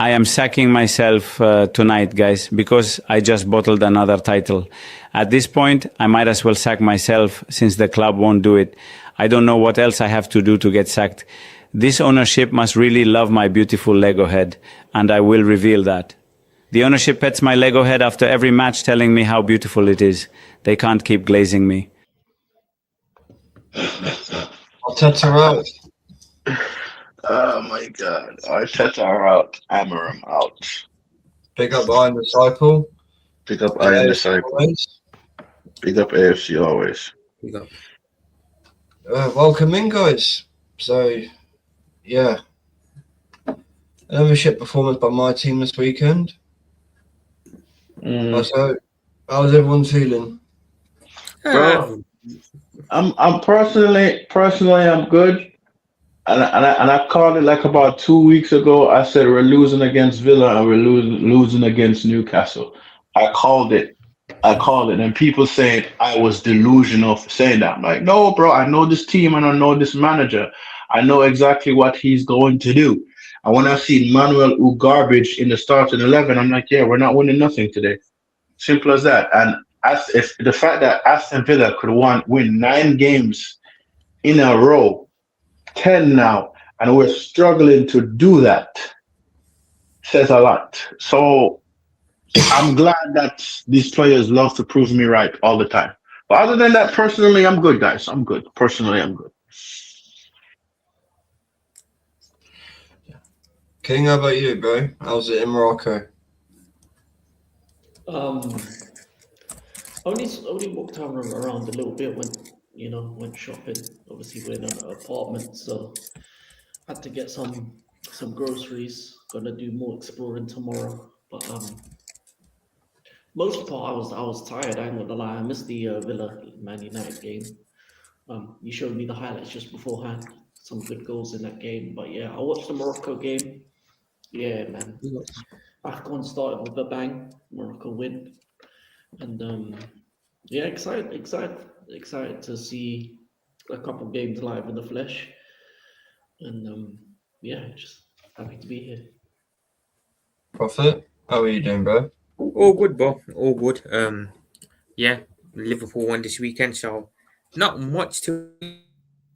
I am sacking myself tonight, guys, because I just bottled another title. At this point, I might as well sack myself since the club won't do it. I don't know what else I have to do to get sacked. This ownership must really love my beautiful Lego head, and I will reveal that. The ownership pets my Lego head after every match, telling me how beautiful it is. They can't keep glazing me. Arteta out. Oh my God. Arteta out. Amarim out. Big up Iron Disciple. Pick up Iron Disciple. Always. Pick up AFC always. We got Welcome in, guys. So, yeah. Another shit performance by my team this weekend. So, how's everyone feeling? Bro, I'm personally I'm good. And I called it like about 2 weeks ago. I said we're losing against Villa and we're losing against Newcastle. I called it. And people saying I was delusional for saying that. I'm like, no, bro, I know this team and I know this manager. I know exactly what he's going to do. And when I see Manuel Ugarbage in the starting 11, I'm like, yeah, we're not winning nothing today. Simple as that. And if the fact that Aston Villa could win 9 games in a row, 10 now, and we're struggling to do that, says a lot. So I'm glad that these players love to prove me right all the time. But other than that, personally, I'm good, guys. I'm good. Personally, I'm good. King, how about you, bro? How's it in Morocco? Only walked around a little bit when went shopping. Obviously, we're in an apartment, so had to get some groceries. Gonna do more exploring tomorrow, but most part I was tired. I ain't gonna lie. I missed the Villa Man United game. You showed me the highlights just beforehand. Some good goals in that game, but yeah, I watched the Morocco game. Yeah, man. AFCON started with a bang. Morocco win, and yeah, excited to see a couple games live in the flesh, and yeah, just happy to be here. Prophet, how are you doing, bro? all good, bro. All good. Yeah, Liverpool won this weekend, so not much to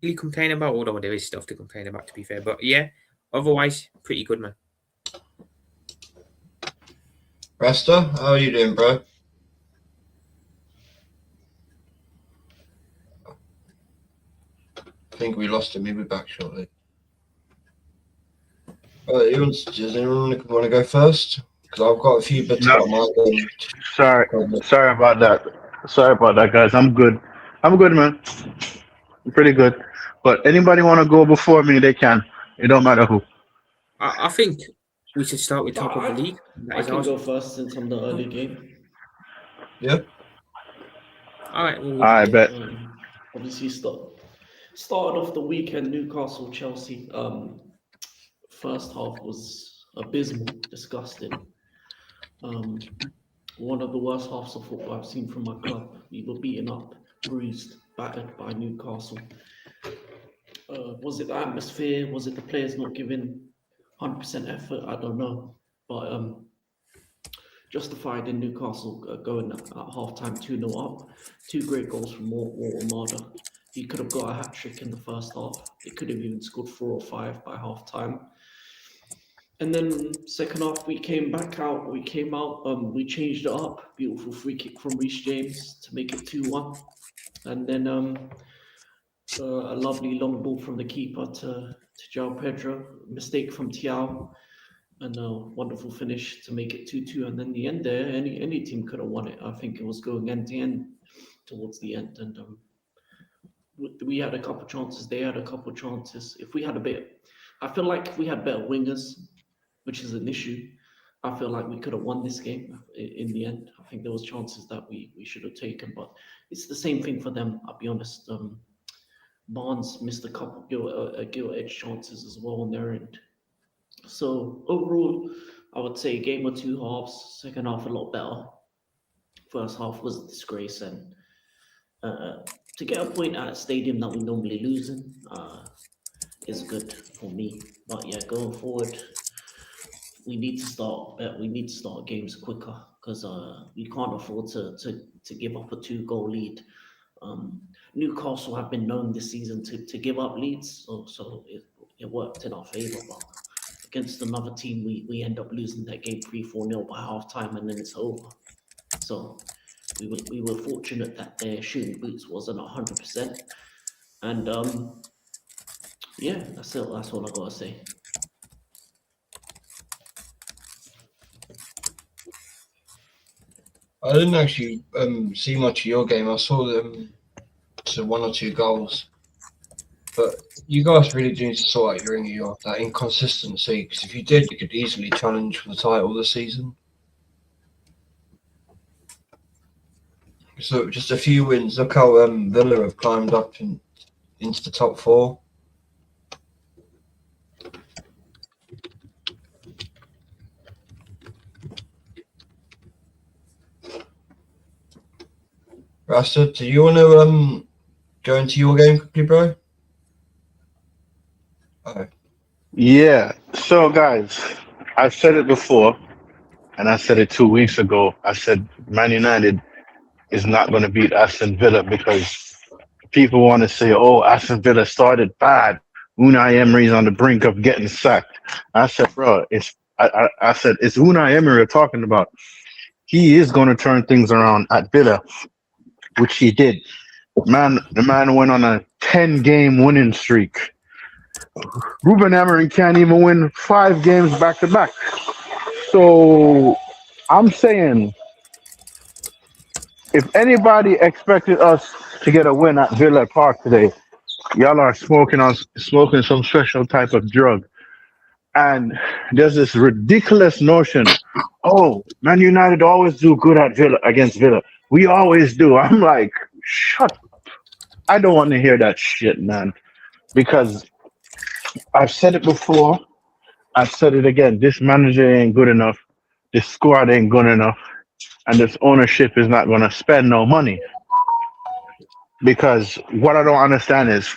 really complain about. Although there is stuff to complain about, to be fair. But yeah, otherwise, pretty good, man. Rasta, how are you doing, bro? I think we lost him. He'll be back shortly. Does anyone want to go first? Because I've got a few bits No. about my game. Sorry about that, guys. I'm good. I'm good, man. I'm pretty good. But anybody want to go before me, they can. It don't matter who. I think we should start with top of the league. That I is can ours. go first since I'm the early game. Yeah. All right. Well, I bet. Obviously, started off the weekend Newcastle Chelsea. First half was abysmal, disgusting. One of the worst halves of football I've seen from my club. We were beaten up, bruised, battered by Newcastle. Was it the atmosphere? Was it the players not giving 100% effort? I don't know, but justified in Newcastle going at halftime 2-0 up. 2 great goals from Armada. He could have got a hat trick in the first half. They could have even scored 4 or 5 by halftime. And then second half we came back out. We came out. We changed it up. Beautiful free kick from Reece James to make it 2-1. And then a lovely long ball from the keeper to João Pedro. Mistake from Thiago. And a wonderful finish to make it 2-2. And then the end there, any team could have won it. I think it was going end to end towards the end. And we had a couple chances. They had a couple chances. If we had I feel like if we had better wingers, which is an issue, I feel like we could have won this game in the end. I think there was chances that we should have taken, but it's the same thing for them. I'll be honest. Barnes missed a couple gilt-edged chances as well on their end. So overall, I would say game or 2 halves. Second half a lot better. First half was a disgrace, and to get a point at a stadium that we normally lose in is good for me. But yeah, going forward, we need to start. We need to start games quicker because we can't afford to give up a 2-goal lead. Newcastle have been known this season to give up leads, so it worked in our favour. But against another team, we end up losing that game 3-4-0 by half time, and then it's over. So we were fortunate that their shooting boots wasn't 100%, and yeah, that's it. That's all I gotta say. I didn't actually see much of your game. I saw them to 1 or 2 goals, but you guys really do need to sort out your that inconsistency. Because if you did, you could easily challenge for the title this season. So just a few wins. Look how Villa have climbed up into the top 4. Rasta, do you want to go into your game quickly, bro? Oh. Yeah. So, guys, I've said it before, and I said it 2 weeks ago. I said Man United is not going to beat Aston Villa because people want to say, "Oh, Aston Villa started bad. Unai Emery's on the brink of getting sacked." I said, "Bro, I said it's Unai Emery we're talking about. He is going to turn things around at Villa, which he did. The man went on a 10-game winning streak. Ruben Amorim can't even win 5 games back to back. So I'm saying, if anybody expected us to get a win at Villa Park today, y'all are smoking some special type of drug. And there's this ridiculous notion, oh, Man United always do good at Villa against Villa. We always do. I'm like, shut up. I don't want to hear that shit, man. Because I've said it before. I've said it again. This manager ain't good enough. This squad ain't good enough. And this ownership is not going to spend no money. Because what I don't understand is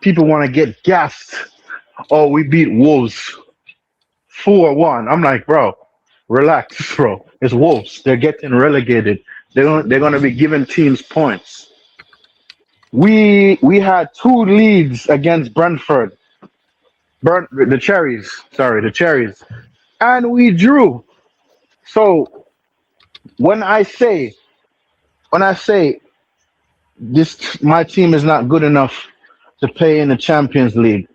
people want to get gassed. Oh, we beat Wolves 4-1. I'm like, bro, relax, bro. It's Wolves. They're getting relegated. They're going to be giving teams points. We had 2 leads against Brentford. The Cherries. And we drew. So when I say this, my team is not good enough to play in the Champions League,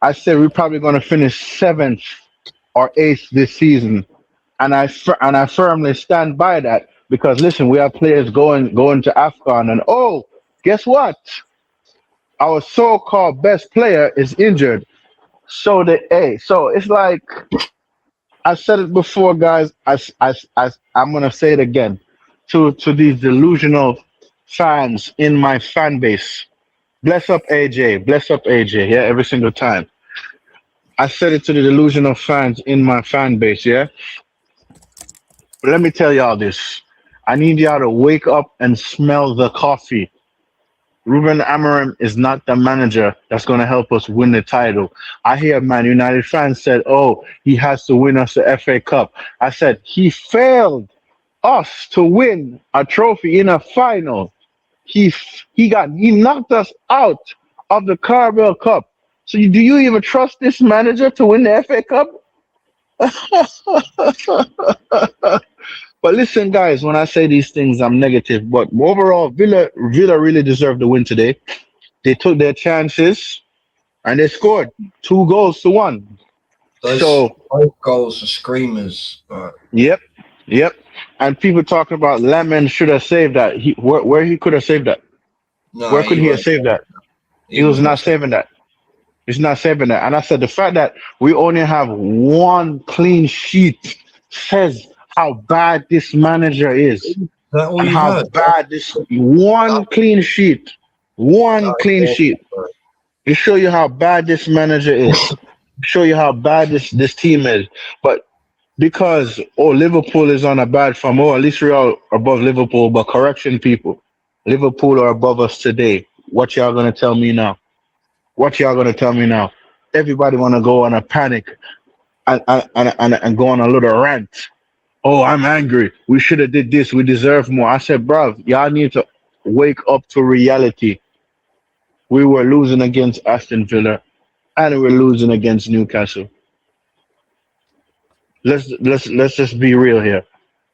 I say we're probably going to finish 7th or 8th this season, and I firmly stand by that because listen, we have players going to AFCON, and oh, guess what? Our so-called best player is injured. So it's like I said it before, guys. I'm gonna say it again to these delusional fans in my fan base. Bless up AJ. Yeah, every single time. I said it to the delusional fans in my fan base. Yeah. But let me tell y'all this. I need y'all to wake up and smell the coffee. Ruben Amorim is not the manager that's going to help us win the title. I hear Man United fans said, oh, he has to win us the FA Cup. I said, he failed us to win a trophy in a final. He knocked us out of the Carabao Cup. So do you even trust this manager to win the FA Cup? But listen, guys, when I say these things, I'm negative. But overall, Villa really deserved the win today. They took their chances and they scored 2 goals to 1. Both goals are screamers. But... Yep. And people talking about Lemon should have saved that. Where he could have saved that? No, where could he have saved that? He was not saving that. He's not saving that. And I said the fact that we only have 1 clean sheet says how bad this manager is. And how bad this clean sheet. Clean sheet. To show you how bad this manager is. Show you how bad this team is. But because Liverpool is on a bad form, at least we're all above Liverpool, but correction, people. Liverpool are above us today. What y'all gonna tell me now? Everybody wanna go on a panic. and go on a little rant. Oh, I'm angry. We should have did this. We deserve more. I said, bro, y'all need to wake up to reality. We were losing against Aston Villa and we're losing against Newcastle. Let's just be real here.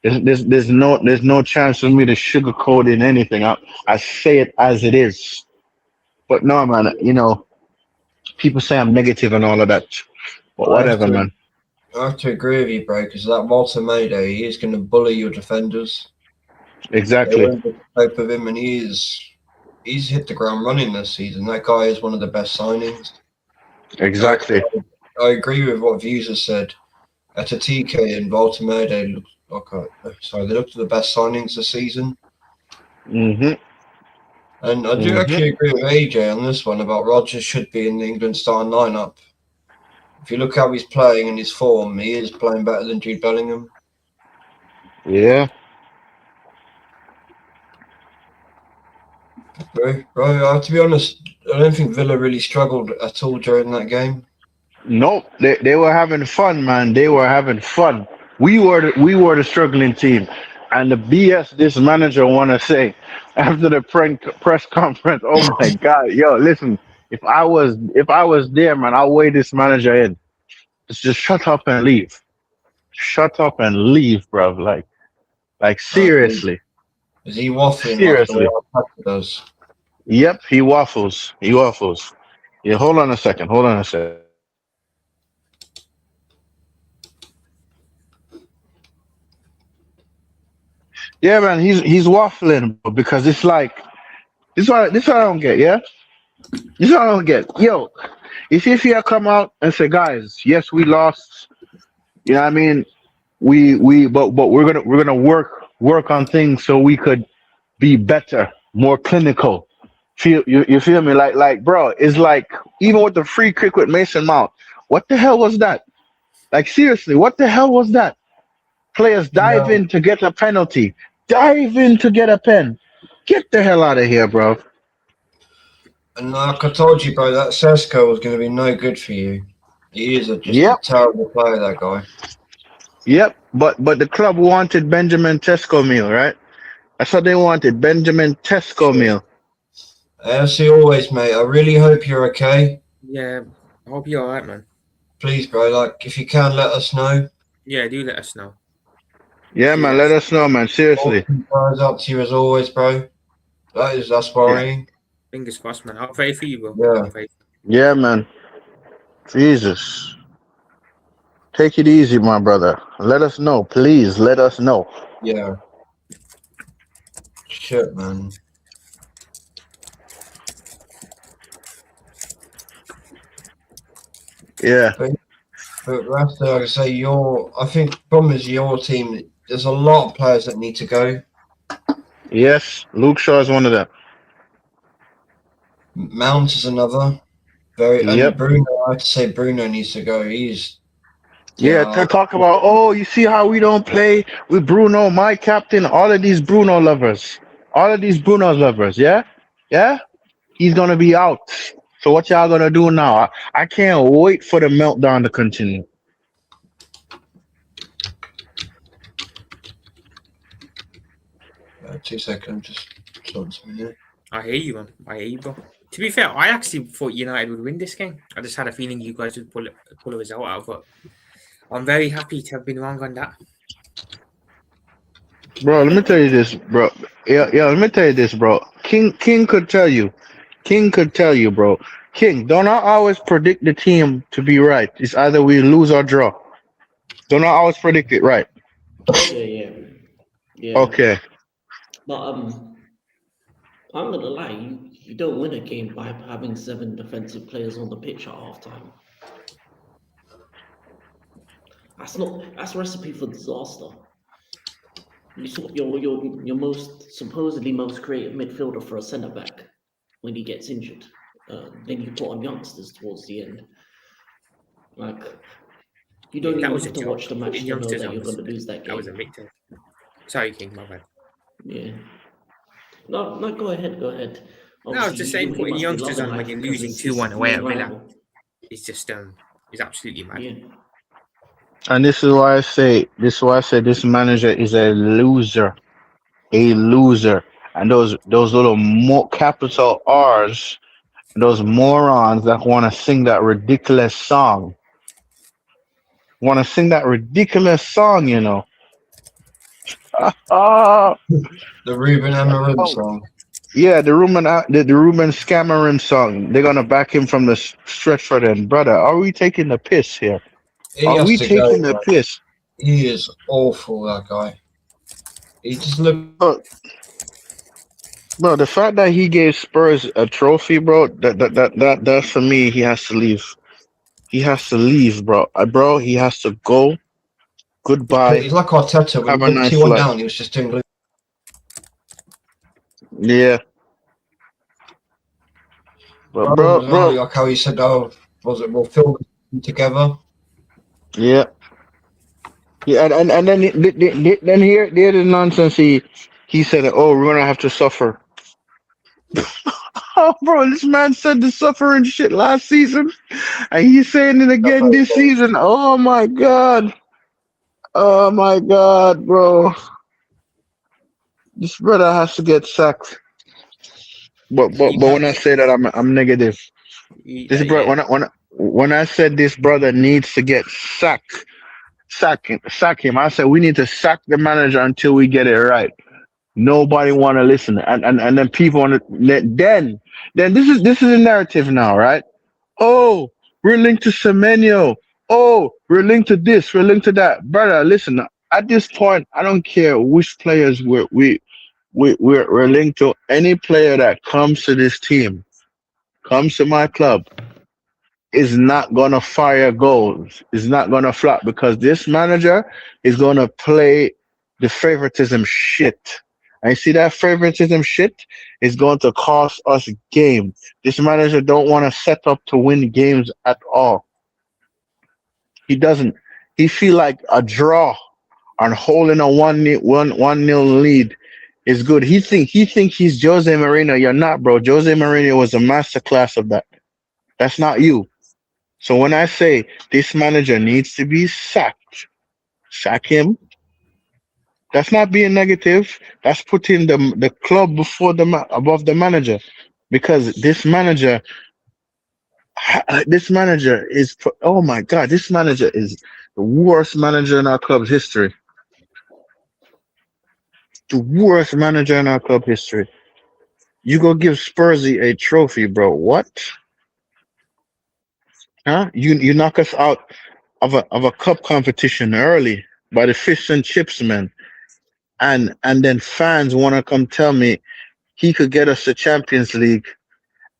There's no chance for me to sugarcoat in anything. I say it as it is. But no, man, people say I'm negative and all of that. But whatever, man. I have to agree with you, bro, because that Walter Mayday, he is going to bully your defenders. They Exactly. won't cope with him, and he's hit the ground running this season. That guy is one of the best signings. Exactly. I agree with what Views has said. TK and Walter Mayday look they looked at the best signings this season. Mm-hmm. And I do actually agree with AJ on this one about Rodgers should be in the England starting lineup. If you look how he's playing in his form, he is playing better than Jude Bellingham. Yeah. Bro, to be honest, I don't think Villa really struggled at all during that game. Nope. They were having fun, man. They were having fun. We were the struggling team. And the BS this manager wanna say after the press conference, oh my god, yo, listen, if I was there, man, I'll weigh this manager in. Just shut up and leave. Shut up and leave, bro. Like seriously. Is he waffling Seriously. like the way Arteta does? Yep, he waffles. He waffles. Yeah, hold on a second. Yeah, man, he's waffling because it's like this what I don't get, yeah? This what I don't get. Yo, if you come out and say, guys, yes, we lost, you know what I mean? But we're gonna work on things so we could be better, more clinical. You feel me? Like bro, it's like even with the free kick with Mason Mount, what the hell was that? Like seriously, what the hell was that? Players dive in to get a penalty. Dive in to get a pen. Get the hell out of here, bro. And like I told you, bro, that Sesko was going to be no good for you. He is a terrible player, that guy. Yep, but the club wanted Benjamin Tesco meal, right? That's what they wanted, Benjamin Tesco meal. As always, mate, I really hope you're okay. Yeah, I hope you're alright, man. Please, bro, like, if you can, let us know. Yeah, do let us know. Yeah, man, let us know, man. Seriously. Prayers up to you as always, bro. That's worrying. Fingers crossed, man. I'll pray for you, bro. Yeah. Yeah, man. Jesus. Take it easy, my brother. Let us know, please. Let us know. Yeah. Shit, man. Yeah. But Rasta, like I say, I think the problem is your team. There's a lot of players that need to go. Yes, Luke Shaw is one of them. Mount is another. And Bruno, I have to say Bruno needs to go. To talk about, oh, you see how we don't play with Bruno, my captain, all of these Bruno lovers. Yeah? Yeah? He's gonna be out. So what y'all gonna do now? I can't wait for the meltdown to continue. 2 seconds, just sorting something here. I hear you, man. I hear you, bro. To be fair, I actually thought United would win this game. I just had a feeling you guys would pull a result out, but I'm very happy to have been wrong on that. Bro, let me tell you this, bro. Yeah, let me tell you this, bro. King could tell you. Bro. King, don't I always predict the team to be right? It's either we lose or draw. Don't I always predict it right? Yeah. Okay. But I'm gonna lie, you don't win a game by having 7 defensive players on the pitch at halftime. That's a recipe for disaster. You saw your supposedly most creative midfielder for a centre back when he gets injured. Then you put on youngsters towards the end. Like you don't even have to watch the match to know that you're going to lose that game. That was a victory. Sorry, King, my bad. Yeah. No, go ahead. Obviously, no, I was just saying putting youngsters on when you're losing 2-1 away at Villa is just is absolutely mad. Yeah. And this is why I say this manager is a loser. A loser. And those little capital R's, those morons that want to sing that ridiculous song. Want to sing that ridiculous song, you know. Ah, The Ruben Amorim song. yeah, the Ruben Scamarim song. They're gonna back him from the stretch for them, brother. Are we taking the piss here? He Are has we to taking go, the man. piss? He is awful, that guy. He just looked. Bro, the fact that he gave Spurs a trophy, bro, that for me, he has to leave. He has to leave, bro. Bro, he has to go. Goodbye. He's like Arteta. When Have a he nice went life. down, he was just doing. Yeah. But bro, like how he said, "Oh, was it? We'll film together." yeah. Yeah, and then here's the nonsense. He said, "Oh, we're gonna have to suffer." Oh, bro, this man said the suffering shit last season, and he's saying it again this season. Oh my god. Oh my god, bro. This brother has to get sacked. But when I say that, I'm negative. This brother, when I said this brother needs to get sacked, sack him. I said we need to sack the manager until we get it right. Nobody want to listen, and then people want to. Then this is the narrative now, right? Oh, we're linked to Semenyo. Oh, we're linked to this. We're linked to that, brother. Listen, at this point, I don't care which players we're linked to. Any player that comes to this team, comes to my club, is not gonna fire goals. Is not gonna flop because this manager is gonna play the favoritism shit. And you see that favoritism shit is going to cost us games. This manager don't want to set up to win games at all. He doesn't. He feel like a draw and holding a 1-0 lead is good. He think he's Jose Mourinho. You're not, bro. Jose Mourinho was a masterclass of that. That's not you. So when I say this manager needs to be sacked, sack him. That's not being negative. That's putting the club before above the manager, because this manager is, oh my god, this manager is the worst manager in our club's history. The worst manager in our club history. You go give Spursy a trophy, bro. What? Huh? You knock us out of a cup competition early by the fish and chips, man. And then fans want to come tell me he could get us the Champions League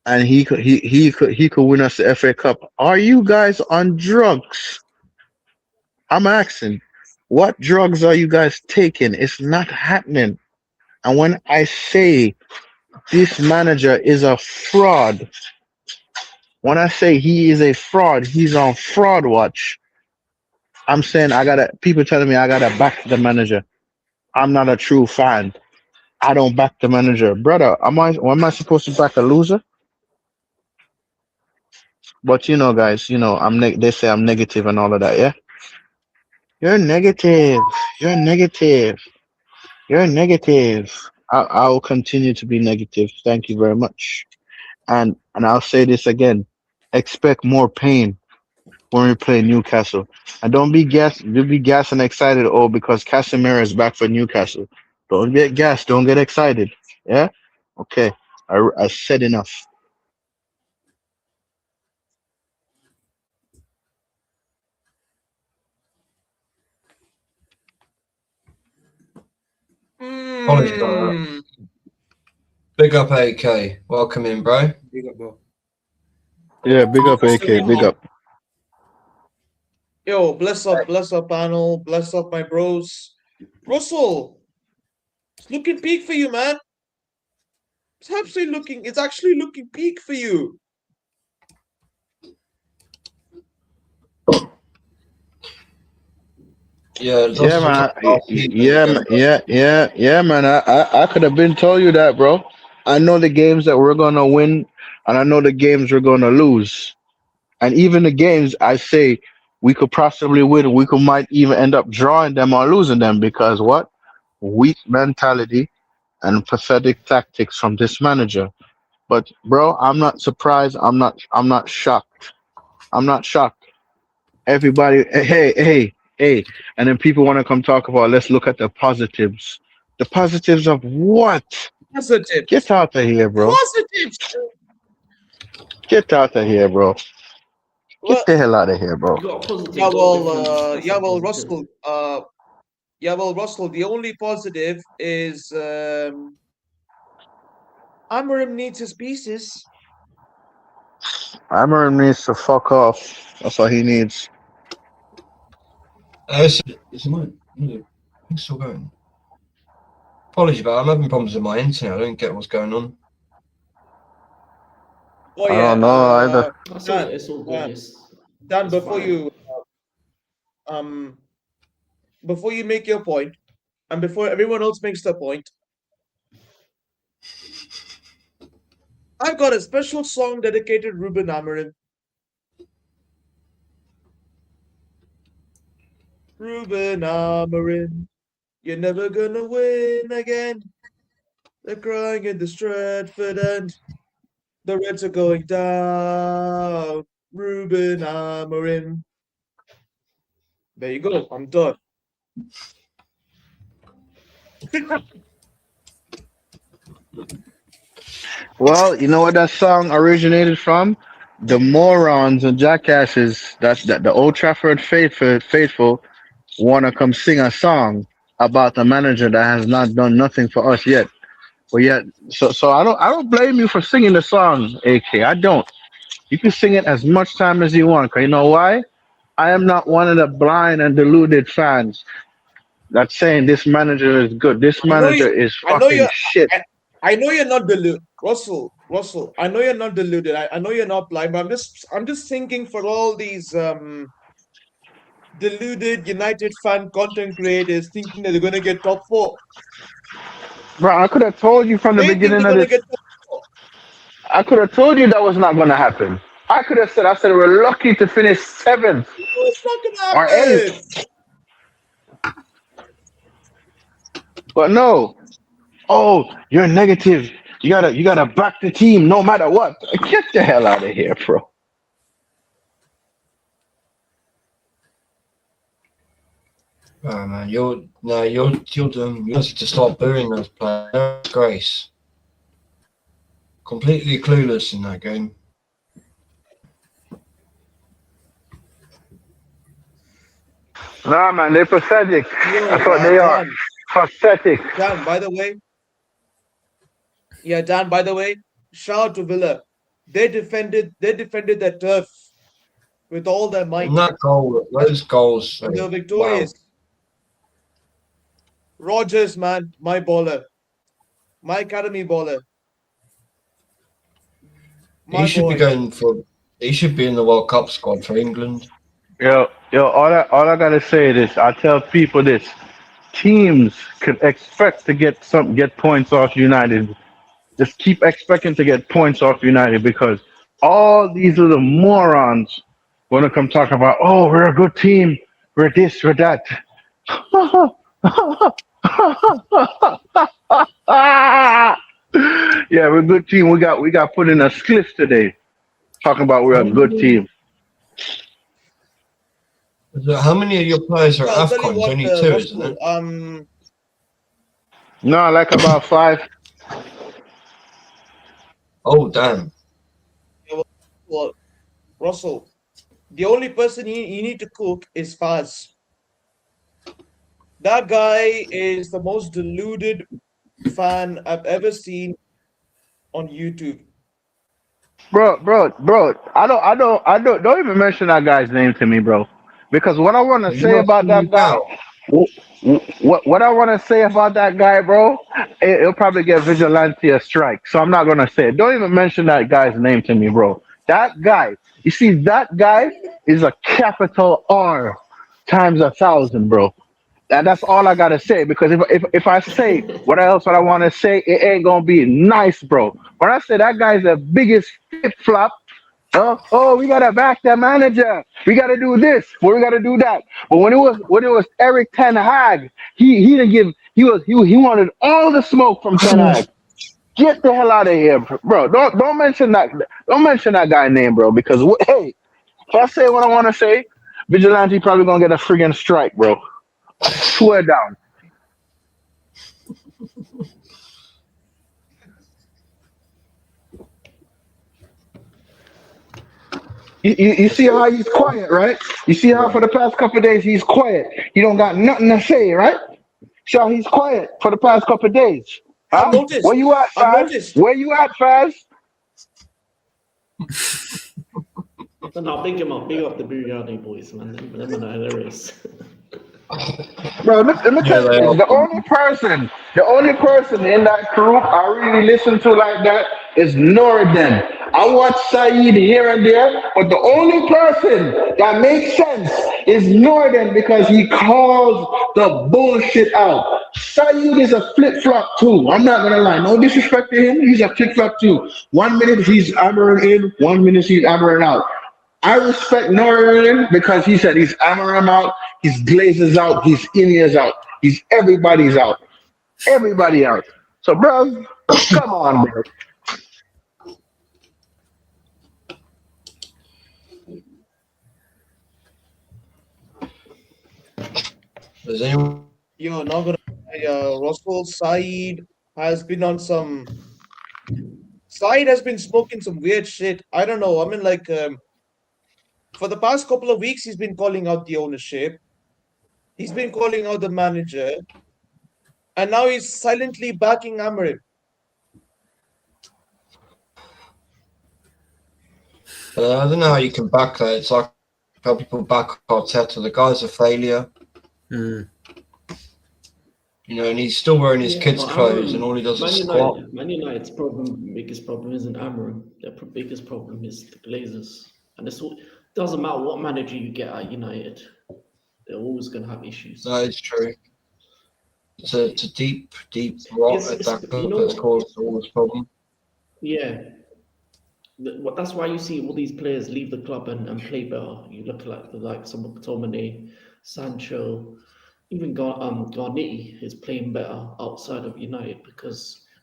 and he could win us the FA Cup. Are you guys on drugs? I'm asking, what drugs are you guys taking? It's not happening. And when I say this manager is a fraud, when I say he is a fraud, he's on fraud watch. I'm saying people telling me I gotta back the manager. I'm not a true fan. I don't back the manager, brother. Am I supposed to back a loser? But you know, guys, you know they say I'm negative and all of that. Yeah, you're negative. You're negative. You're negative. I will continue to be negative. Thank you very much. And I'll say this again: expect more pain when we play Newcastle. And don't be gassed and excited. Oh, because Casemiro is back for Newcastle. Don't get gassed. Don't get excited. Yeah. Okay. I said enough. Big up AK. Welcome in, bro. Big up, bro. Yeah, big up AK. Big up. Yo, bless up, panel. Bless up, my bros. Russell, it's looking peak for you, man. It's actually looking peak for you. Yeah, man. I could have been told you that, bro. I know the games that we're gonna win, and I know the games we're gonna lose. And even the games I say we could possibly win. We could might even end up drawing them or losing them because what? Weak mentality and pathetic tactics from this manager. But bro, I'm not surprised. I'm not shocked. I'm not shocked. Everybody, hey. And then people want to come talk about, let's look at the positives. The positives of what? Positives. Get out of here, bro. Positives. Get out of here, bro. Well, Get the hell out of here, bro. You got a positive. yeah, goal well, difference. yeah, That's a well, positive. Russell. Yeah, well, Russell. The only positive is Amorim needs his pieces. Amarim needs to fuck off. That's all he needs. Is it's still going. Apologies, but I'm having problems with my internet. I don't get what's going on. Oh I yeah. don't know either. That's Dan, all, it's all good. It's, Dan, it's fine. before you make your point, and before everyone else makes their point, I've got a special song dedicated to Ruben Amorim. Ruben Amorim, you're never gonna win again. They're crying in the Stratford end. The Reds are going down. Ruben Amorim. There you go. I'm done. Well, you know what that song originated from? The morons and jackasses that the Old Trafford faithful want to come sing a song about a manager that has not done nothing for us yet. But yet, so I don't blame you for singing the song, AK. I don't. You can sing it as much time as you want. 'Cause you know why? I am not one of the blind and deluded fans that's saying this manager is good. This I know manager you. is I know fucking you. shit. I know you're not deluded, Russell. I know you're not deluded. I know you're not blind, but I'm just thinking for all these deluded United fan content creators thinking that they're gonna get top four. Bro, I could have told you from the They think beginning they're of gonna this. get top four. I could have told you that was not going to happen. I said we're lucky to finish seventh No, it's not gonna or happen. eighth. But no. Oh, you're negative. You gotta back the team no matter what. Get the hell out of here, bro. Oh man, you're dumb. You need to start booing those players. They're a disgrace. Completely clueless in that game. Nah, man, they're pathetic. Yo, That's what they are. Dan, Pathetic. Dan, by the way, yeah, Dan, by the way, shout out to Villa. They defended their turf with all their might. And that goal, those goals. And they were victorious. Rogers, man, my baller. My academy baller. My He should boy. be going for. He should be in the World Cup squad for England. Yo, all I gotta say is I tell people this. Teams can expect to get points off United. Just keep expecting to get points off United because all these little morons want to come talk about, oh, we're a good team, we're this, we're that. Yeah, we're a good team. We got put in a cliff today. Talking about we're a good team. How many of your players are I'll tell you AFCONs? what, Only two, isn't it? No, like about 5. Oh damn! Well, Russell, the only person you need to cook is Faz. That guy is the most deluded fan I've ever seen on YouTube. Bro, don't even mention that guy's name to me, bro. Because what I want to say about that guy, what I want to say about that guy, bro, it'll probably get Vigilante a strike. So I'm not gonna say it. Don't even mention that guy's name to me, bro. That guy, you see, that guy is a capital R times 1,000, bro. That's all I gotta say. Because if I say what I want to say, it ain't gonna be nice, bro. When I say that guy's the biggest flip flop Oh, we gotta back that manager. We gotta do this. Well, we gotta do that. But when it was Eric Ten Hag, he didn't give. He wanted all the smoke from Ten Hag. Get the hell out of here, bro. Don't mention that. Don't mention that guy name, bro. Because hey, if I say what I want to say, Vigilante probably gonna get a friggin' strike, bro. Swear down. You see how he's quiet, right? You see how for the past couple of days he's quiet. He don't got nothing to say, right? See how he's quiet for the past couple of days. I've Huh? noticed. Where you at, I've Faz? noticed. Where you at, Faz? No, big him up. Big up the Biryani boys, man. Them are hilarious. Bro, let me tell you they this. are. The only person in that group I really listen to like that is Noradin. I watch Saeed here and there, but the only person that makes sense is Noradin because he calls the bullshit out. Saeed is a flip-flop too. I'm not gonna lie. No disrespect to him, he's a flip-flop too. 1 minute he's hammering in, 1 minute he's hammering out. I respect Northern because he said he's hammering out, his Glazers out, his Indians out, he's everybody's out. Everybody out. So, bro, come on, bro. Does anyone? You're not gonna. Russell Saeed has been on some. Saeed has been smoking some weird shit. I don't know. I mean, like, for the past couple of weeks, he's been calling out the ownership. He's been calling out the manager, and now he's silently backing Amarim. I don't know how you can back that. It's like how people back Arteta. The guy's a failure. Mm. You know, and he's still wearing his kids' but clothes, and all he does is squat. Man United's biggest problem isn't Amarim. Their biggest problem is the Glazers, and doesn't matter what manager you get at United, they're always going to have issues. That is true. It's a deep rot at that club that's caused all this problem. Yeah. That's why you see all these players leave the club and play better. You look like some of McTominay, Sancho, even Garnetti is playing better outside of United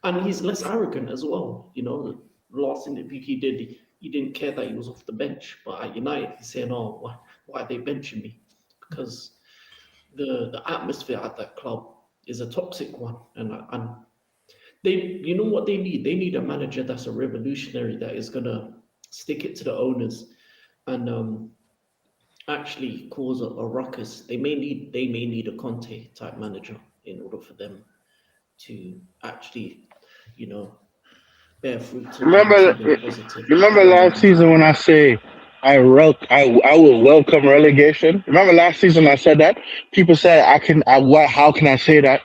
and he's less arrogant as well. You know, the last interview he did, he didn't care that he was off the bench, but at United he's saying, "Oh, why are they benching me?" Because the atmosphere at that club is a toxic one, and you know what they need? They need a manager that's a revolutionary that is gonna stick it to the owners and actually cause a ruckus. They may need a Conte type manager in order for them to actually, bear fruit. Remember last season when I say I will welcome relegation. Remember last season I said that people said how can I say that?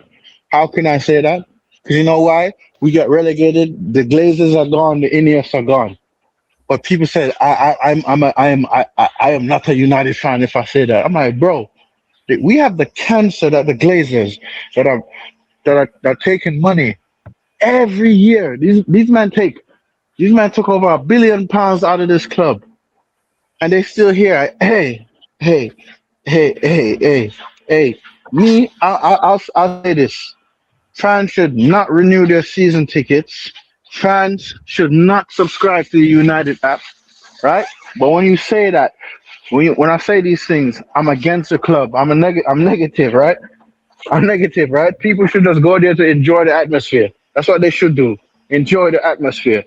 How can I say that? Because you know why? We got relegated. The Glazers are gone. The Ineos are gone. But people said I am not a United fan if I say that. I'm like, bro, we have the cancer that the Glazers that are taking money every year. These men took over £1 billion out of this club, and they still here. Hey. Me, I'll say this. Fans should not renew their season tickets. Fans should not subscribe to the United app, right? But when you say that, when I say these things, I'm against the club. I'm negative, right? I'm negative, right? People should just go there to enjoy the atmosphere. That's what they should do. Enjoy the atmosphere.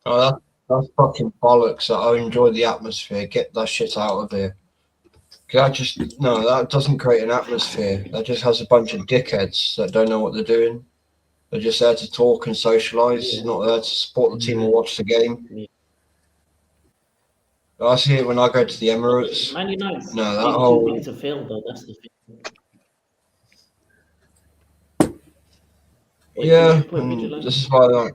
Oh, that's fucking bollocks. I enjoy the atmosphere. Get that shit out of here. That doesn't create an atmosphere. That just has a bunch of dickheads that don't know what they're doing. They're just there to talk and socialise, not there to support the team or watch the game. I see it when I go to the Emirates. Man United. No, that whole... too big to fail, though. That's the thing. Yeah, this is why that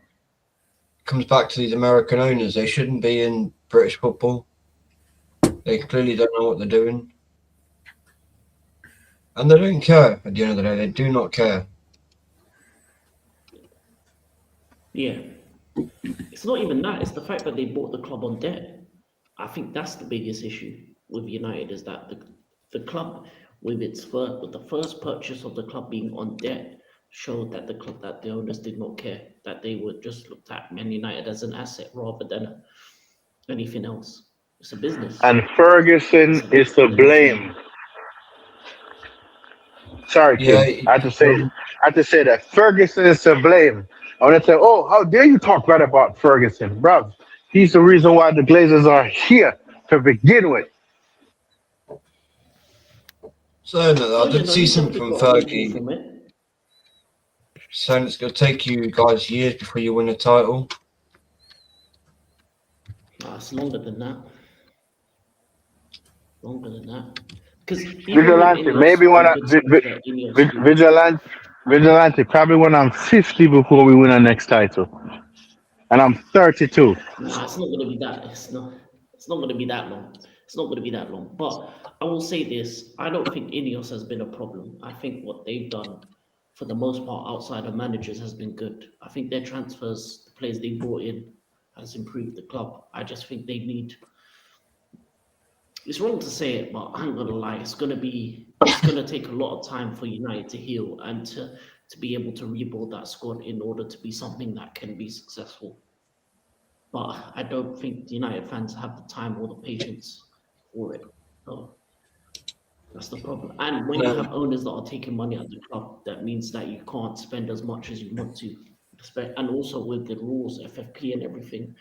comes back to these American owners. They shouldn't be in British football. They clearly don't know what they're doing. And they don't care at the end of the day. They do not care. Yeah. It's not even that. It's the fact that they bought the club on debt. I think that's the biggest issue with United is that the club with the first purchase of the club being on debt showed that the owners did not care, that they were just looked at Man United as an asset rather than anything else. It's a business. And Ferguson It's a is to business. blame. Sorry, Yeah, Kim. I have to say that Ferguson is to blame. I want to say, oh, how dare you talk bad about Ferguson, bruv? He's the reason why the Glazers are here to begin with. so no, I did see you something from definitely got a windfall Fergie from it. saying it's going to take you guys years before you win a title. Nah, it's longer than that. Longer than that. Because Vigilante, maybe when I, Vigilante, probably when I'm 50 before we win our next title. And I'm 32. Nah, it's not going to be that. It's not going to be that long. It's not going to be that long. But I will say this: I don't think Ineos has been a problem. I think what they've done, for the most part, outside of managers, has been good. I think their transfers, the players they brought in, has improved the club. I just think they need. It's wrong to say it, but I'm gonna lie. It's gonna take a lot of time for United to heal and to be able to rebuild that squad in order to be something that can be successful. But I don't think the United fans have the time or the patience for it. So that's the problem. And when you have owners that are taking money out of the club, that means that you can't spend as much as you want to. And also with the rules, FFP and everything,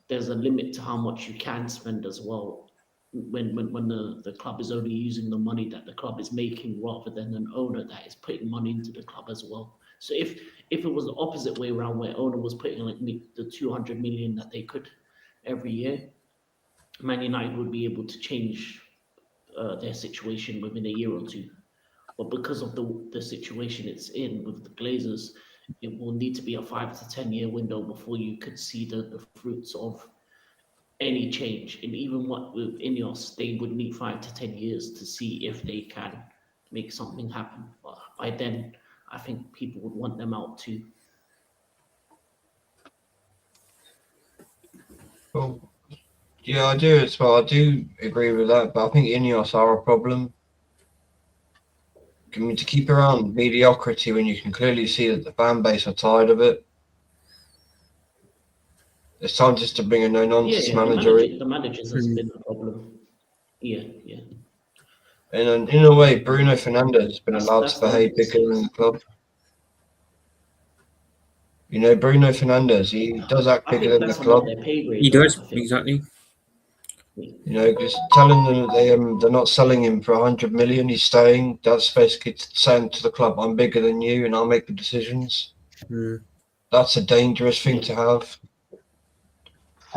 there's a limit to how much you can spend as well when the club is only using the money that the club is making rather than an owner that is putting money into the club as well. So if it was the opposite way around where owner was putting like the 200 million that they could every year, Man United would be able to change their situation within a year or two. But because of the situation it's in with the Glazers, it will need to be a 5 to 10 year window before you could see the fruits of any change. And even what with Ineos, they would need 5 to 10 years to see if they can make something happen. But by then, I think people would want them out too. Well, yeah, I do as well. I do agree with that, but I think Ineos are a problem. I mean, to keep around mediocrity when you can clearly see that the fan base are tired of it. It's time just to bring a no-nonsense manager in. The managers has been a problem. Yeah. And in a way, Bruno Fernandes has been allowed to behave bigger in the club. You know, Bruno Fernandes, he does act bigger than the club. He does, exactly. You know, just telling them that they're not selling him for 100 million, he's staying. That's basically saying to the club, I'm bigger than you and I'll make the decisions. That's a dangerous thing to have.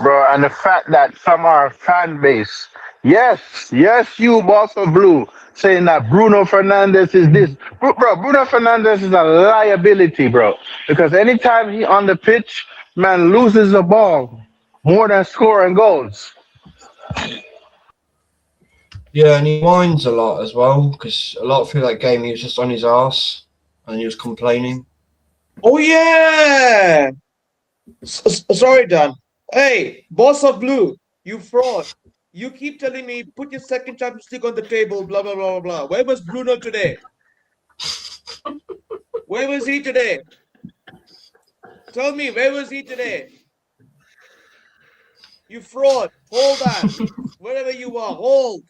Bro, and the fact that from our fan base, yes, you boss of blue, saying that Bruno Fernandes is this. Bro, Bruno Fernandes is a liability, bro. Because anytime he on the pitch, man loses the ball more than scoring goals. Yeah, and he whines a lot as well, because a lot through that game he was just on his arse and he was complaining. Oh yeah. Sorry, Dan. Hey, boss of blue, you fraud. You keep telling me put your second Champions League on the table, blah blah blah blah. Where was Bruno today? Where was he today? Tell me, where was he today? You fraud. Hold on. Wherever you are, hold.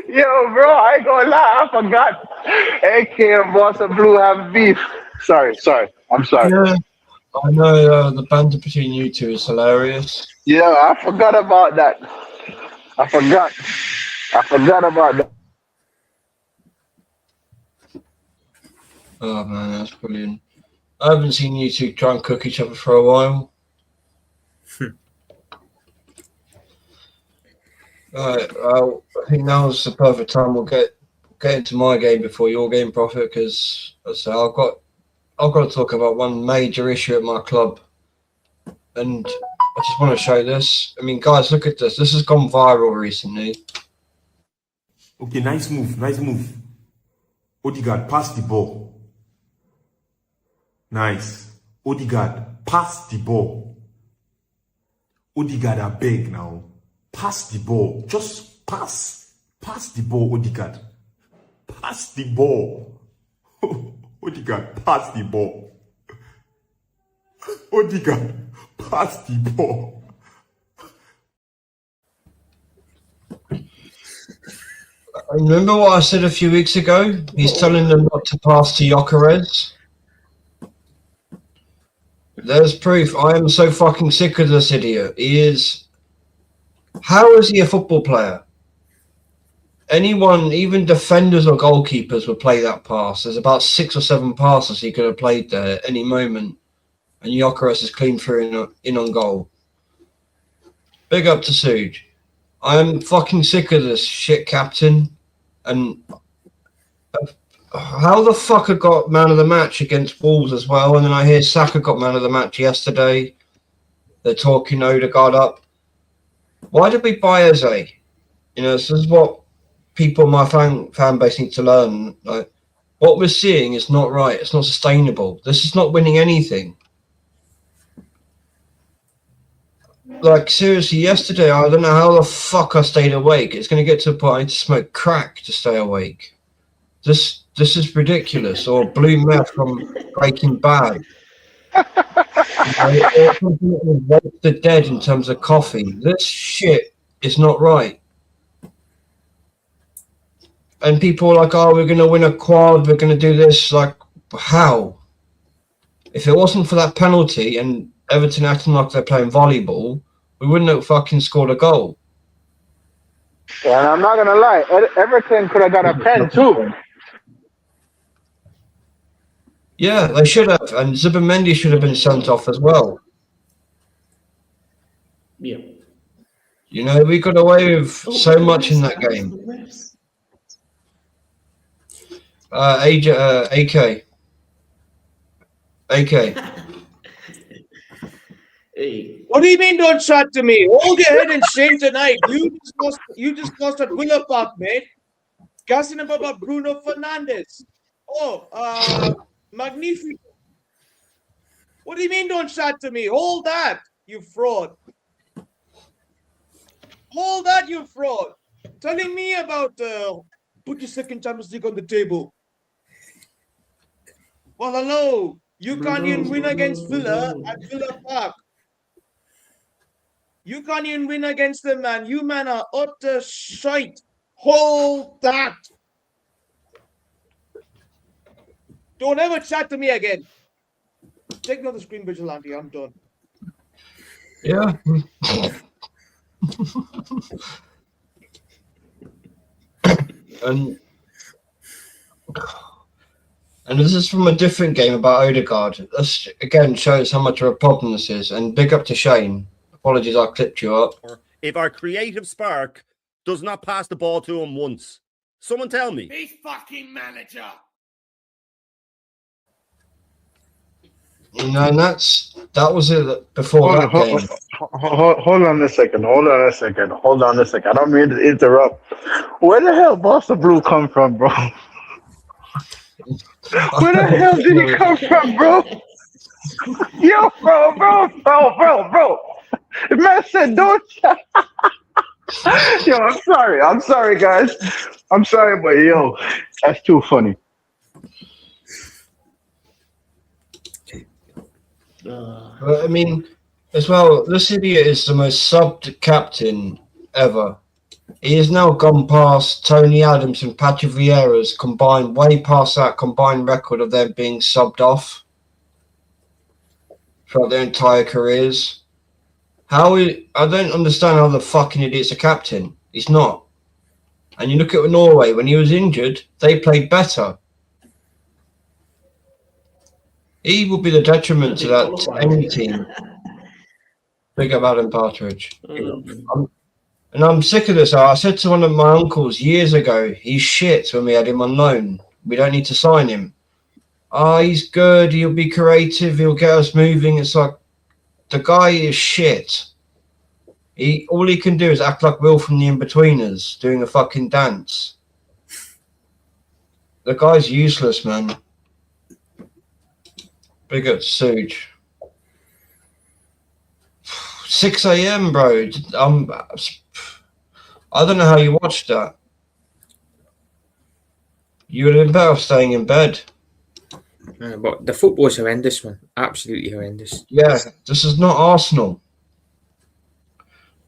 Yo, bro, I ain't gonna lie, I forgot. AK and Boss of Blue have beef. Sorry. I'm sorry. Yeah, I know the banter between you two is hilarious. Yeah, I forgot about that. I forgot about that. Oh man, that's brilliant. I haven't seen you two try and cook each other for a while. Alright, well, I think now's the perfect time. We'll get into my game before your game, Prophet, because I've got to talk about one major issue at my club, and I just want to show this. I mean, guys, look at this. This has gone viral recently. Okay, nice move. Odegaard, pass the ball. Nice. Odegaard, pass the ball. Odegaard, I beg now. Pass the ball. Just pass. Pass the ball, Odegaard. Pass the ball. Odegaard, pass the ball. Odegaard, pass the ball. Remember what I said a few weeks ago? He's telling them not to pass to Gyökeres. There's proof. I am so fucking sick of this idiot. He is... How is he a football player? Anyone, even defenders or goalkeepers, would play that pass. There's about 6 or 7 passes he could have played there at any moment. And Gyökeres is clean through in on goal. Big up to Suj. I'm fucking sick of this shit captain. And how the fuck I got man of the match against Wolves as well? And then I hear Saka got man of the match yesterday. They're talking Odegaard up. Why did we buy Eze? You know, this is what people in my fan base need to learn. Like, what we're seeing is not right. It's not sustainable. This is not winning anything. Like, seriously, yesterday, I don't know how the fuck I stayed awake. It's going to get to a point I need to smoke crack to stay awake. This is ridiculous. Or blue meth from Breaking Bad. The dead in terms of coffee. This shit is not right. And people are like, oh, we're going to win a quad. We're going to do this. Like, how? If it wasn't for that penalty and Everton acting like they're playing volleyball, we wouldn't have fucking scored a goal. Yeah, and I'm not gonna lie, Everton could have got a pen too. Yeah, they should have, and Zubimendi should have been sent off as well. Yeah. You know, we got away with so much in that game. AK. Hey. What do you mean don't chat to me? Hold your head in shame tonight. You just lost at Villa Park, mate. Gassing about Bruno Fernandes. Oh, Magnifico. What do you mean don't chat to me? Hold that, you fraud. Hold that, you fraud. Telling me about put your second Champions League on the table. Well, hello. You can't even win against Villa at Villa Park. You can't even win against them, man. You man are utter shite. Hold that. Don't ever chat to me again. Take me on the screen, Vigilante. I'm done. Yeah. And this is from a different game about Odegaard. This again shows how much of a problem this is. And big up to Shane. Apologies, I clipped you up. If our creative spark does not pass the ball to him once, someone tell me. He's fucking manager. You know, and that was it before that game. Hold on a second. I don't mean to interrupt. Where the hell Boston Blue come from, bro? Where the hell did he come from, bro? Yo, bro. The man said don't. Yo, I'm sorry, guys. I'm sorry, but yo, that's too funny. But, I mean, as well, this idiot is the most subbed captain ever. He has now gone past Tony Adams and Patrick Vieira's combined, way past that combined record of them being subbed off throughout their entire careers. I don't understand how the fucking idiot's a captain. He's not. And you look at Norway, when he was injured, they played better. He will be the detriment to any team. Big up Adam Partridge. And I'm sick of this. I said to one of my uncles years ago, he's shit when we had him on loan. We don't need to sign him. Oh, he's good. He'll be creative. He'll get us moving. It's like, the guy is shit. All he can do is act like Will from the In-Betweeners doing a fucking dance. The guy's useless, man. Big up Suge. 6 a.m., bro. I don't know how you watched that. You would have been better off staying in bed. But the football's horrendous, man. Absolutely horrendous. Yeah, this is not Arsenal.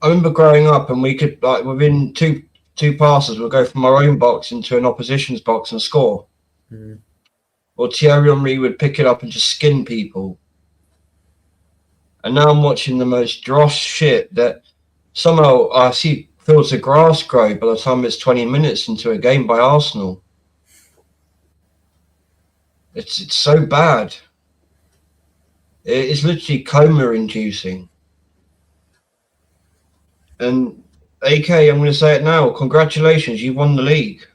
I remember growing up and we could, like, within two passes, we'll go from our own box into an opposition's box and score. Mm. Or Thierry Henry would pick it up and just skin people. And now I'm watching the most dross shit that somehow I see fields of grass grow by the time it's 20 minutes into a game by Arsenal. It's so bad. It's literally coma-inducing. And AK, I'm going to say it now. Congratulations, you won the league.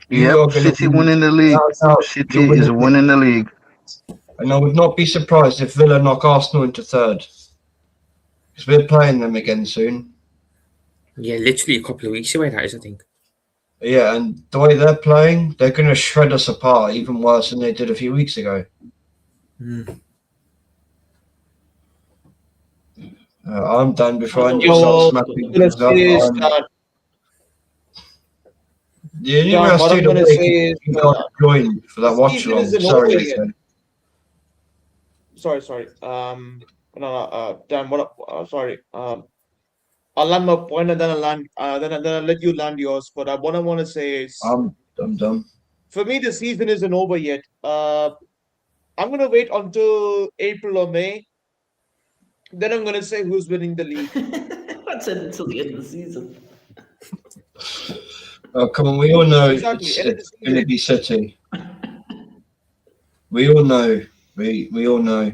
Yep, City winning the league. City is winning the league. And I would not be surprised if Villa knock Arsenal into third. Because we're playing them again soon. Yeah, literally a couple of weeks away, that is, I think. Yeah, and the way they're playing, they're going to shred us apart even worse than they did a few weeks ago. Mm. I'm done before I Oh, knew start well, smacking I'm gonna things up. say is that The only John, way I what I'm stayed gonna awake say is is you guys joined for that this watch season along. isn't Sorry, over AK. yet. Sorry. Dan, sorry. I'll land my point and then I'll land. Then I'll let you land yours. But what I want to say is, I'm done. for me, the season isn't over yet. I'm gonna wait until April or May. Then I'm gonna say who's winning the league. I said until the end of the season. Oh, come on, we all know Exactly, it's end of the going to season. be City. We all know. We all know.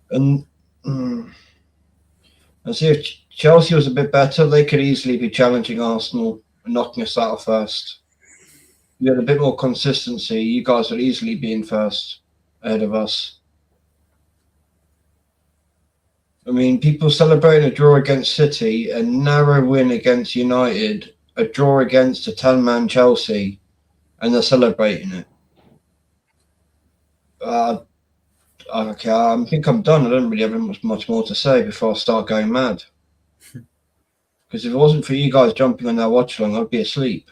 And I see if Chelsea was a bit better, they could easily be challenging Arsenal and knocking us out of first. You had a bit more consistency, you guys would easily be in first ahead of us. I mean, people celebrating a draw against City, a narrow win against United, a draw against a 10-man Chelsea, and they're celebrating it. Okay, I think I'm done. I don't really have much more to say before I start going mad. Because if it wasn't for you guys jumping on that watch along, I'd be asleep.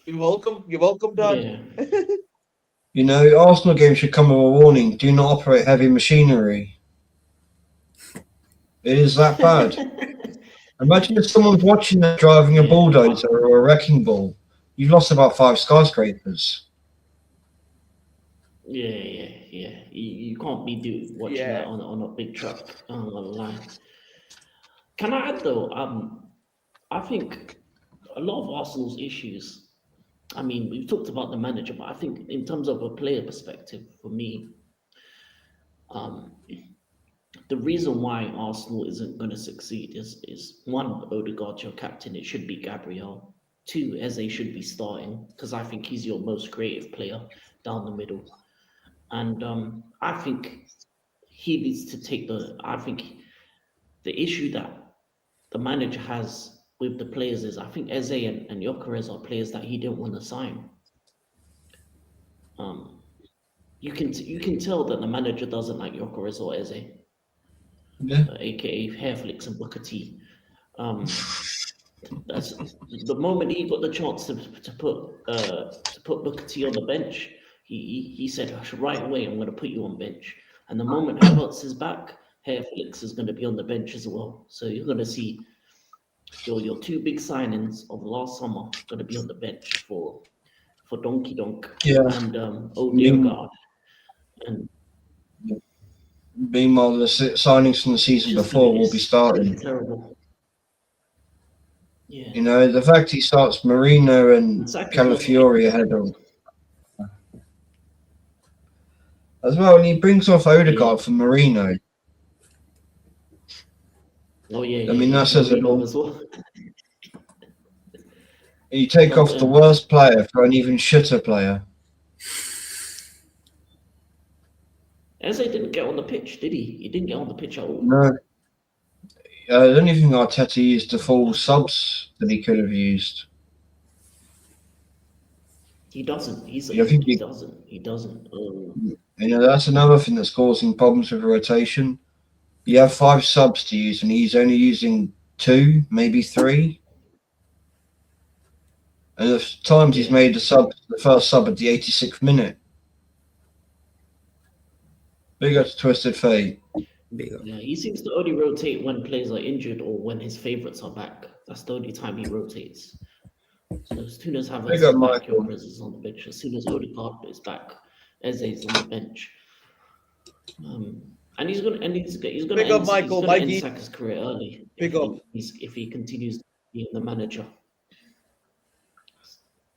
You're welcome, Dan. Yeah. You know, Arsenal games should come with a warning: do not operate heavy machinery. It is that bad. Imagine if someone's watching that driving a bulldozer or a wrecking ball. You've lost about 5 skyscrapers. Yeah. You can't be watching that on a big truck on the line. Can I add though? I think a lot of Arsenal's issues. I mean, we've talked about the manager, but I think in terms of a player perspective, for me, the reason why Arsenal isn't going to succeed is one, Odegaard, your captain. It should be Gabriel. 2, Eze should be starting because I think he's your most creative player down the middle. And I think he needs to take I think the issue that the manager has with the players is I think Eze and Gyökeres are players that he didn't want to sign. You can tell that the manager doesn't like Gyökeres or Eze, aka Hairflicks and Booker T. That's the moment he got the chance to put Booker T on the bench. He said right away, I'm going to put you on bench. And the moment Havertz is back, Hairflicks is going to be on the bench as well. So you're going to see your 2 big signings of last summer going to be on the bench for Donkey Donk and Odegaard. And meanwhile, the signings from the season before will be starting. Terrible. Yeah. You know, the fact he starts Marino and Calafiori ahead of as well, and he brings off Odegaard for Marino. Oh yeah. I mean, that says it all. As well. You take off the worst player for an even shitter player. Eze didn't get on the pitch, did he? He didn't get on the pitch at all. No. I don't even think Arteta used the full subs that he could have used. He doesn't. Yeah, I think He doesn't. He doesn't. that's another thing that's causing problems with rotation. You have 5 subs to use, and he's only using 2, maybe 3. And the times he's made the first sub at the 86th minute. Big up to Twisted Fate. Yeah, he seems to only rotate when players are injured or when his favourites are back. That's the only time he rotates. So as soon as Havertz Big up, is back, Michael. Jokeres is on the bench. As soon as Odegaard is back, Eze is on the bench. And he's gonna Big up, Michael, end Mikey. Saka's career early. Big up. If he continues being the manager.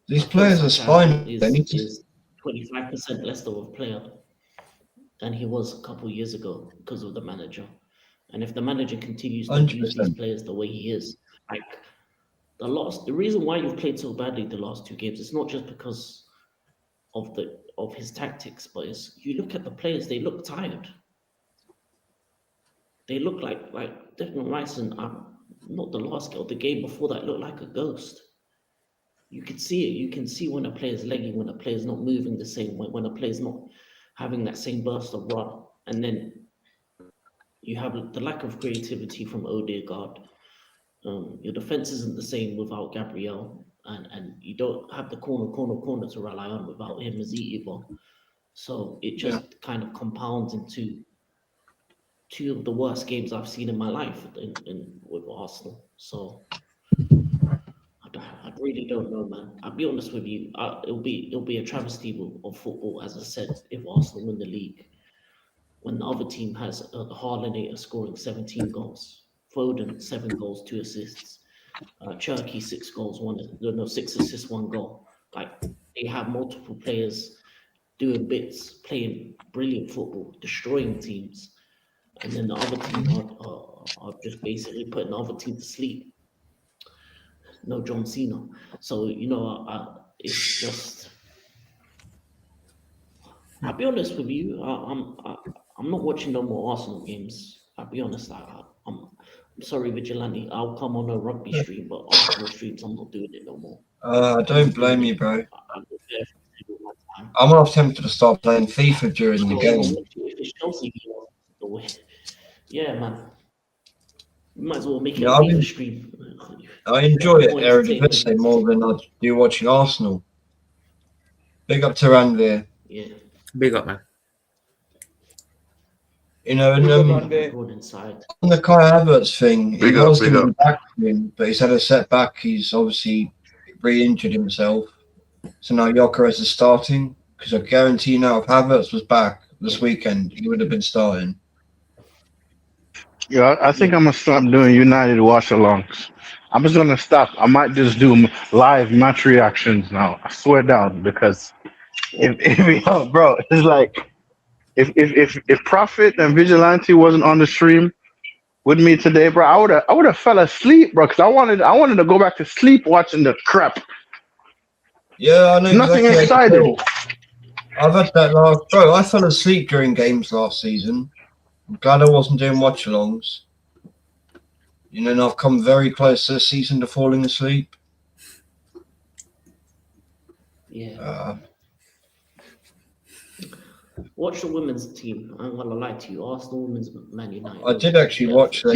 These players are spine. They need to. Is 25% less of a player than he was a couple of years ago because of the manager. And if the manager continues to use these 100%. players the way he is, like the reason why you've played so badly the last 2 games, it's not just because of his tactics, but you look at the players, they look tired. They look like Declan Rice and not the last game, the game before that looked like a ghost. You can see it. You can see when a player's lagging, when a player's not moving the same way, when a player's not having that same burst of run. And then you have the lack of creativity from Odegaard. Your defense isn't the same without Gabriel, and you don't have the corner to rely on without him as either. So it just kind of compounds into 2 of the worst games I've seen in my life with Arsenal. So I really don't know, man. I'll be honest with you. It'll be a travesty of football, as I said, if Arsenal win the league. When the other team has Haaland scoring 17 goals, Foden 7 goals, 2 assists, Cherky 6 goals, 6 assists, 1 goal. Like they have multiple players doing bits, playing brilliant football, destroying teams, and then the other team are just basically putting the other team to sleep. No John Cena. So, it's just... I'll be honest with you. I'm not watching no more Arsenal games. I'll be honest. I'm sorry, Vigilante. I'll come on a rugby stream, but Arsenal streams, I'm not doing it no more. I don't blame you, bro. I'm half tempted to start playing FIFA during the game. If it's Chelsea, yeah, man. You might as well make it Yeah, a FIFA stream. I enjoy it, Eredivisie, more than I do watching Arsenal. Big up to Ranveer. Yeah. Big up, man. And on the Kai Havertz thing, he was going to be back for him, but he's had a setback. He's obviously re-injured himself. So now Gyökeres is starting, because I guarantee now if Havertz was back this weekend, he would have been starting. Yeah, I think I'm gonna start doing United watch-alongs. I'm just gonna stop. I might just do live match reactions now. I swear down, because bro, it's like if Prophet and Vigilante wasn't on the stream with me today, bro, I would have fell asleep, bro, because I wanted to go back to sleep watching the crap. Yeah, I know. Nothing exciting. I've had that bro. I fell asleep during games last season. I'm glad I wasn't doing watch-alongs. And I've come very close this season to falling asleep. Yeah. Watch the women's team. I'm gonna lie to you. Arsenal women's Man United. I did actually watch that.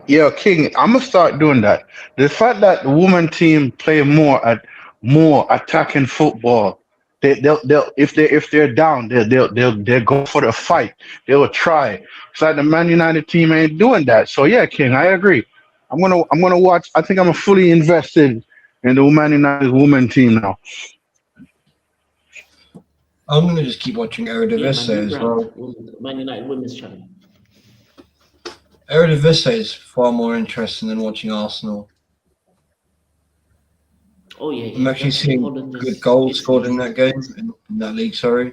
Yeah, King. I'm gonna start doing that. The fact that the women team play more attacking football. They'll if they're down, they'll go for the fight. They'll try. It's like the Man United team ain't doing that. So yeah, King, I agree. I'm gonna watch. I think I'm fully invested in the Man United women team now. I'm gonna just keep watching Eredivisie as well. Man United women's channel. Eredivisie is far more interesting than watching Arsenal. Oh yeah, I'm actually seeing good goals scored in that game, in that league. Sorry.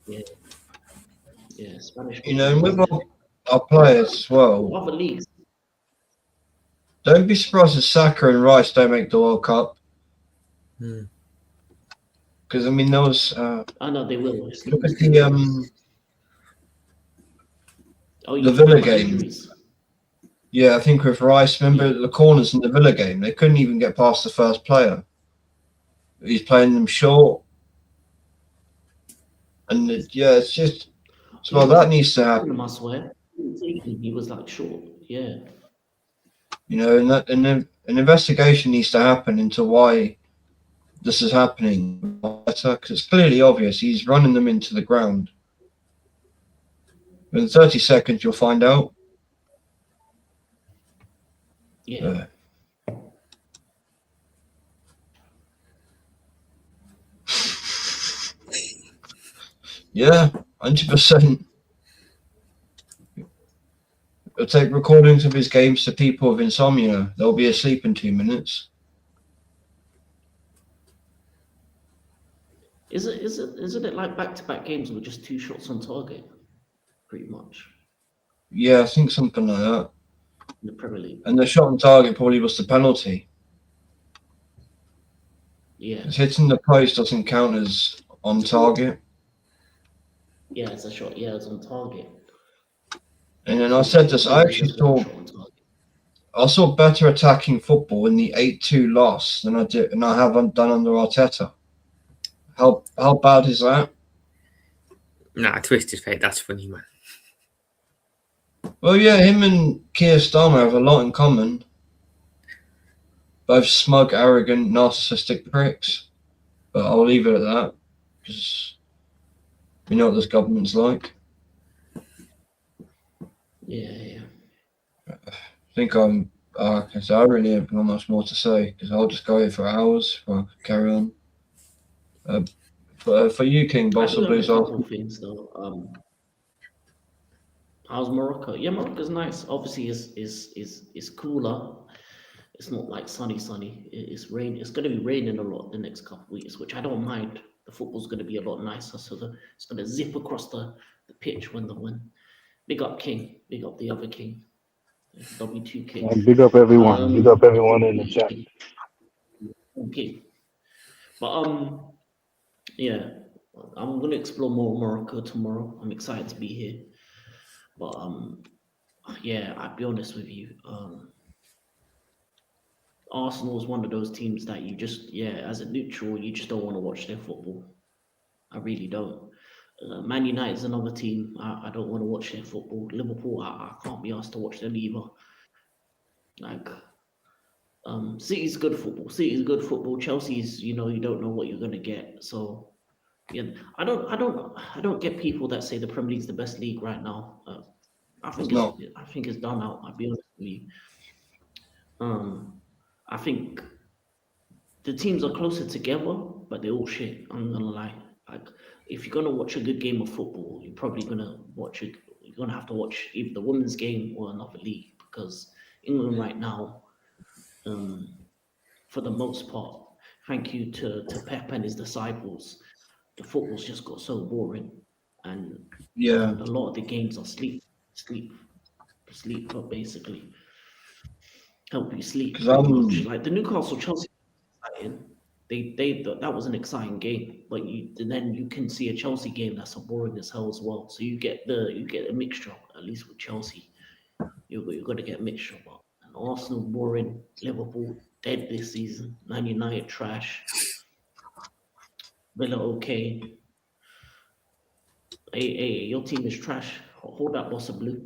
Yeah. Spanish. And with our players as well. Other leagues. Don't be surprised if Saka and Rice don't make the World Cup. Because those. I know they will. Look at the Villa game. Yeah, I think with Rice, remember the corners in the Villa game, they couldn't even get past the first player. He's playing them short. And it's just, well, that needs to happen. I swear. He was like short. Yeah. And an investigation needs to happen into why this is happening. Because it's clearly obvious. He's running them into the ground. In 30 seconds, you'll find out. Yeah. Yeah, 100%. It'll take recordings of his games to people with insomnia. They'll be asleep in 2 minutes. Isn't it like back-to-back games with just 2 shots on target, pretty much, Yeah, I think something like that. in the Premier League? And the shot on target probably was the penalty. Yeah. Because hitting the post doesn't count as on target. Yeah, it's a shot. Yeah, it's on target. And then I said this, I actually saw better attacking football in the 8-2 loss than I haven't done under Arteta. How bad is that? Nah, Twisted Fate, that's funny, man. Well, yeah, him and Keir Starmer have a lot in common. Both smug, arrogant, narcissistic pricks. But I'll leave it at that, because we know what this government's like. Yeah. I think I really have not much more to say, because I'll just go here for hours before I can carry on. For you, King Boss of Blues, things though. How's Morocco? Yeah, Morocco's nice. Obviously, is cooler. It's not like sunny. It's rain. It's going to be raining a lot the next couple of weeks, which I don't mind. The football's going to be a lot nicer, so it's going to zip across the pitch when big up King, big up the other King, W2 King. And big up everyone. Big up everyone in the chat. Okay, but yeah, I'm going to explore more Morocco tomorrow. I'm excited to be here, but yeah, I'll be honest with you. Arsenal is one of those teams that you just, as a neutral, you just don't want to watch their football. I really don't. Man United is another team. I don't want to watch their football. Liverpool, I can't be asked to watch them either. Like, City's good football. Chelsea's, you don't know what you're gonna get. So, yeah, I don't get people that say the Premier League's the best league right now. I think it's done out. I'll be honest with you. I think the teams are closer together, but they're all shit. I'm gonna lie. Like, if you're gonna watch a good game of football, you're probably gonna you're gonna have to watch either the women's game or another league, because England right now, for the most part, thank you to Pep and his disciples, the football's just got so boring, and a lot of the games are sleep, but basically help you sleep. Like the Newcastle Chelsea, that was an exciting game, but then you can see a Chelsea game that's boring as hell as well. So you get a mixture, at least with Chelsea. You're gonna get a mixture. But Arsenal boring, Liverpool dead this season, Man United trash, Villa okay. Hey, your team is trash. Hold that, Boss of Blue.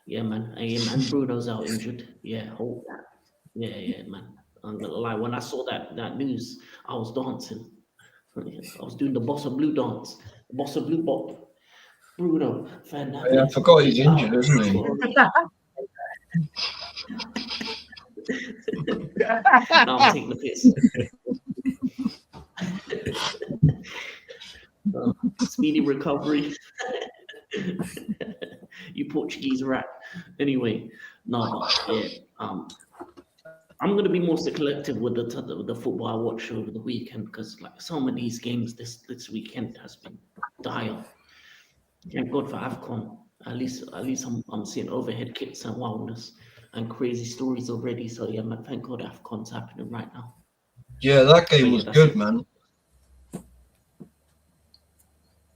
Yeah, man. Hey, man, Bruno's out injured. Yeah, hold that. Yeah, man. I'm gonna lie. When I saw that news, I was dancing. I was doing the Boss of Blue dance. The Boss of Blue bop. Bruno Fernandes. Yeah, I forgot he's injured, isn't he? Now I'm taking the piss. Speedy recovery. You Portuguese rat. Anyway, I'm going to be more selective with the football I watch over the weekend, because like some of these games this weekend has been dire. Thank God for AFCON. At least I'm seeing overhead kicks and wildness and crazy stories already. So yeah, man, thank God AFCON's happening right now. Yeah, that game was good, man.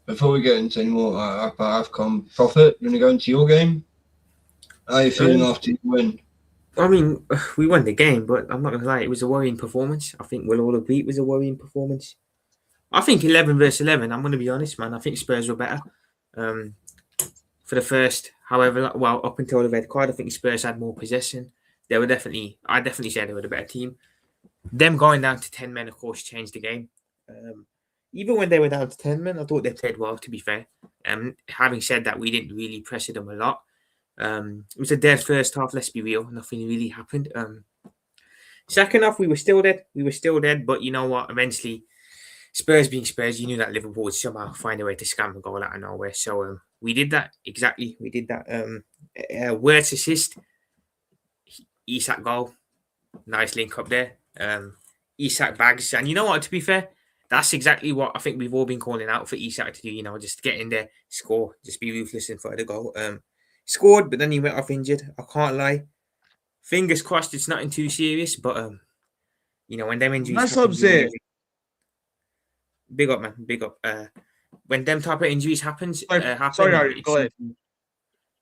Before we get into any more about AFCON, Prophet, you want to go into your game? How are you feeling after you win? I mean, we won the game, but I'm not going to lie, it was a worrying performance. I think we'll all agree it was a worrying performance. I think 11 versus 11, I'm going to be honest, man. I think Spurs were better. For the first, however, well, up until the red card, I think Spurs had more possession. I definitely said they were the better team. Them going down to 10 men, of course, changed the game. Even when they were down to 10 men, I thought they played well, to be fair. Having said that, we didn't really pressure them a lot. It was a dead first half, let's be real. Nothing really happened. Second half, we were still dead. But you know what? Eventually, Spurs being Spurs, you knew that Liverpool would somehow find a way to scam a goal out of nowhere. So we did that. Exactly. We did that. Words assist. Isak goal. Nice link up there. Isak bags. And you know what? To be fair, that's exactly what I think we've all been calling out for Isak to do. You know, just get in there, score, just be ruthless in front of the goal. Scored, but then he went off injured. I can't lie. Fingers crossed it's nothing too serious, but you know, when them injuries Nice happen, upset. big up, man, big up. When them type of injuries happens, Sorry, Harry, go ahead.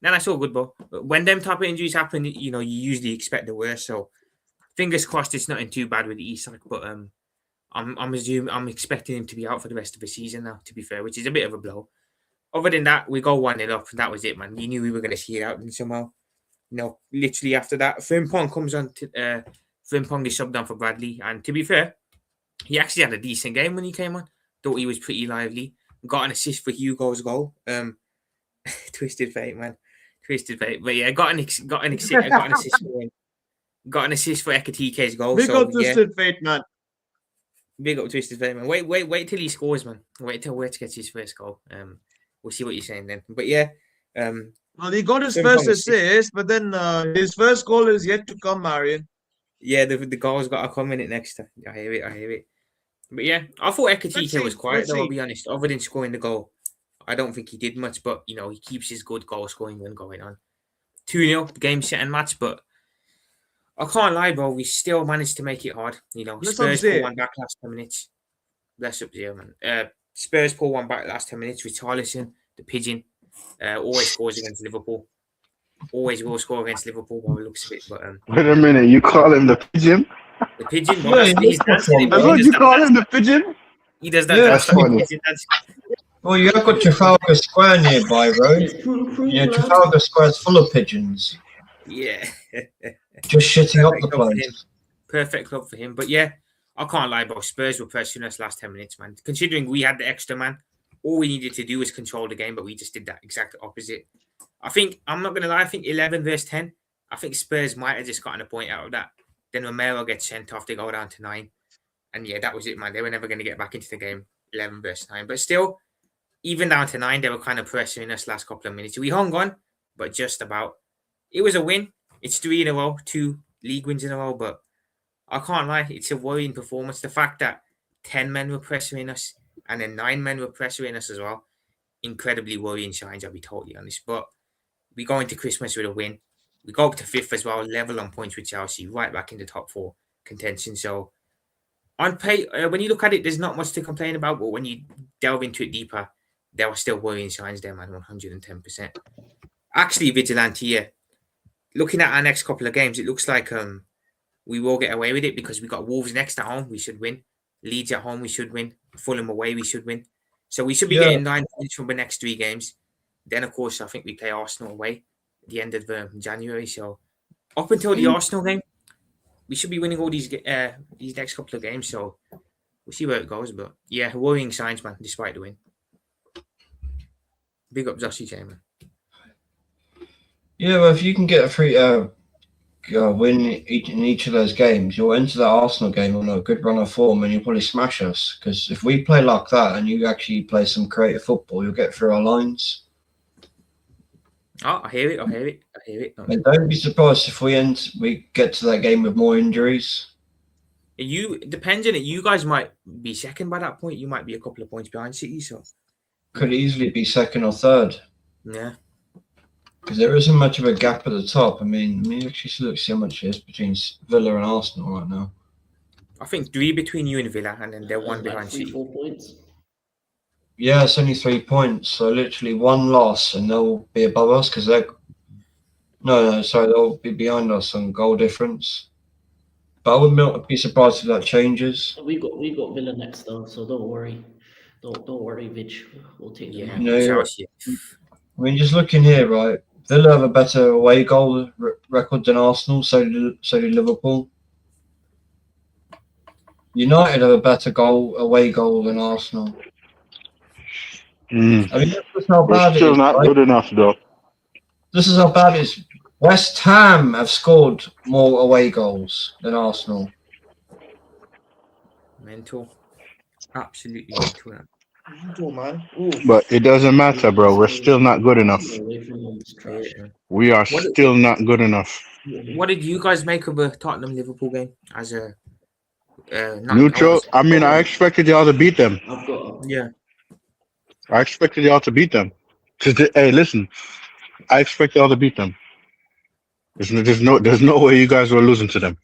No, that's all good, bro. When them type of injuries happen, you know, you usually expect the worst. So fingers crossed it's nothing too bad with Isak, but I'm expecting him to be out for the rest of the season now, to be fair, which is a bit of a blow. Other than that, we go 1-0 up, and that was it, man. You knew we were going to see it out, and somehow, you know, literally after that, Frimpong comes on. Frimpong is subbed on for Bradley, and to be fair, he actually had a decent game when he came on. Thought he was pretty lively. Got an assist for Hugo's goal. Twisted fate, man. Twisted fate. But yeah, got an assist for him. Got an assist for Ekatike's goal. Big so, up Twisted Fate, man. Big up Twisted fate, man. Wait till he scores, man. Wait till Wirtz gets his first goal. We'll see what you're saying then. But yeah, Well, he got his Frimpong first assist. assist, but then his first goal is yet to come, Marion. Yeah, the goal's got to come in it next time. I hear it. But yeah, I thought Ekatike was quiet, though, I'll be honest. Other than scoring the goal, I don't think he did much, but, you know, he keeps his good goal scoring run going on. 2-0, the game set and match, but I can't lie, bro. We still managed to make it hard. You know, Let's Spurs upset. pull one back last 10 minutes. Bless up there, man. Spurs pull one back last 10 minutes with Charlison, the pigeon. Always scores against Liverpool. Always will score against Liverpool by the looks of it. But Wait a minute, you call him the pigeon? the pigeon, bro, Yeah, he's dancing. That's what you call him, the pigeon? He does that. Yeah, dance that's like a funny. pigeon dance. Well, you have got Trafalgar Square nearby, bro. Yeah, Trafalgar Square's full of pigeons, Yeah. just shitting up the Perfect club for him. place. Perfect club for him. But yeah, I can't lie, bro. Spurs were pressuring us last 10 minutes, man. Considering we had the extra man, all we needed to do was control the game, but we just did that exact opposite. I think, I'm not going to lie, I think 11 versus 10, I think Spurs might have just gotten a point out of that. Then Romero gets sent off, they go down to 9. And yeah, that was it, man. They were never going to get back into the game, 11 versus 9. But still, even down to 9, they were kind of pressuring us last couple of minutes. We hung on, but just about. It was a win. It's 3 in a row, 2 league wins in a row, but I can't lie, it's a worrying performance. The fact that 10 men were pressuring us and then 9 men were pressuring us as well, incredibly worrying signs, I'll be totally honest. But we go into Christmas with a win. We go up to 5th as well, level on points with Chelsea, right back in the top 4 contention. So on when you look at it, there's not much to complain about, but when you delve into it deeper, there are still worrying signs there, man, 110%. Actually, Vigilante, yeah, looking at our next couple of games, it looks like we will get away with it because we got Wolves next at home, we should win. Leeds at home, we should win. Fulham away, we should win. So we should be getting 9 points from the next 3 games. Then, of course, I think we play Arsenal away at the end of January. So up until the Arsenal game, we should be winning all these next couple of games. So we'll see where it goes. But yeah, worrying signs, man, despite the win. Big up Joshy J, man. Yeah, well, if you can get a free win in each of those games, you'll enter that Arsenal game on a good run of form and you'll probably smash us. Because if we play like that and you actually play some creative football, you'll get through our lines. Oh, I hear it. And don't be surprised if we get to that game with more injuries. Depending on it, you guys might be second by that point. You might be a couple of points behind City, so Could easily be second or third. Yeah. Because there isn't much of a gap at the top. I mean, actually look, see how much it is between Villa and Arsenal right now. I think 3 between you and Villa, and then they're 1 behind City. 4 points. Yeah, it's only 3 points. So literally 1 loss and they'll be above us because they're No, sorry, they'll be behind us on goal difference. But I wouldn't be surprised if that changes. We got Villa next though, so don't worry. Don't worry, Vidge. We'll take them Yeah, out. No, Chelsea. I mean, just looking here, right? Villa have a better away goal record than Arsenal. So do Liverpool. United have a better away goal than Arsenal. Mm. I mean, this is how We're bad it still is. not Right? good enough, though. This is how bad it is. West Ham have scored more away goals than Arsenal. Mental. Absolutely mental. Mental, man. Ooh. But it doesn't matter, bro. We're still not good enough. Away from them is trash. We are What- still not good enough. What did you guys make of the Tottenham Liverpool game as a Neutral. I mean, I expected y'all to beat them. I've got Yeah. I expected y'all to beat them. Hey, listen. I expect y'all to beat them. There's no way you guys were losing to them.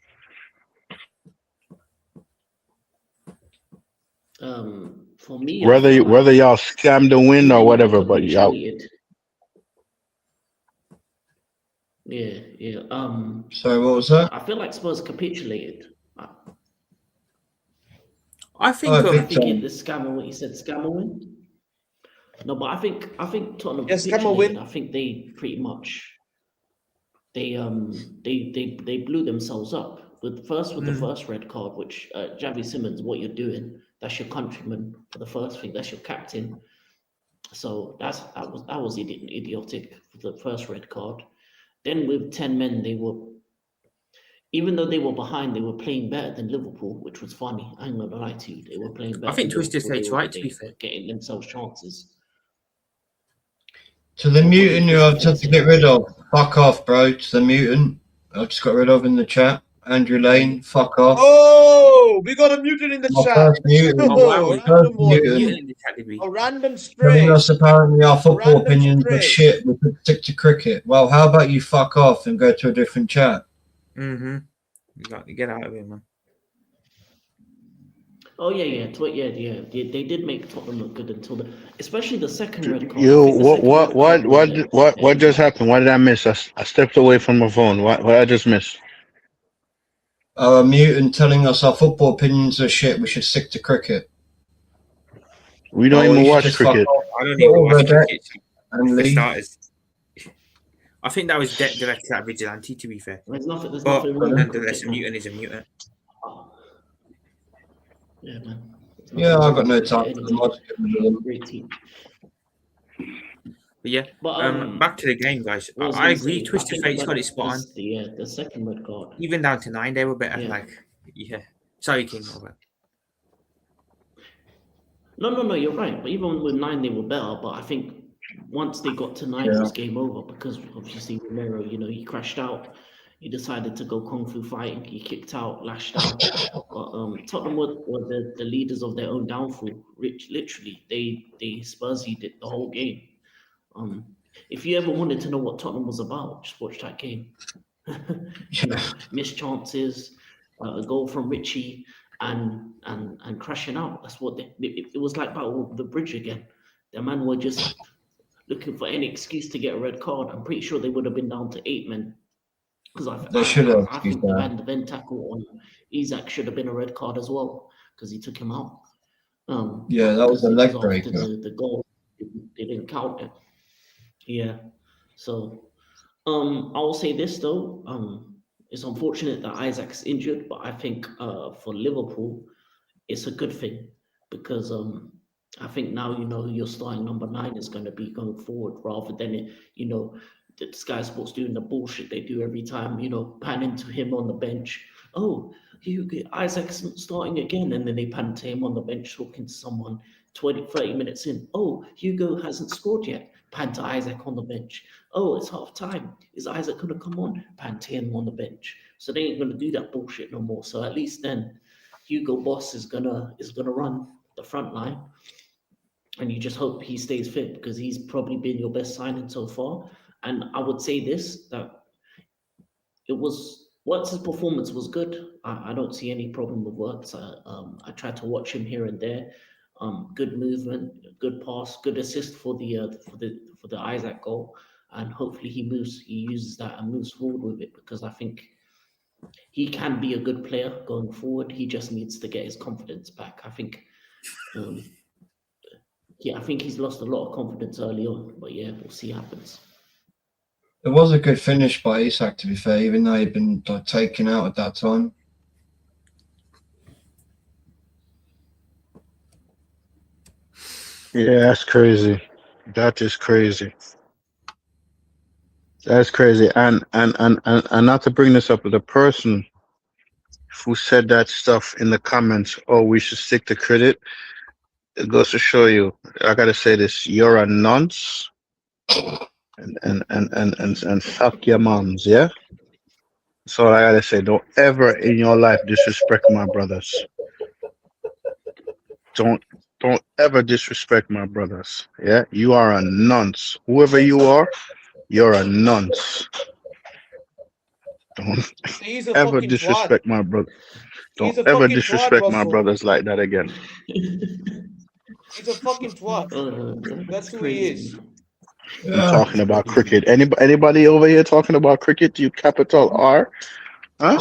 for me, Whether y'all scam the win or whatever, but y'all. cheated. Yeah. So what was that? I feel like Spurs capitulated. I think Oh, I big think time. the scammer win. He said scammer win. No, but I think Tottenham Yes, scammer capitulated. win. I think they pretty much they blew themselves up with the first red card, which Javi Simmons, what you're doing? That's your countryman for the first thing. That's your captain. So that was idiotic for the first red card. Then with 10 men, they were, even though they were behind, they were playing better than Liverpool, which was funny. I ain't gonna lie to you. They were playing better. I think than Twisted Liverpool. State's They were- right, to be they fair. were getting themselves chances. To the mutant who I've had to get rid of. Fuck off, bro. To the mutant I just got rid of in the chat. Andrew Lane, fuck off. Oh, we got a mutant in the My chat. first mutant. Oh, wow, Oh, we random one. mutant. in the category. A random Telling stray. us apparently our football Random opinions are stray. shit. We could stick to cricket. Well, how about you fuck off and go to a different chat? Mm-hmm. You got to get out of here, man. Oh yeah. They did make Tottenham look good until especially the second red card. I Yo, think the second red card was what just happened? What did I miss? I stepped away from my phone. What I just missed? Our mutant telling us our football opinions are shit. We should stick to cricket. We don't Oh, even you should watch just fuck cricket. off. I don't even watch Red cricket. and For leave. starters. I think that was directed at Vigilante, to be fair. There's nothing But wrong with nonetheless, a cricket, man. mutant is a mutant. Yeah, man. There's nothing Yeah, wrong I've got with no cricket time for them. anyway. I'll just get rid of them. Great team. But yeah, But back to the game, guys. what was I gonna agree. say, Twisted I think Fate's got about it spot on. the second red card. Even down to 9, they were better. Yeah. Yeah. Sorry, King. Over. No, you're right. But even with 9, they were better. But I think once they got to 9, it was game over because obviously Romero, he crashed out. He decided to go kung fu fighting. He kicked out, lashed out. But Tottenham were the leaders of their own downfall. Literally, they Spursy it the whole game. If you ever wanted to know what Tottenham was about, just watch that game. Missed chances, a goal from Richie, and crashing out. That's what it was like Battle of the Bridge again. The man were just looking for any excuse to get a red card. I'm pretty sure they would have been down to 8 men. Because They should have, I to be think the fair. Van de Ven tackle on Isaac should have been a red card as well because he took him out. Yeah, that was because a it leg after breaker. The goal, they didn't count it. Yeah. So, I will say this though. It's unfortunate that Isaac's injured, but I think for Liverpool, it's a good thing because I think now your starting number 9 is going to be going forward rather than the Sky Sports doing the bullshit they do every time. Panning to him on the bench. Oh, Isaac's starting again, and then they pan to him on the bench talking to someone 20-30 minutes in. Oh, Hugo hasn't scored yet. Pan to Isaac on the bench. Oh, it's half time. Is Isaac gonna come on? Pan to him on the bench. So they ain't gonna do that bullshit no more. So at least then Hugo Boss is gonna run the front line. And you just hope he stays fit because he's probably been your best signing so far. And I would say this, that Wirtz's performance was good. I don't see any problem with Wirtz. I tried to watch him here and there. Good movement, good pass, good assist for the Isaac goal. and hopefully he uses that and moves forward with it, because I think he can be a good player going forward. He just needs to get his confidence back. I think, I think he's lost a lot of confidence early on, but yeah, we'll see what happens. It was a good finish by Isak, to be fair, even though he'd been like, taken out at that time. Yeah, that's crazy. That is crazy. That's crazy. And not to bring this up, but the person who said that stuff in the comments, oh, we should stick to credit, it goes to show you. I gotta say this: you're a nonce, and fuck your moms, yeah. So I gotta say, don't ever in your life disrespect my brothers. Don't ever disrespect my brothers. Yeah, you are a nonce. Whoever you are, you're a nonce. Don't He's a ever fucking disrespect twat. my brother. He's Don't a ever fucking twat, disrespect my Russell. brothers like that again. He's a fucking twat. That's who he is. I'm talking about cricket. Anybody over here talking about cricket? You capital R? Huh?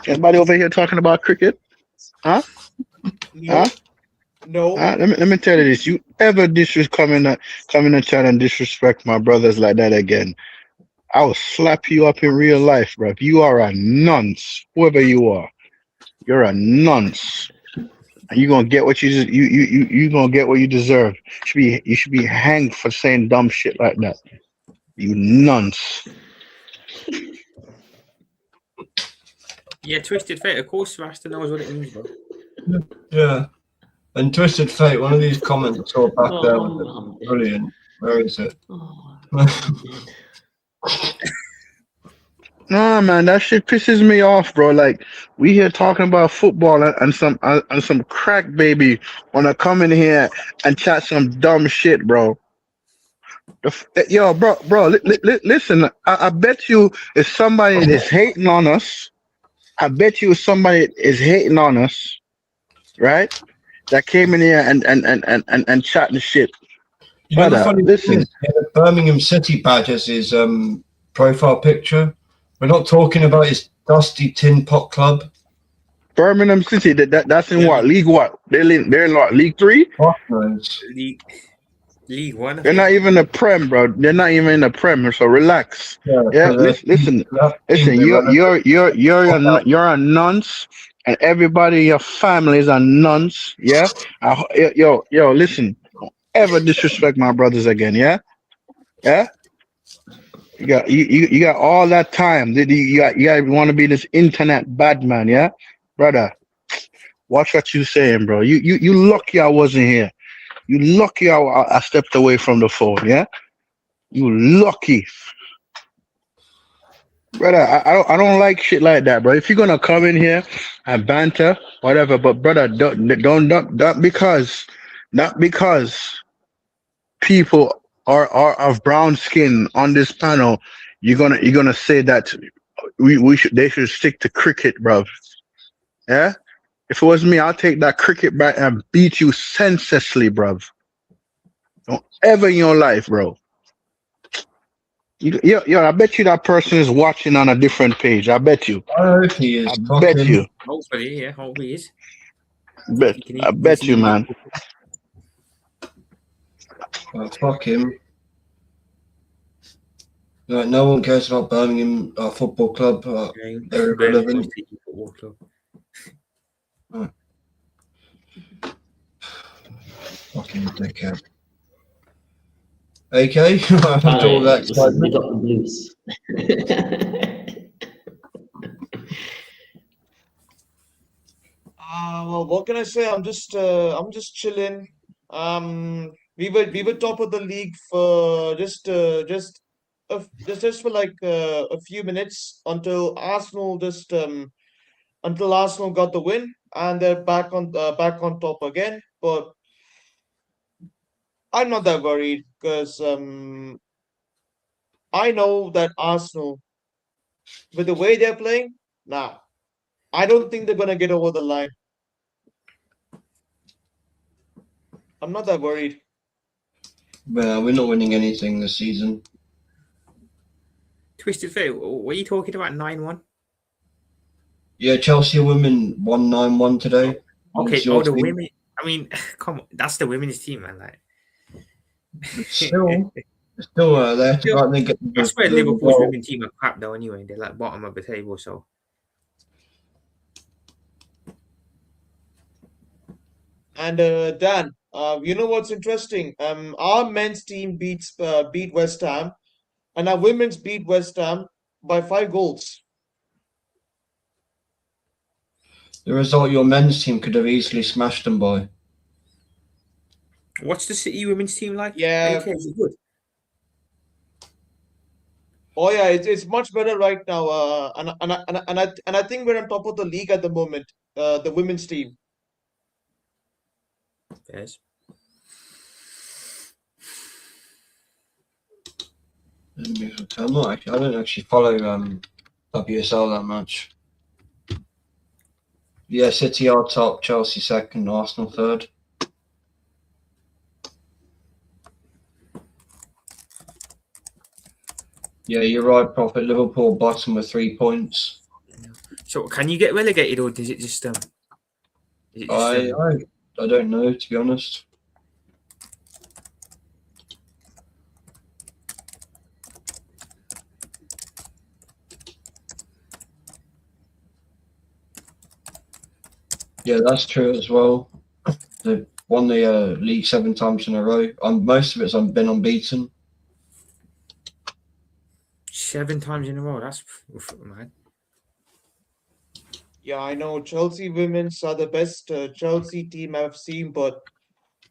Anybody over here talking about cricket? Huh? No. Huh? No. Let me tell you this. You ever come in the chat and disrespect my brothers like that again, I will slap you up in real life, bro. You are a nonce. Whoever you are, you're a nonce. And you're gonna get what you gonna get what you deserve. You should be hanged for saying dumb shit like that. You nonce. Yeah, Twisted Fate. Of course, Rasta knows what it means, bro. Yeah. And Twisted Fate, one of these comments I saw back there was brilliant. Where is it? Nah, man, that shit pisses me off, bro. Like, we here talking about football and some crack baby wanna come in here and chat some dumb shit, bro. Yo, bro, listen. I bet you if somebody is hating on us, I bet you if somebody is hating on us, right? That came in here and chatting shit. You know, the Brother, funny listen. thing is, he had a Birmingham City badge as his profile picture. We're not talking about his dusty tin pot club. Birmingham City, that's in what? League what? They're in what? League 3? League 1. They're not even a Prem, bro. They're not even in the Prem, so relax. Yeah, listen. You're a nonce, and everybody in your family is a nonce. Yeah, yo, listen. Don't ever disrespect my brothers again. Yeah. You got all that time. You want to be this internet bad man, yeah, brother. Watch what you saying, bro. You lucky I wasn't here. You lucky I stepped away from the phone, yeah. You lucky, brother. I don't like shit like that, bro. If you're gonna come in here and banter, whatever, but brother, don't because people are of brown skin on this panel, you're gonna say that they should stick to cricket, bro. Yeah. If it was me, I'll take that cricket bat and beat you senselessly, bro. Don't ever in your life, bro. Yo, I bet you that person is watching on a different page. I bet you. I hope he is. I bet you. Hopefully, yeah, hopefully he is. I bet you, man. Fuck him. Like, no one cares about Birmingham Football Club. They're irrelevant. Football Club. Fucking dickhead. AK, after all that excitement. We got the blues. Well, what can I say? I'm just chilling. We were top of the league for just for like a few minutes until Arsenal got the win, and they're back on top again. But I'm not that worried because I know that Arsenal, with the way they're playing, I don't think they're gonna get over the line. I'm not that worried. Well, we're not winning anything this season. Twisted Fate. What are you talking about? 9-1. Yeah, Chelsea women won 9-1 today. Okay. It's your Oh, the team. women. I mean, come on. That's the women's team, man. Like, Still, they have to go out and get the, that's where the Liverpool's result. women team are crap, though. Anyway, they're like bottom of the table. So And Dan, you know what's interesting? Our men's team beat West Ham, and our women's beat West Ham by 5 goals. The result your men's team could have easily smashed them by. what's the City women's team like? Yeah. AK, is it good? Oh yeah, it's much better right now. And I think we're on top of the league at the moment. The women's team. Yes. I'm not actually, I don't actually follow WSL that much. Yeah, City are top, Chelsea second, Arsenal third. Yeah, you're right, Prophet. Liverpool bottom with 3 points. So can you get relegated, or does it just I don't know, to be honest. Yeah, that's true as well. They've won the league 7 times in a row. Most of it's been unbeaten. 7 times in a row? That's man. Yeah, I know Chelsea women's are the best Chelsea team I've seen, but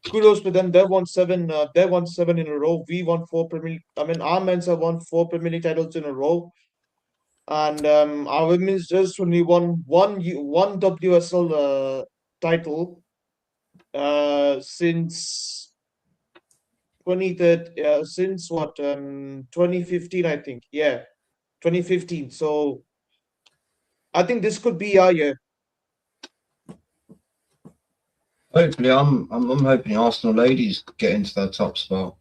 kudos to them. They won 7. They won 7 in a row. We won 4 Premier. I mean, our men's have won 4 Premier League titles in a row, and our women's just only won one WSL title since 2015, I think. Yeah, 2015. So I think this could be our year. Hopefully, I'm hoping Arsenal ladies get into that top spot.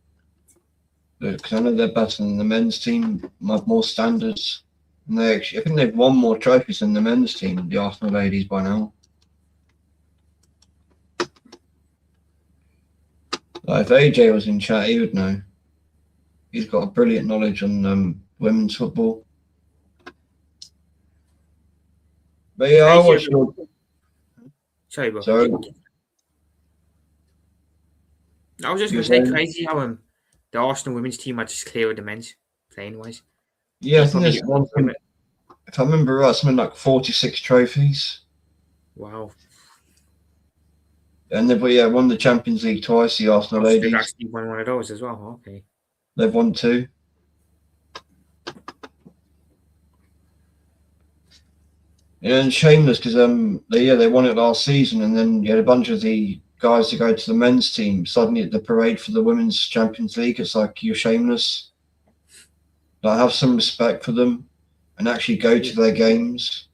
Because I know they're better than the men's team, have more standards. And I think they've won more trophies than the men's team, the Arsenal ladies, by now. Like if AJ was in chat, he would know. He's got a brilliant knowledge on women's football. But yeah, I watched. Sorry, bro. Sorry. I was just You're going to say, saying? crazy how the Arsenal women's team are just clear of the men's playing wise. Yeah, I think there's one thing. If I remember right, something like 46 trophies. Wow. And they've won the Champions League twice, the Arsenal They've ladies. actually won one of those as well. Okay. They've won 2. And shameless because they won it last season, and then you had a bunch of the guys to go to the men's team suddenly at the parade for the women's Champions League. It's like you're shameless. Like, have some respect for them and actually go to their games.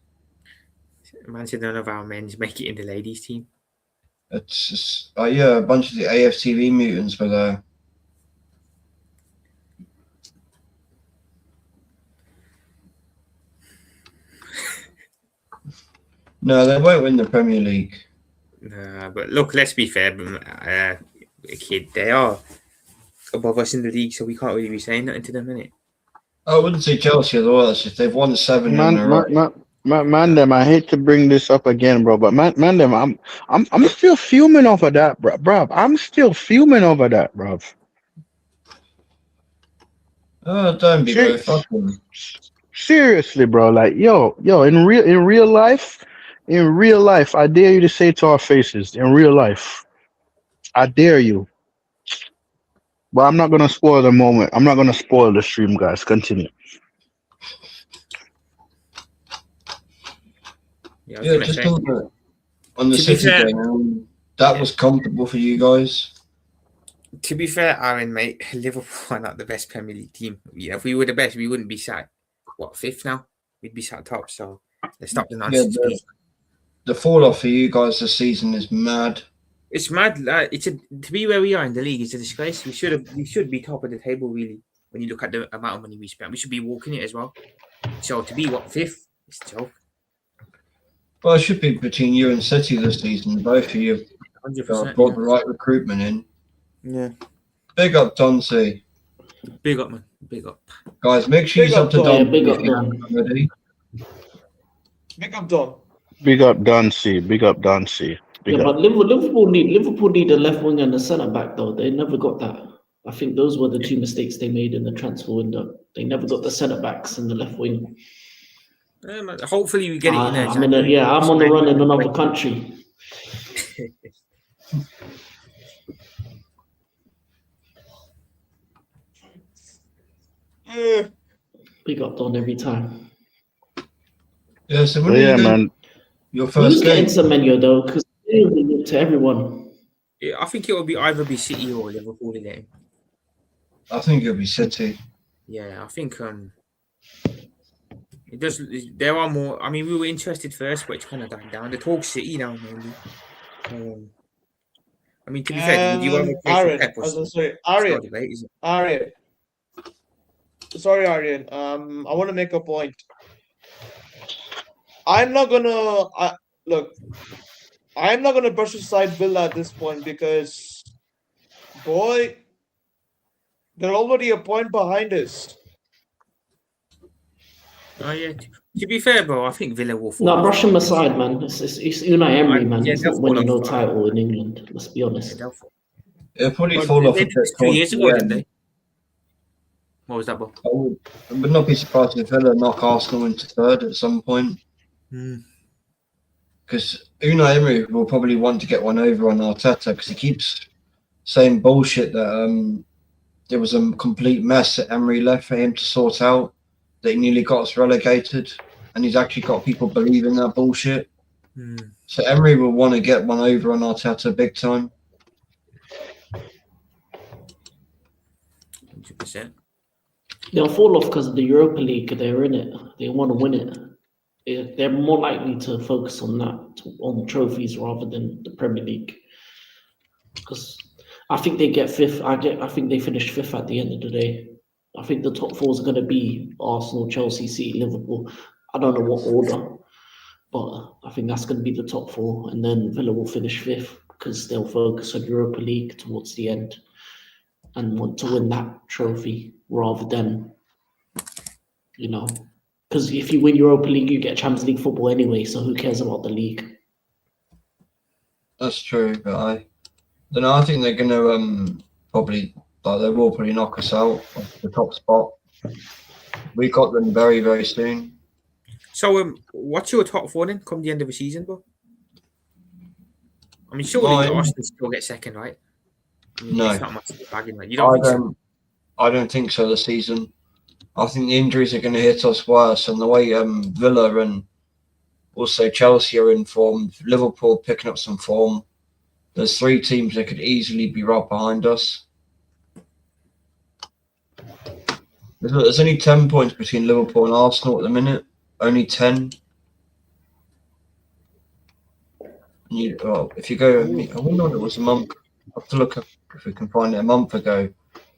Man said none of our men's make it in the ladies' team. It's just, a bunch of the AFTV mutants were there. No, they won't win the Premier League. But look, let's be fair. Kid, they are above us in the league, so we can't really be saying nothing to them, innit? I wouldn't say Chelsea otherwise. If they've won 7 in a row. Man, I hate to bring this up again, bro, but man, I'm still fuming over that, bro. I'm still fuming over that, bro. Oh, don't be, bro. Fuck them. Seriously, bro. Like, yo, in real life, I dare you to say to our faces, in real life, I dare you. But I'm not gonna spoil the moment. I'm not gonna spoil the stream, guys. Continue. Yeah, Just on the City game, that was comfortable for you guys. To be fair, Aaron, mate, Liverpool are not the best Premier League team. Yeah, if we were the best, we wouldn't be sat, 5th now? We'd be sat top, so let's stop the nonsense. The fall off for you guys this season is mad. It's mad. To be where we are in the league is a disgrace. We should be top of the table, really. when you look at the amount of money we spent. We should be walking it as well. So to be fifth, it's a joke. Well, it should be between you and City this season. Both of you 100%. brought the right recruitment in. Yeah. Big up, Donsey. Big up, man. Big up. Guys, make sure Big you up, up to Don. Don. Yeah, big up, if you Don. haven't already. Big up, Don. Big up Dunsey. Big up Dunsey. Big Yeah, up. but Liverpool need a left wing and a centre back though. They never got that. I think those were the two mistakes they made in the transfer window. They never got the centre backs and the left wing. Hopefully we get it in there. I'm on the run in another country. Yeah. Big up Don every time. Yeah, so when But are you yeah, going man. your Who's first getting game? Semenyo though? Because to everyone. Yeah, I think it will either be City or Liverpool in it. I think it'll be City. Yeah, I think it does. There are more. I mean, we were interested first, but it's kind of died down. The talk City now mainly. I mean, to be fair, would you ever play for Aryan, Pep or sorry, It's not a Aryan, debate, is it? Aryan. Sorry, Aryan. I want to make a point. I'm not gonna I'm not gonna brush aside Villa at this point because, boy, they're already a point behind us. Oh yeah. To be fair, bro, I think Villa will fall. No, off. brush him aside, man. It's Unai Emery, man. Yeah, He's they'll not fall winning no off. title in England. Let's be honest. They'll fall. It'll probably But fall off they a did bit. this 2 years towards ago, the didn't end. they? What was that, bro? I would not be surprised if Villa knock Arsenal into third at some point. Because Unai Emery will probably want to get one over on Arteta because he keeps saying bullshit that there was a complete mess that Emery left for him to sort out, that he nearly got us relegated, and he's actually got people believing that bullshit. So Emery will want to get one over on Arteta big time. 100%. They'll fall off because of the Europa League. They're in it. They want to win it. They're more likely to focus on that, on trophies rather than the Premier League. Because I think they get fifth. I think they finish fifth at the end of the day. I think the top four is going to be Arsenal, Chelsea, City, Liverpool. I don't know what order, but I think that's going to be the top four. And then Villa will finish fifth because they'll focus on Europa League towards the end and want to win that trophy rather than, because if you win Europa League, you get Champions League football anyway. So who cares about the league? That's true, but I don't know. I think they're going to probably, they will probably knock us out of the top spot. We got them very, very soon. So, what's your top four then? Come the end of the season, bro. I mean, surely Mine- Arsenal still get second, right? I mean, No. it's not much of a bargain, right? You don't think so? I don't think so this season. I think the injuries are going to hit us worse, and the way Villa and also Chelsea are in form, Liverpool picking up some form. There's three teams that could easily be right behind us. There's only 10 points between Liverpool and Arsenal at the minute. Only 10. If you go, I wonder what it was a month. I have to look up if we can find it a month ago.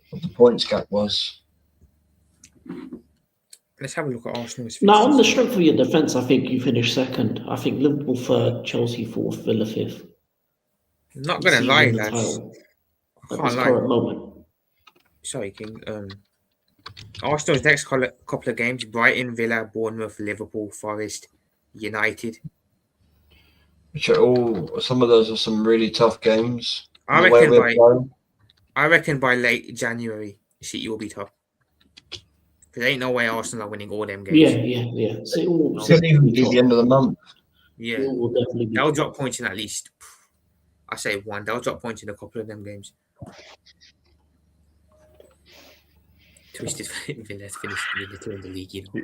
What the points gap was. Let's have a look at Arsenal's. Now, on the fixtures. strength of your defence, I think you finish second. I think Liverpool third, Chelsea fourth, Villa fifth. I'm not gonna City lie, win the lads. title I at can't this lie. current moment. Sorry, King. Arsenal's next couple of games: Brighton, Villa, Bournemouth, Liverpool, Forest, United. Which are all, some of those are some really tough games. I The way reckon we're playing. by late January, City will be tough. There ain't no way Arsenal are winning all them games. Yeah. So it will, It could even be the end of the month. Yeah. it will definitely be. They'll drop points in at least. I say one. They'll drop points in a couple of them games. Twisted Villa's finished Villa 2 in the league, you know.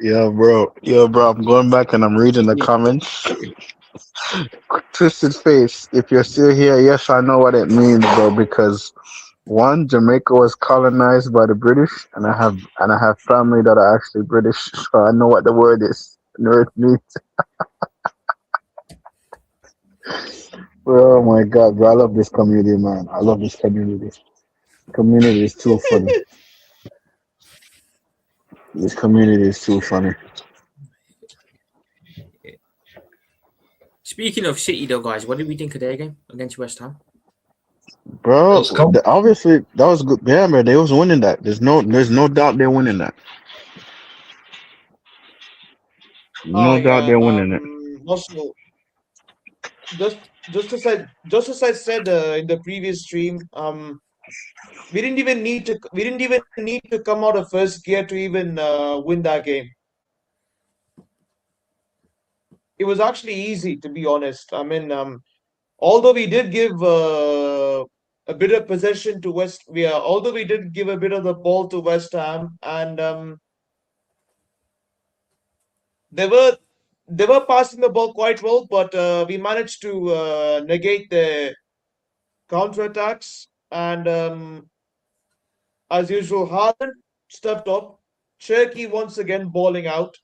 Yo, bro, I'm going back and I'm reading the comments. Twisted face. If you're still here, yes, I know what it means, bro. Because one, Jamaica was colonized by the British, and I have family that are actually British, so I know what the word is. I know what it means. Oh my God, bro! I love this community, man. I love this community. Community is too funny. This community is too funny. Speaking of City, though, guys, what did we think of their game against West Ham? Bro, Let's go. obviously that was good. Yeah, man, they was winning that. There's no doubt they're winning that. No doubt they're winning it. Also, just as I said in the previous stream, we didn't even need to come out of first gear to even win that game. It was actually easy, to be honest. I mean, although we did give a bit of possession to although we did give a bit of the ball to West Ham, and they were passing the ball quite well, but we managed to negate the counterattacks. And as usual, Haaland stepped up. Cherky once again balling out.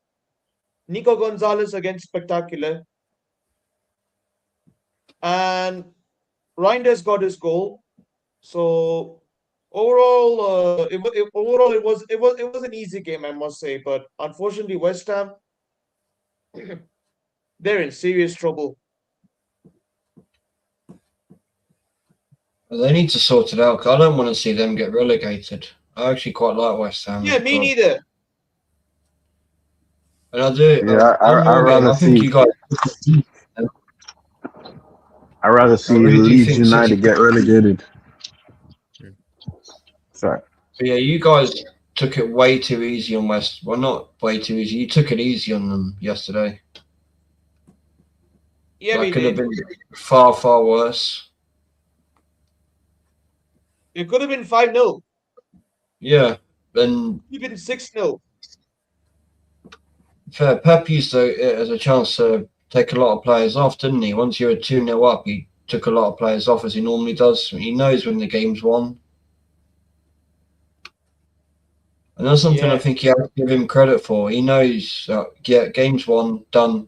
Nico Gonzalez again spectacular. And Reinders got his goal. So overall, it was an easy game, I must say. But unfortunately, West Ham, they're in serious trouble. They need to sort it out. 'Cause I don't want to see them get relegated. I actually quite like West Ham. Yeah, me neither. And I do. Yeah, I think you guys. I'd rather see really do Leeds think United City- get relegated. Sorry. But yeah, you guys took it way too easy on West. Well, not way too easy. You took it easy on them yesterday. Yeah, That we could have did. been far, far worse. It could have been 5-0. Yeah, and Even 6-0. fair. Pep used it as a chance to take a lot of players off, didn't he? Once you were 2-0 up, he took a lot of players off as he normally does. He knows when the game's won. And that's something Yeah. I think you have to give him credit for. He knows that, yeah, game's won, done.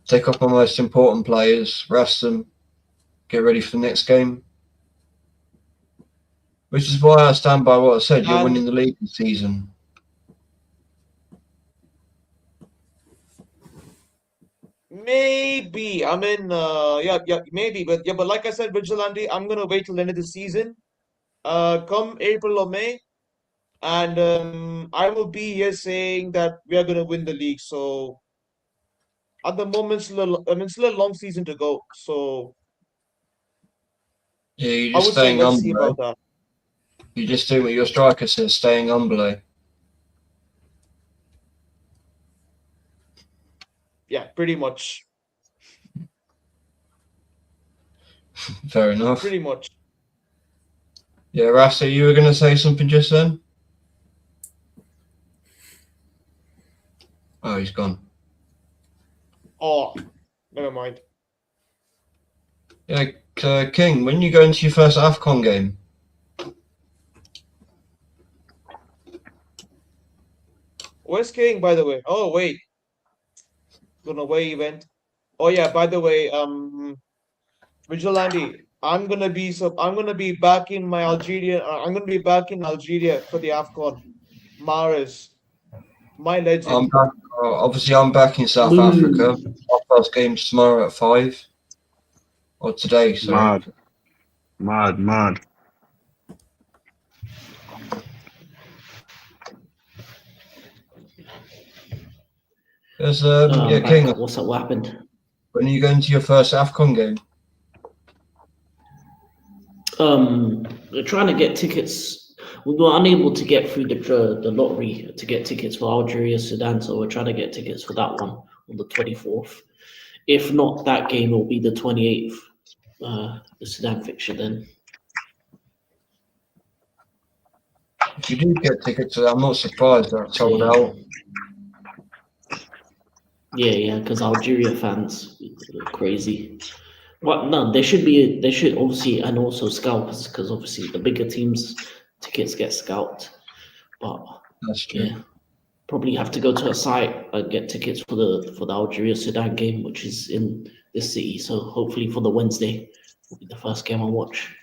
Take off my most important players, rest them, get ready for the next game. Which is why I stand by what I said. You're And- winning the league this season. Maybe. I mean, yeah, maybe. But like I said, Vigilante, I'm gonna wait till the end of the season. Come April or May, and I will be here saying that we are gonna win the league. So at the moment, still a long season to go. So Yeah, you're I just would say staying let's see humble. about that. You're just doing what your striker says, staying humble. Yeah, pretty much. Fair enough. Pretty much. Yeah, Rasta, you were going to say something just then? Oh, he's gone. Oh, never mind. Yeah, King, when you go into your first AFCON game? Where's King, by the way? Oh, wait. Don't know where he went. Oh yeah, by the way, Vigilante, I'm gonna be back in my Algeria. I'm gonna be back in Algeria for the AFCON. Mahrez, my legend. I'm back. Obviously, I'm back in South Africa. Our first game's tomorrow at 5. Or today, sorry. Mad. There's, Oh, yeah, King, What's up? What happened? when are you going to your first AFCON game? We're trying to get tickets. We were unable to get through the lottery to get tickets for Algeria, Sudan, so we're trying to get tickets for that one on the 24th. If not, that game will be the 28th, the Sudan fixture then. If you do get tickets, I'm not surprised that sold out. Yeah, because Algeria fans are crazy. Well, no, they should obviously, and also scalpers, because obviously the bigger teams tickets get scalped. But That's true. yeah, probably have to go to a site and get tickets for the Algeria Sudan game, which is in this city. So hopefully for the Wednesday will be the first game I'll watch.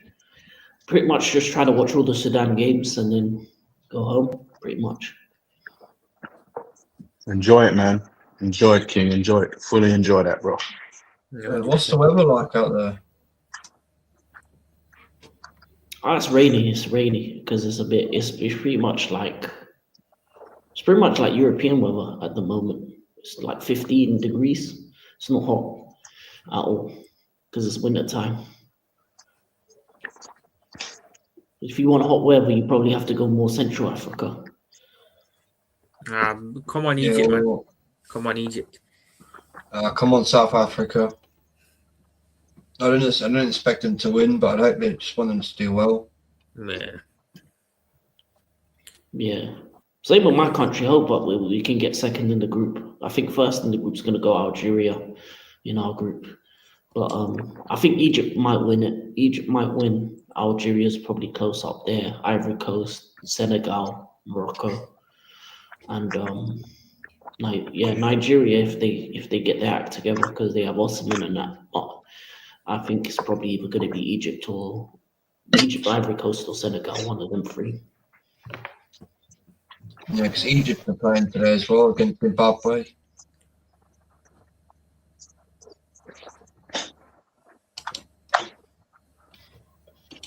Pretty much just try to watch all the Sudan games and then go home. Pretty much. Enjoy it, man. Enjoy it, King. Enjoy it. Fully enjoy that, bro. What's the weather like out there? It's rainy. It's rainy because it's a bit. It's pretty much like European weather at the moment. It's like 15 degrees. It's not hot at all because it's winter time. If you want hot weather, you probably have to go more Central Africa. Come on, Yeah, Egypt, man. well, Come on, Egypt. come on, South Africa. I don't expect them to win, but I hope they just want them to do well. Yeah. Yeah. Same with my country. I hope we can get second in the group. I think first in the group is going to go Algeria in our group. But I think Egypt might win it. Egypt might win. Algeria's probably close up there. Ivory Coast, Senegal, Morocco. And Nigeria if they get their act together because they have Osman and that. But I think it's probably either going to be Egypt, Ivory Coast, or Senegal. One of them three. Yeah, because Egypt are playing today as well against Zimbabwe.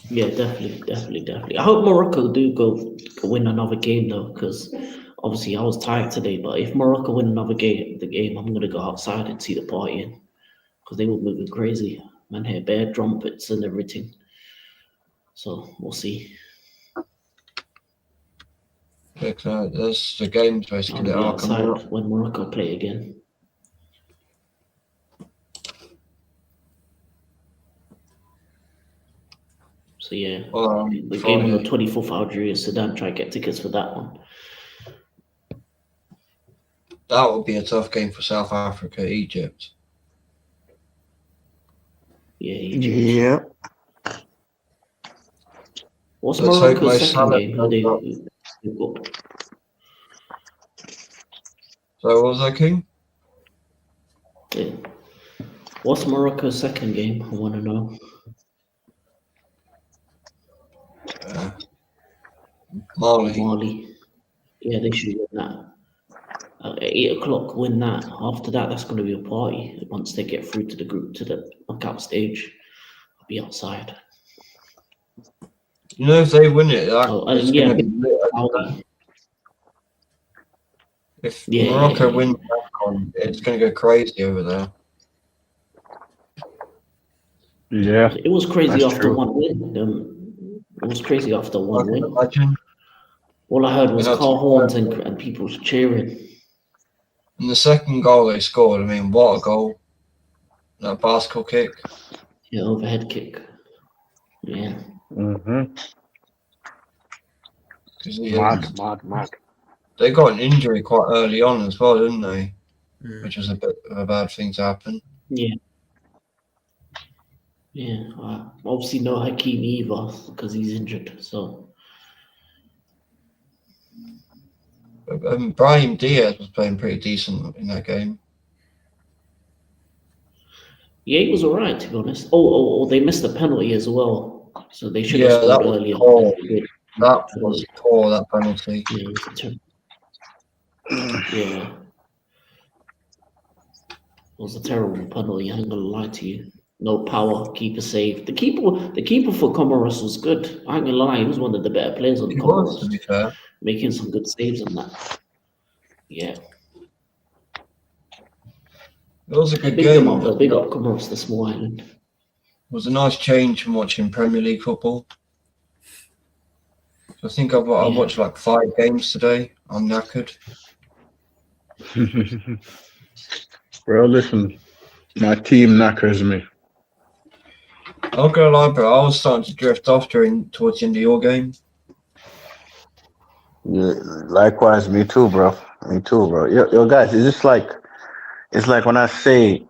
Yeah, definitely. I hope Morocco do go win another game though, because obviously I was tired today. But if Morocco win another game, I'm gonna go outside and see the partying because they were moving crazy. Man, had bare trumpets and everything. So we'll see. Yeah, that's the games I'll basically be that are coming outside up. when Morocco play again. So yeah, the game on the 24th, Algeria, Sudan. Try to get tickets for that one. That would be a tough game for South Africa, Egypt. Yeah, Egypt. Yeah. What's Let's hope Mo Morocco's second Salah game? turns up. Who got? So what was that, King? Yeah. What's Morocco's second game? I want to know. Mali. Yeah, they should win that. At 8 o'clock, win that. After that, that's going to be a party. Once they get through to the group, to the knockout stage, I'll be outside. You know, if they win it, it's going to be lit. If Morocco wins AFCON, it's going to go crazy over there. Yeah. It was crazy that's after true. one win. It was crazy after one win. Imagine. All I heard was car horns and people cheering. And the second goal they scored, I mean, what a goal. That bicycle kick. Yeah, overhead kick. Yeah. Mm-hmm. Mad. They got an injury quite early on as well, didn't they? Which was a bit of a bad thing to happen. Yeah. Yeah. Obviously no Hakeem either because he's injured. So. Brahim Diaz was playing pretty decent in that game. Yeah, he was alright to be honest. Oh, they missed a penalty as well, so they should have that scored was earlier. poor. That was poor, that penalty. Yeah, it was yeah, it was a terrible penalty. I ain't gonna lie to you. No power, keeper saved. The keeper for Comoros was good. I ain't gonna lie, he was one of the better players on Comoros. To be fair, making some good saves on that. Yeah. it was a good game. Big up Comoros, the small island. It was a nice change from watching Premier League football. I think I watched like 5 games today. I'm knackered. Bro, listen, my team knackers me. I'm not gonna lie, bro. I was starting to drift off towards the end of your game. Yeah, likewise, me too, bro. Yo, guys, it's like when I say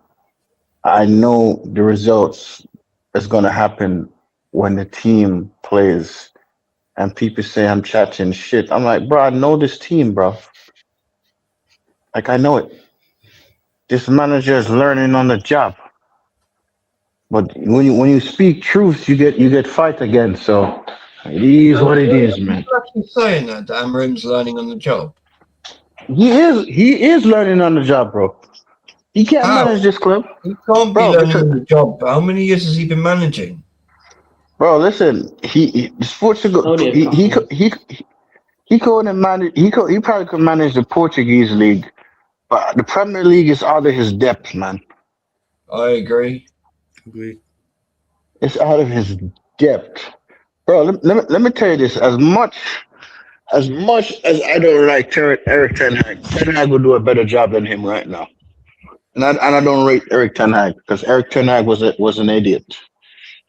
I know the results is gonna happen when the team plays, and people say I'm chatting shit. I'm like, bro, I know this team, bro. Like I know it. This manager is learning on the job. But when you speak truth, you get fight again. So it is what it is, man. You're actually saying that Amarim's learning on the job. He is learning on the job, bro. He can't How? manage this club, He can't be bro. learning Because, on the job. How many years has he been managing? bro, listen, this Portugal, Only a he couple. he couldn't manage. He probably could manage the Portuguese league, but the Premier League is out of his depth, man. I agree. Agreed. It's out of his depth, bro. Let me tell you this: as much as I don't like Eric Ten Hag will do a better job than him right now. And I don't rate Eric Ten Hag because Eric Ten Hag was an idiot.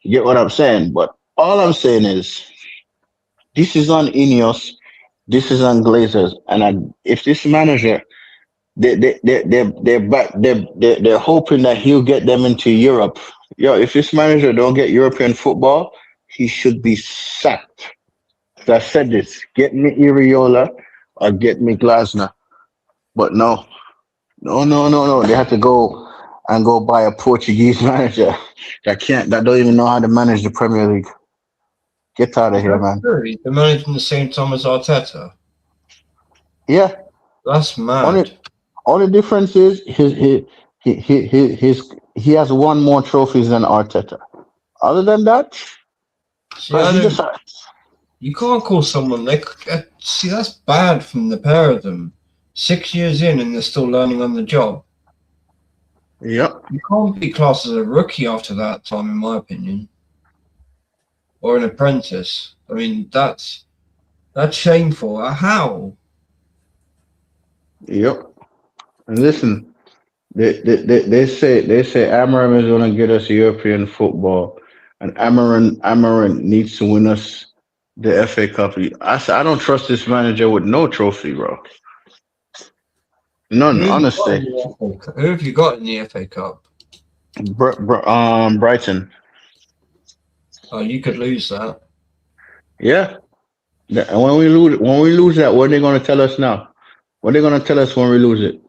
You get what I'm saying? But all I'm saying is this is on Ineos, this is on Glazers, and if this manager they're hoping that he'll get them into Europe. Yo, if this manager don't get European football, he should be sacked. So I said this: get me Iriola or get me Glasner. But no. They have to go buy a Portuguese manager that don't even know how to manage the Premier League. Get out of here, man. He's been managing the same time as Arteta. Yeah. That's mad. Only difference is he has won more trophies than Arteta. Other than that, you can't call someone see, that's bad from the pair of them. 6 years in and they're still learning on the job. Yep. You can't be classed as a rookie after that time, in my opinion. Or an apprentice. I mean, that's shameful. How? Yep. And listen, they say Amarim is going to get us European football, and Amarim needs to win us the FA Cup. I don't trust this manager with no trophy, bro. None, honestly. Who have you got in the FA Cup? Brighton. Oh, you could lose that. Yeah. And when we lose that, what are they going to tell us now? What are they going to tell us when we lose it?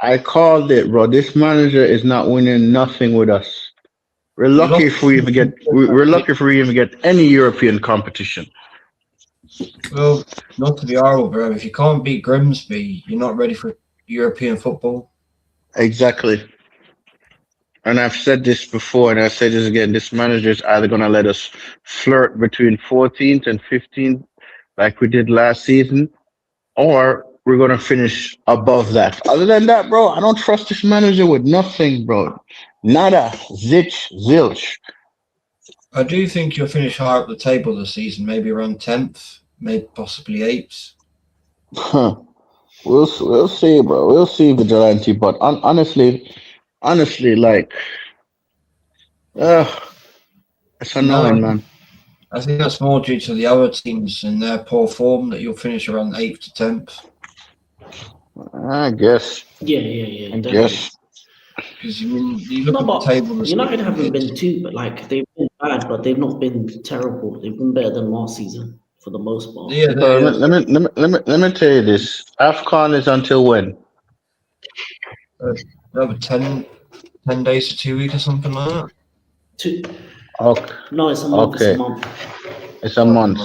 I called it, bro. This manager is not winning nothing with us. We're lucky if we even get any European competition. Well, not to be horrible, bro. If you can't beat Grimsby, you're not ready for European football. Exactly. And I've said this before, and I say this again. This manager is either going to let us flirt between 14th and 15th, like we did last season, or we're going to finish above that. Other than that, bro, I don't trust this manager with nothing, bro. Nada. Zilch. I do think you'll finish higher up the table this season, maybe around 10th, maybe possibly 8th. Huh. We'll see, bro. We'll see, Vigilante. But honestly, like, it's annoying, man. I think that's more due to the other teams and their poor form that you'll finish around 8th to 10th. I guess. Yeah. I guess. Because you look at the table. United haven't been too, but like they've been bad, but they've not been terrible. They've been better than last season for the most part. Yeah. Let me tell you this. AFCON is until when? Over 10 days to 2 weeks or something like that. Okay. No, it's a month. Okay. It's a month.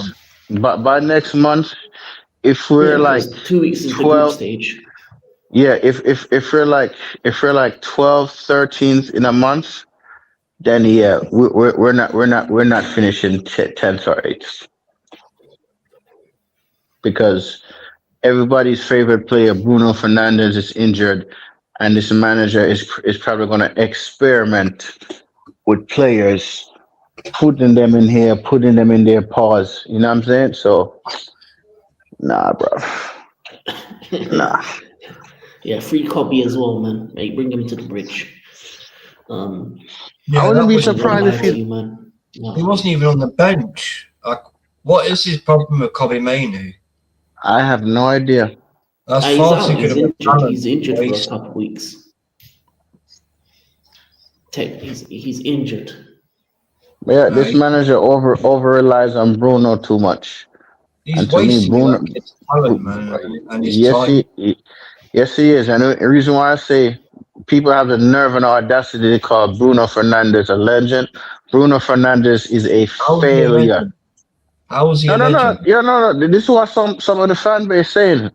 But by next month, if we're like 2 weeks is 12, the group stage. Yeah, if we're like 12th, 13th in a month, then yeah, we're not finishing 10th or 8th. Because everybody's favorite player, Bruno Fernandes, is injured, and this manager is probably going to experiment with players, putting them in here, putting them in their paws. You know what I'm saying? So, nah, bro. Nah. Yeah, free copy as well, man. Hey, bring him to the bridge. I wouldn't be surprised if he wasn't even on the bench. Like, what is his problem with Kobe Mainu? I have no idea. That's He's injured for a couple of weeks. He's injured. Yeah, this manager over relies on Bruno too much. He's wasting his talent, man, and his time. Yes, he is. And the reason why I say people have the nerve and audacity to call Bruno Fernandes a legend. Bruno Fernandes is a failure. How was he? No. This is what some of the fan base saying.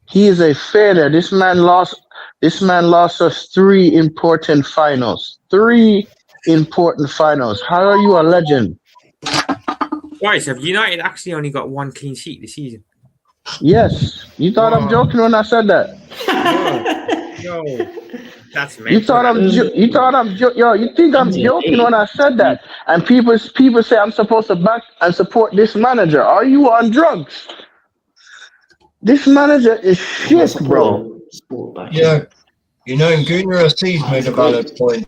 He is a failure. This man lost. This man lost us 3 important finals. 3 important finals. How are you a legend? Guys, have United actually only got 1 clean sheet this season? Yes. You thought I'm joking when I said that? No, that's You mental. thought yo, you think I'm joking when I said that? And people say I'm supposed to back and support this manager. Are you on drugs? This manager is shit, bro. Yeah, you know, Gunnar C's made a valid point.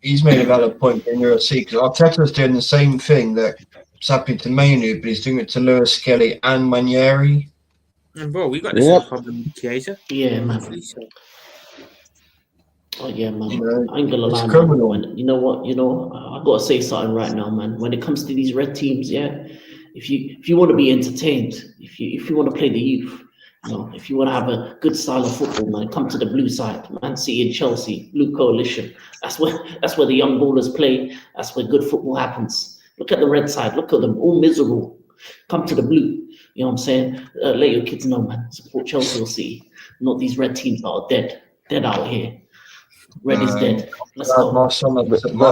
He's made a valid point, Gunnar C, because Arteta's doing the same thing that's happening to Manu, but he's doing it to Lewis Skelly and Manieri. And bro, we got the same problem with Chiesa. Yeah, man. So, Oh yeah, man. You know, I ain't gonna it's lie, criminal. man. You know what? I gotta say something right now, man. When it comes to these red teams, yeah, if you want to be entertained, if you want to play the youth, if you want to have a good style of football, man, come to the blue side. Man City and Chelsea, Blue Coalition. That's where the young ballers play. That's where good football happens. Look at the red side. Look at them, all miserable. Come to the blue. You know what I'm saying? Let your kids know, man. Support Chelsea or City. Not these red teams that are dead out here. Red is dead. Let's go.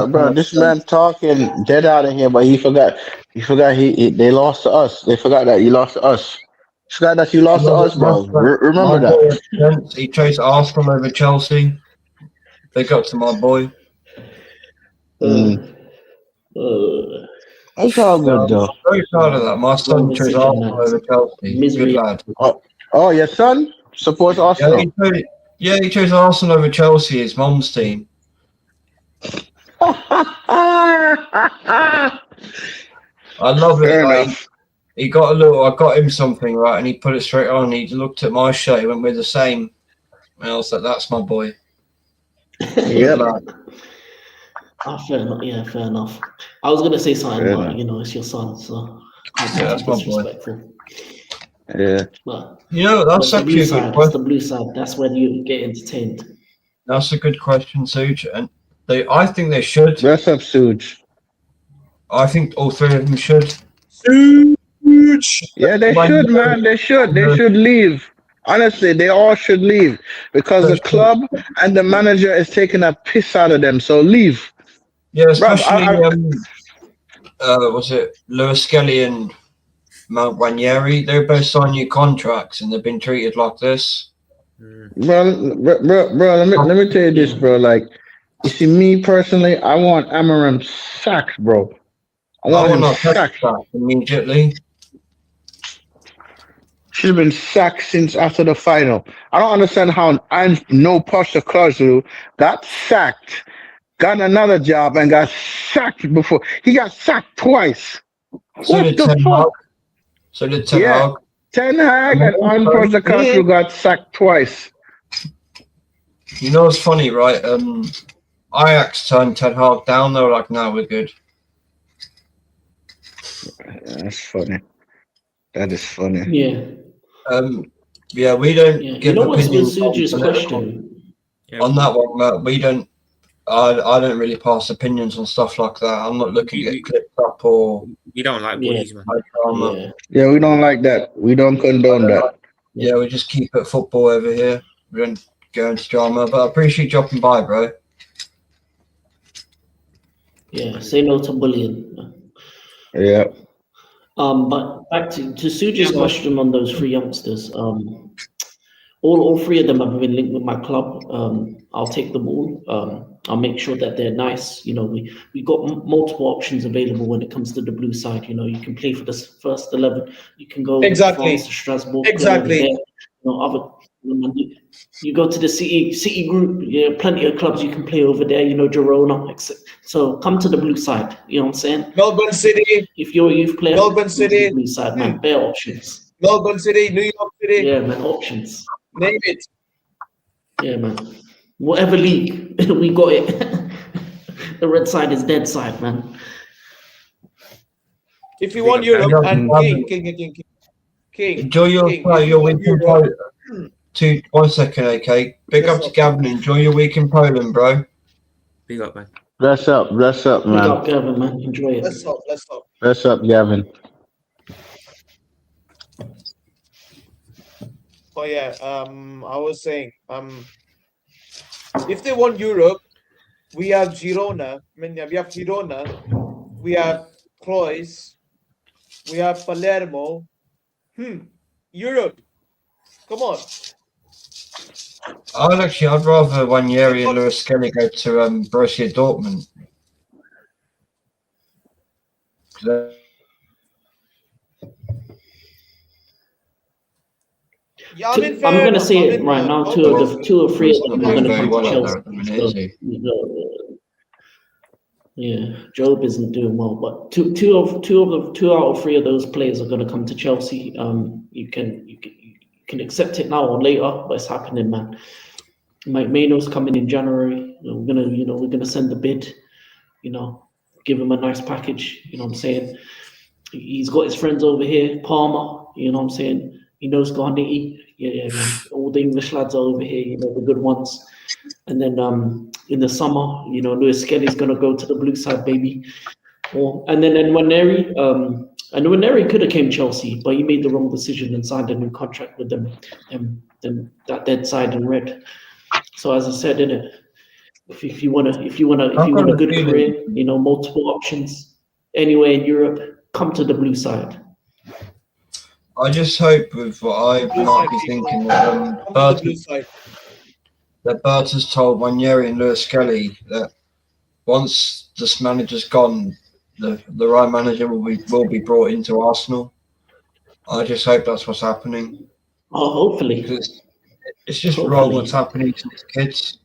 Bro, this man talking dead out of here, but he forgot they lost to us. They forgot that you lost to us. Forgot that you lost to us, bro. Remember that. He chose Arsenal over Chelsea. They got to my boy. It's all good, though. I'm very proud of that. My son chose Arsenal over Chelsea. Good lad. Oh, your son supports Arsenal? He chose Arsenal over Chelsea, his mum's team. I love it. Like, I got him something, right, and he put it straight on. He looked at my shirt, he went with the same. And I was like, that's my boy. Yep. Fair enough. Yeah, fair enough. I was gonna say something, but it's your son, so that's my boy. disrespectful. Yeah. But that's actually a good question. The blue side. That's where you get entertained. That's a good question, Suj. And I think they should. What's up, Suj? I think all 3 of them should. Yeah, they should, man. They should leave. Honestly, they all should leave because the club and the manager is taking a piss out of them. So leave. Yeah, especially was it Lewis Skelly and Mount Ranieri? They both signed new contracts and they've been treated like this. Bro, let me tell you this, bro. Like, you see, me personally, I want Amarim sacked, bro. I want him sacked immediately. Should have been sacked since after the final. I don't understand how Postecoglou got sacked, got another job, and got sacked before. He got sacked twice. So did Ten Hag. Ten Hag and Postecoglou got sacked twice. You know what's funny, right? Ajax turned Ten Hag down. They were like, "No, we're good." That's funny. That is funny. Yeah. We don't give opinions on that one, Matt. We don't. I don't really pass opinions on stuff like that. I'm not looking to get clipped up or. We don't like bullies, man. Yeah, we don't like that. We don't condone that. Yeah, we just keep it football over here. We don't go into drama. But I appreciate you dropping by, bro. Yeah, say no to bullying. Yeah. But back to Suji's question on those 3 youngsters. All 3 of them have been linked with my club. I'll take them all. I'll make sure that they're nice. We got multiple options available when it comes to the blue side. You can play for the first 11. You can go to Strasbourg. Exactly. You go to the City group. Plenty of clubs you can play over there. Girona. So come to the blue side. You know what I'm saying? Melbourne City. If you're a youth player, Melbourne City. Blue side, man. Bare options. Melbourne City, New York City. Yeah, man. Options. Name it. Yeah, man. Whatever league, we got it. The red side is dead side, man. If you want Europe, and King. Enjoy your week in Poland. 1 second, okay? Big up to Gavin. Enjoy your week in Poland, bro. Big up, man. Bless up, man. Big up, Gavin, man. Enjoy it. Let's talk. Bless up, Gavin. Oh yeah. I was saying. If they won Europe, we have Girona. I mean, we have Girona. We have Croix. We have Palermo. Europe. Come on. I'd rather Ranieri and Lewis Skelly go to Borussia Dortmund. Yeah, I mean, I'm fair gonna enough. say I it mean, right now. both Two or three of Not them are doing gonna very come to well Chelsea. at the minute, is he? Yeah, Job isn't doing well, but two out of three of those players are going to come to Chelsea. You can accept it now or later, but it's happening, man. Mike Maino's coming in January. We're gonna send the bid. Give him a nice package. You know what I'm saying? He's got his friends over here, Palmer. You know what I'm saying? He knows Garniti. Yeah, man. All the English lads are over here. The good ones. And then in the summer, Lewis Skelly's gonna go to the blue side, baby. And then Nwaneri, and Nwaneri could have came Chelsea, but he made the wrong decision and signed a new contract with them that dead side in red. So as I said, if you want a good career, multiple options anywhere in Europe, come to the blue side. I just hope with what I might be thinking that Berta's told Ranieri and Lewis Skelly that once this manager's gone, the right manager will be brought into Arsenal. I just hope that's what's happening. Oh, hopefully. Because it's just wrong what's happening to these kids.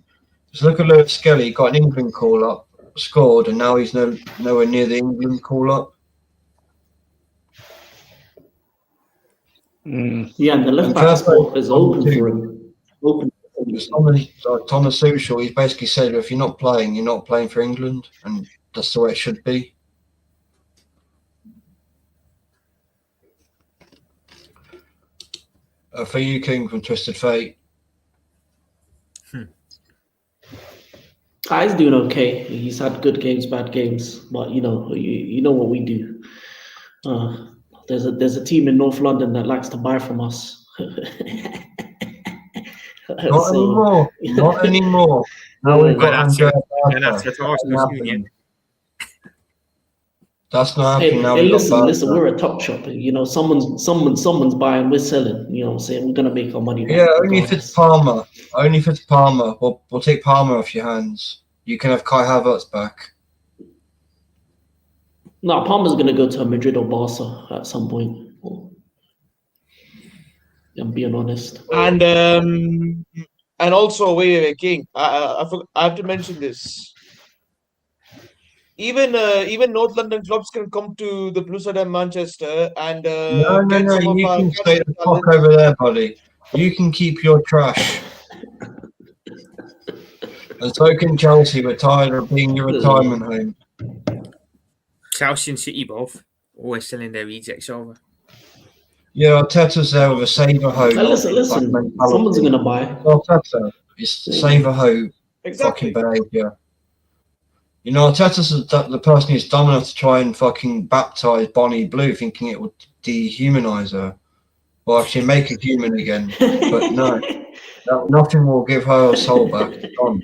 Just look at Lewis Skelly, got an England call up, scored, and now he's nowhere near the England call up. Yeah, and the left back spot is open for him. Thomas Tuchel, he's basically said, if you're not playing, you're not playing for England, and that's the way it should be. For you, King from Twisted Fate. He's doing okay. He's had good games, bad games, but you know what we do. There's a team in North London that likes to buy from us. Not anymore. Now we've got Andrea. That's not happening now. Hey, listen, we're a top shop. Someone's buying, we're selling. You know what I'm saying? We're gonna make our money back. Yeah, only if it's Palmer. We'll take Palmer off your hands. You can have Kai Havertz back. No, Palmer's gonna go to Madrid or Barca at some point. I'm being honest. And also, wait, King. I have to mention this. Even North London clubs can come to the Blue Side and Manchester and No. You can stay the fuck over there, buddy. You can keep your trash. And so can Chelsea. We're tired of being your retirement home. Chelsea and City both always selling their rejects over. Yeah, Arteta's there with a save a hope. Listen. Someone's gonna buy. Arteta is save a hope. Exactly. Fucking behaviour. Arteta's the person who's dumb enough to try and fucking baptise Bonnie Blue, thinking it would dehumanise her, or actually make her human again. But no, nothing will give her a soul back. It's gone.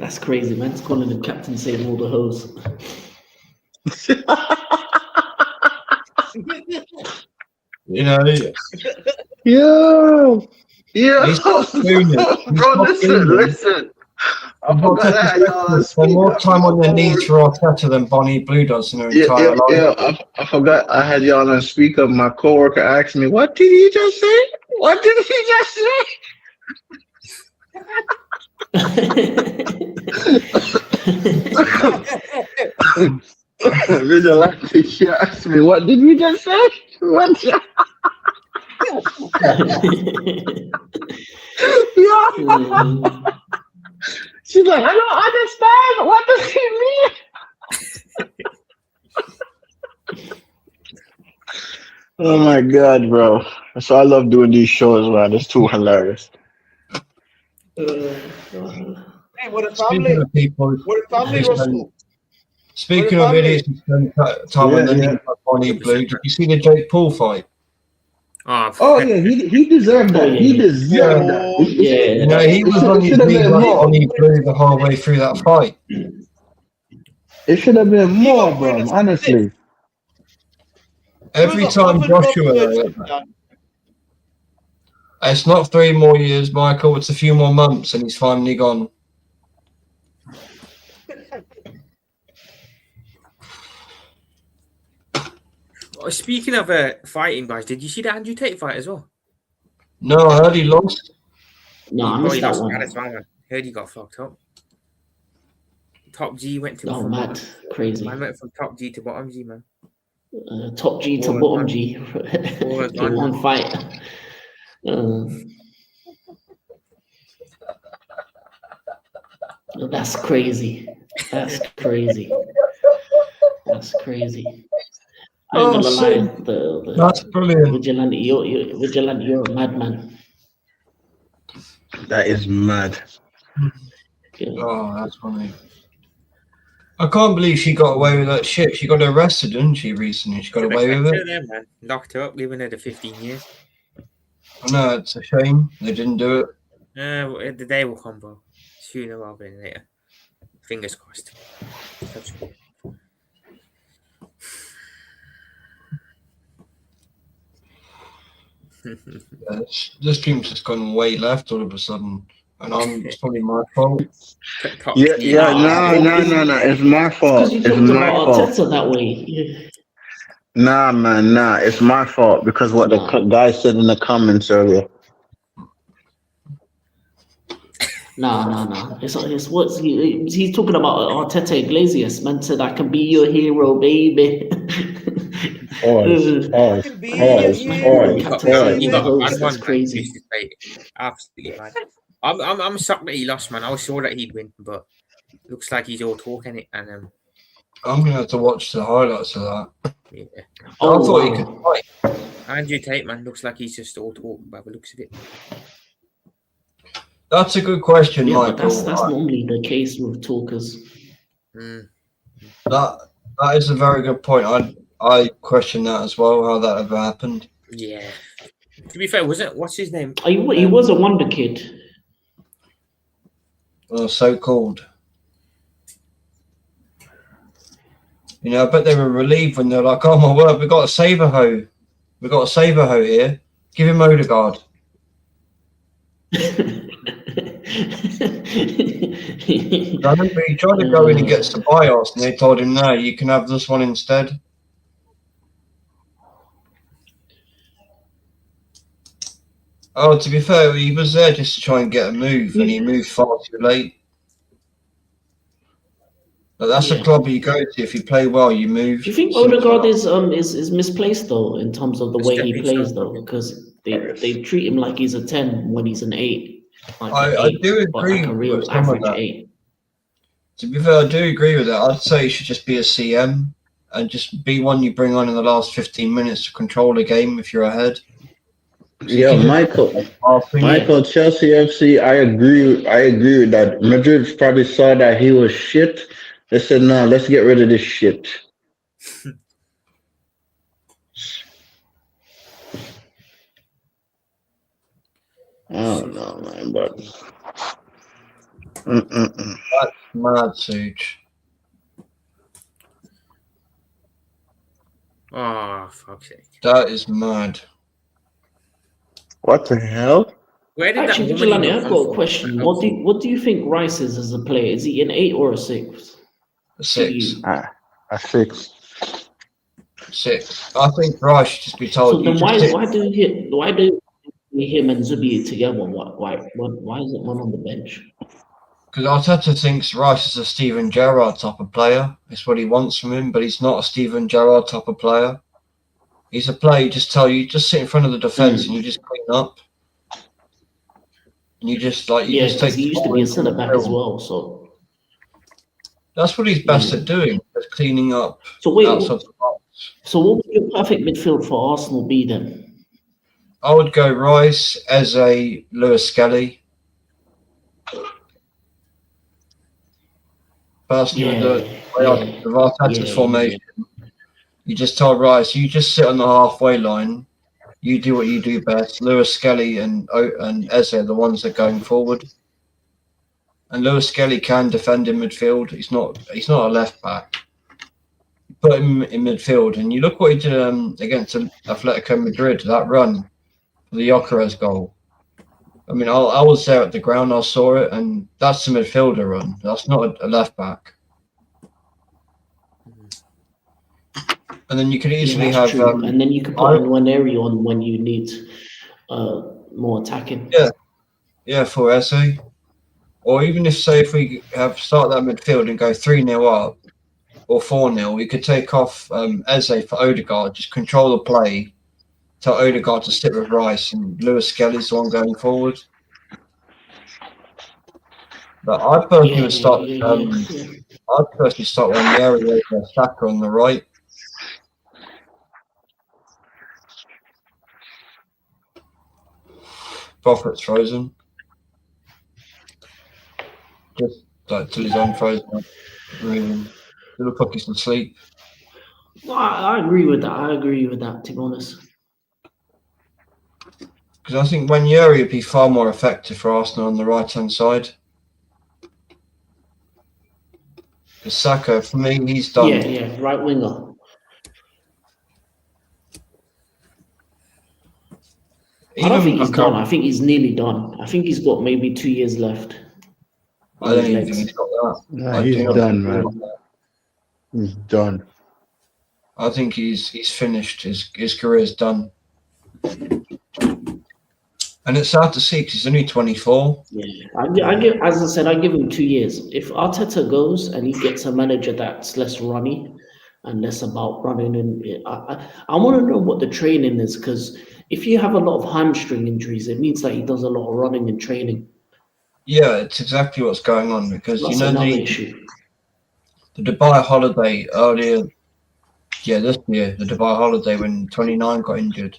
That's crazy, man. It's calling him Captain Saving All the Hoes. Yeah. Bro, listen. I forgot that. Spend more time on their knees for Arteta than Bonnie Blue does in her entire life. Yeah, I forgot I had y'all on speaker. My coworker asked me, "What did he just say? What did he just say?" Vigilante, she asked me, "What did we just say? What?" She's like, "I don't understand. What does he mean?" Oh my god, bro! So I love doing these shows, man. It's too hilarious. Hey, what a family! What a family, Russell! Speaking of idiots who spend time on the knees like Bonnie Blue, did you see the Jake Paul fight? Oh yeah, he deserved that. He deserved that. You know, he was on his knees like Bonnie Blue the whole way through that fight. It should have been more, bro. Honestly. Every time Joshua, it's not 3 more years, Michael. It's a few more months, and he's finally gone. Speaking of fighting, guys, did you see the Andrew Tate fight as well? No, I heard he lost. No, I He missed that lost one. bad as well, man. Heard he got fucked up. Top G went to Oh, mad. Crazy. Man went from top G to bottom G, man. Top G to All bottom gone. G All in gone. one fight. That's crazy. That's crazy. That's crazy. I ain't gonna lie. That's brilliant. Vigilante, you're a madman. That is mad. Oh, that's funny. I can't believe she got away with that shit. She got arrested, didn't she, recently? She got away with it. There, man. Locked her up, giving her the 15 years. I know, it's a shame they didn't do it. The day will come, bro. Sooner rather than later. Fingers crossed. Yeah, this team's just gone way left all of a sudden. And it's probably my fault. Yeah, no. It's my fault. Because you It's talked my about fault. Arteta that way. Yeah. Nah, man, nah. It's my fault because what the guy said in the comments earlier. No. It's what's he's talking about Arteta Iglesias. Man said, "I can be your hero, baby." Pause. That's crazy. Absolutely, man. I'm shocked that he lost, man. I was sure that he'd win, but looks like he's all talking it. And I'm going to have to watch the highlights of that. yeah. I thought he could fight. Andrew Tate, man, looks like he's just all talk by the looks of it. That's a good question, Yeah, but Michael. that's normally the case with talkers. That is a very good point. I question that as well, how that ever happened. Yeah. To be fair, what's his name? He was a wonder kid. Well, so-called. You know, I bet they were relieved when they're like, "Oh my word, we got a Saberho. We got a Saberho here. Give him Odegaard." I remember he tried to go in and get Ceballos, and they told him, "No, you can have this one instead." Oh, to be fair, he was there just to try and get a move, and he moved far too late. But that's a club you go to. If you play well, you move. Do you think Odegaard is misplaced though in terms of the way he plays though? Because they treat him like he's a 10 when he's an 8. I do agree like a real with some of average that. 8. To be fair, I do agree with that. I'd say he should just be a CM and just be one you bring on in the last 15 minutes to control the game if you're ahead. Yeah, Michael, Chelsea FC. I agree with that. Madrid probably saw that he was shit. They said, "No, let's get rid of this shit." I don't know, man, but that's mad, Suge. Oh, fuck's sake. That is mad. What the hell? Where did Actually, that Vigilante, woman I've got a question. What do you think Rice is as a player? Is he an 8 or a 6? A 6. A 6. 6. I think Rice should just be told. So then why do him and Zubi together? Why is it one on the bench? Because Arteta thinks Rice is a Steven Gerrard type of player. It's what he wants from him, but he's not a Steven Gerrard type of player. He's a player you just sit in front of the defence and you just clean up. And you just just take. He used to be a centre back as well, so that's what he's best at doing, just cleaning up. So wait, outside the box. So what would your perfect midfield for Arsenal be then? I would go Rice, Eze, Lewis Skelly. Personally, the Arteta's formation, you just tell Rice, you just sit on the halfway line, You do what you do best. Lewis Skelly and Eze are the ones that are going forward. And Lewis Skelly can defend in midfield. He's not a left back. Put him in midfield, and you look what he did against Atletico Madrid. That run for the Gyökeres goal. I mean, I was there at the ground. I saw it, and that's a midfielder run. That's not a left back. And then you could easily that's have. true. And then you could put Nwaneri on when you need more attacking. Yeah, for Eze. Or even if we have start that midfield and go 3-0 up or 4-0, we could take off Eze for Odegaard, just control the play, tell Odegaard to sit with Rice, and Lewis Skelly's the one going forward. But I'd personally start. I'd personally start Ranieri over Saka on the right. Prophet's frozen. Just like till he's unfrozen. Really. Little like he's asleep. No, I agree with that. To be honest. Because I think Ranieri would be far more effective for Arsenal on the right-hand side. Because Saka, for me, he's done. Yeah, right winger. I don't think he's done. I think he's nearly done. I think he's got maybe 2 years left. I don't even think he's got that. Nah, he's done, man. He's done. I think he's finished. His career's done. And it's sad to see because he's only 24. Yeah, I give, as I said, I give him 2 years. If Arteta goes and he gets a manager that's less runny and less about running, and I want to know what the training is, because if you have a lot of hamstring injuries, it means that he does a lot of running and training. Yeah, it's exactly what's going on because That's you know the Dubai holiday earlier. Yeah, this year the Dubai holiday when 29 got injured.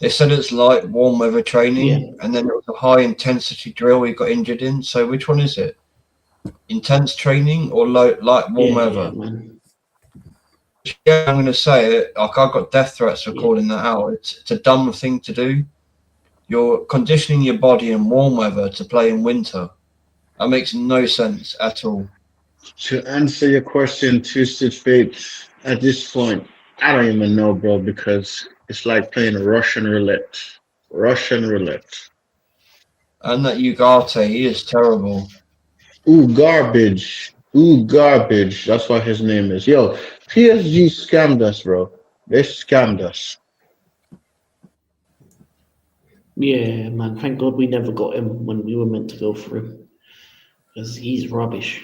They said it's light, warm weather training, and then it was a high intensity drill he got injured in. So which one is it? Intense training or light, warm weather? Yeah, I'm going to say it. Like I got death threats for calling that out. It's a dumb thing to do. You're conditioning your body in warm weather to play in winter. That makes no sense at all. To answer your question, Twisted Fate, at this point, I don't even know, bro, because it's like playing Russian roulette. Russian roulette. And that Ugarte, he is terrible. Ooh, garbage. Ooh, garbage. That's what his name is. Yo, PSG scammed us, bro. They scammed us. Yeah, man. Thank God we never got him when we were meant to go for him, because he's rubbish.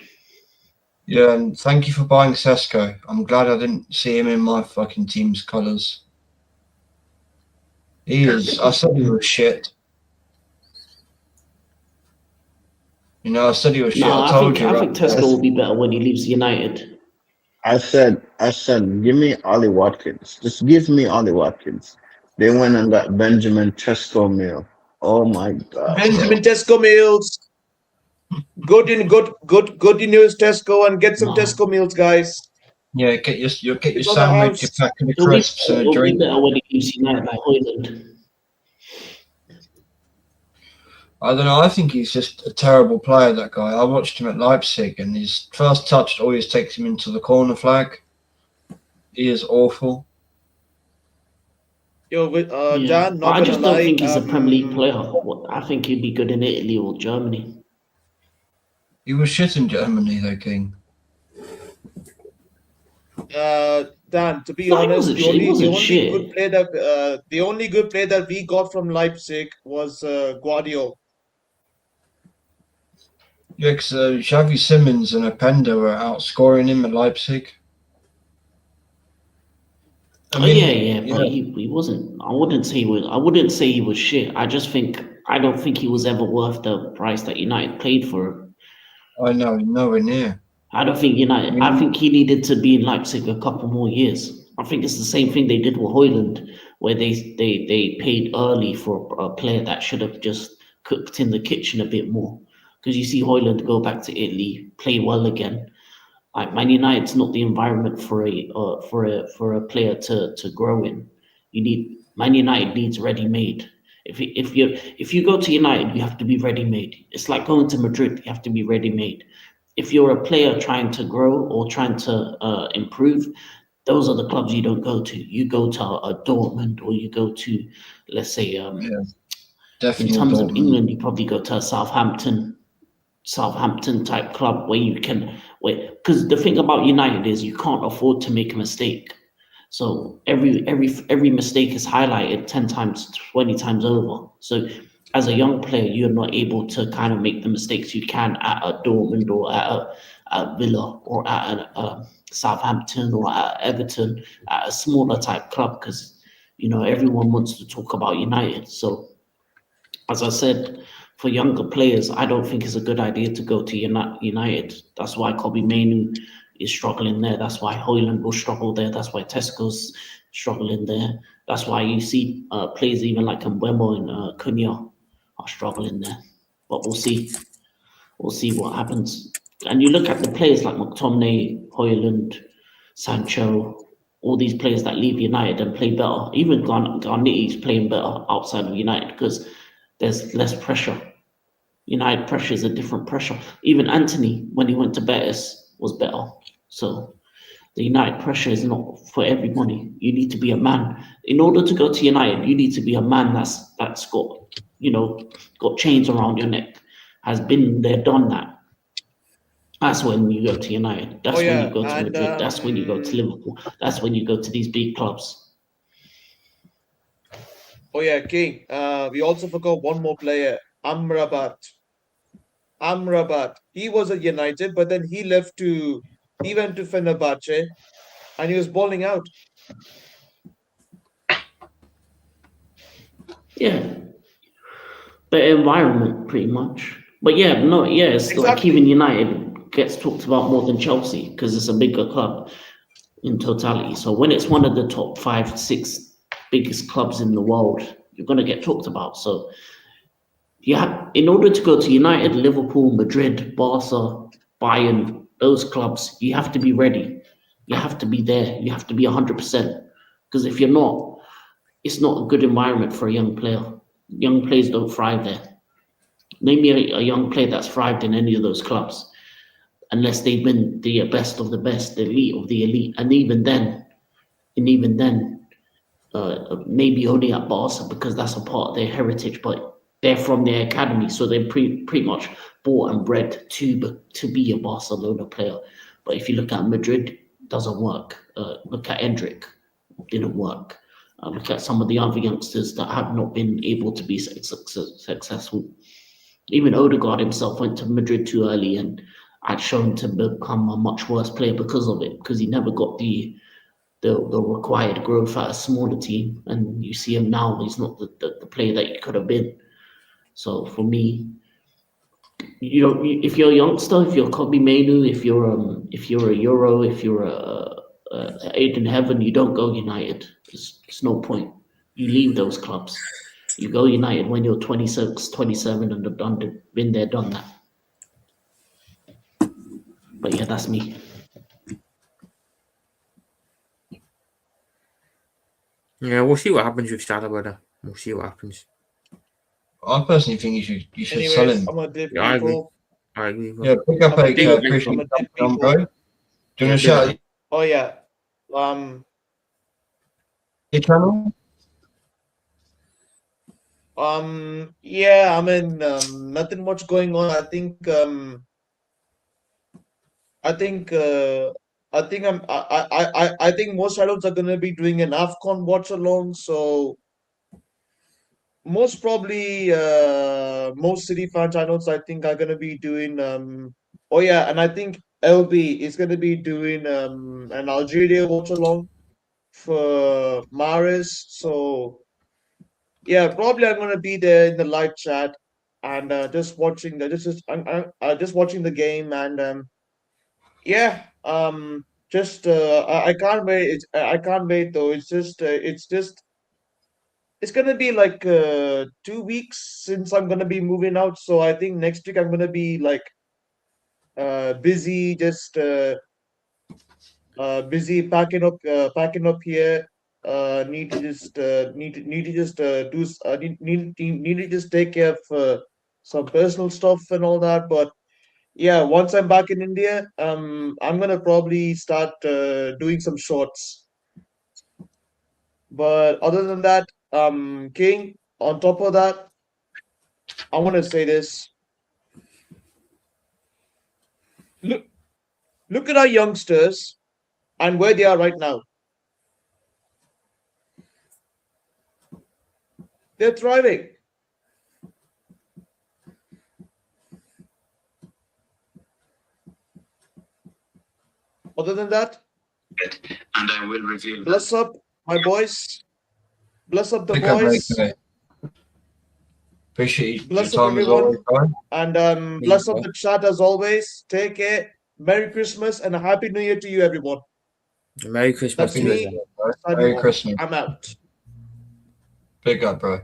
Yeah, and thank you for buying Sesko. I'm glad I didn't see him in my fucking team's colours. He is. I said he was shit. You know, I said he was shit. No, I told you. I think Tesco will be better when he leaves United. I said, give me Ollie Watkins. Just give me Ollie Watkins. They went and got Benjamin Tesco meal. Oh my God. Benjamin Tesco meals. Go to news Tesco and get some Tesco meals, guys. Yeah, get your sandwich, your pack of the crisps, and a drink. Better when he leaves United like Højlund. I don't know. I think he's just a terrible player, that guy. I watched him at Leipzig, and his first touch always takes him into the corner flag. He is awful. Yo, Dan, not I just gonna don't lie, think he's a Premier League player. I think he'd be good in Italy or Germany. He was shit in Germany, though, King. Dan, to be No, he honest, wasn't shit. He wasn't shit. The only good play that we got from Leipzig was Guardiola. Yeah, because Xavi Simons and Openda were outscoring him at Leipzig. But he wasn't. I wouldn't say he was shit. I don't think he was ever worth the price that United paid for him. I know, nowhere near. I don't think United. I think he needed to be in Leipzig a couple more years. I think it's the same thing they did with Højlund, where they paid early for a player that should have just cooked in the kitchen a bit more. Because you see Højlund go back to Italy, play well again. Like Man United's not the environment for a player to grow in. You need Man United needs ready-made. If you go to United, you have to be ready-made. It's like going to Madrid. You have to be ready-made. If you're a player trying to grow or trying to improve, those are the clubs you don't go to. You go to a Dortmund, or you go to, let's say, in Definitely terms of Dortmund. England, you probably go to a Southampton type club where you can because the thing about United is you can't afford to make a mistake. So every mistake is highlighted 10 times, 20 times over. So as a young player, you're not able to kind of make the mistakes you can at a Dortmund or at a Villa or at a Southampton or at Everton, at a smaller type club, because everyone wants to talk about United. So as I said, for younger players, I don't think it's a good idea to go to United. That's why Kobe Mainu is struggling there. That's why Hoyland will struggle there. That's why Tesco's struggling there. That's why you see players even like Mbemo and Cunha are struggling there. But we'll see. We'll see what happens. And you look at the players like McTominay, Hoyland, Sancho, all these players that leave United and play better. Even Garnett is playing better outside of United because there's less pressure. United pressure is a different pressure. Even Anthony, when he went to Betis, was better. So the United pressure is not for everybody. You need to be a man. In order to go to United, you need to be a man that's got chains around your neck, has been there, done that. That's when you go to United. That's when you go to Madrid. That's when you go to Liverpool. That's when you go to these big clubs. Oh yeah, King. We also forgot one more player, Amrabat. Amrabat. He was at United, but then he went to Fenerbahce, and he was balling out. Yeah. Better environment, pretty much. But it's like Exactly. even United gets talked about more than Chelsea because it's a bigger club in totality. So when it's one of the top 5, 6 biggest clubs in the world, you're going to get talked about. So in order to go to United, Liverpool, Madrid, Barca, Bayern, those clubs, you have to be ready. You have to be there. You have to be 100%. Because if you're not, it's not a good environment for a young player. Young players don't thrive there. Name me a young player that's thrived in any of those clubs, unless they've been the best of the best, the elite of the elite. And even then, maybe only at Barca because that's a part of their heritage, but they're from their academy, so they're pretty much bought and bred to be a Barcelona player. But if you look at Madrid, doesn't work. Look at Endrick, didn't work. Look at some of the other youngsters that have not been able to be successful. Even Odegaard himself went to Madrid too early and had shown to become a much worse player because of it, because he never got the required growth at a smaller team. And you see him now, he's not the player that he could have been. So for me, if you're a youngster, if you're Kobe Mainu, if you're a Euro, if you're a Aiden Heaven, you don't go United. There's no point. You leave those clubs. You go United when you're 26, 27 and have been there, done that. But yeah, that's me. Yeah, we'll see what happens with Salah, brother. We'll see what happens. I personally think you should sell Anyways, him. I'm a dip Yeah, I agree. people. I agree. Bro. Yeah, pick up I'm a a dip Christian people. bro. Do you want to Yeah, shout Oh yeah. your channel? Yeah, I mean, nothing much going on. I think I think most adults are gonna be doing an AFCON watch along, so most probably most City fan channels I think are gonna be doing oh yeah, and I think LB is gonna be doing an Algeria watch along for Maris. So yeah, probably I'm gonna be there in the live chat and just watching just watching the game and yeah, I can't wait. I can't wait though. It's gonna be like 2 weeks since I'm gonna be moving out. So I think next week I'm gonna be like busy, just busy packing up here. need to just need to just take care of some personal stuff and all that. But yeah, once I'm back in India, I'm gonna probably start doing some shorts. But other than that, King, on top of that, I want to say this. Look at our youngsters and where they are right now. They're thriving. Other than that, And I will reveal. bless up my boys. Bless up the Big up, mate. boys. Okay. Appreciate your Bless up time as always, everyone. Brian. And bless up the chat as always. Take care. Merry Christmas and a Happy New Year to you, everyone. Merry Christmas That's to me. you. Merry Christmas. I'm out. Big up, bro.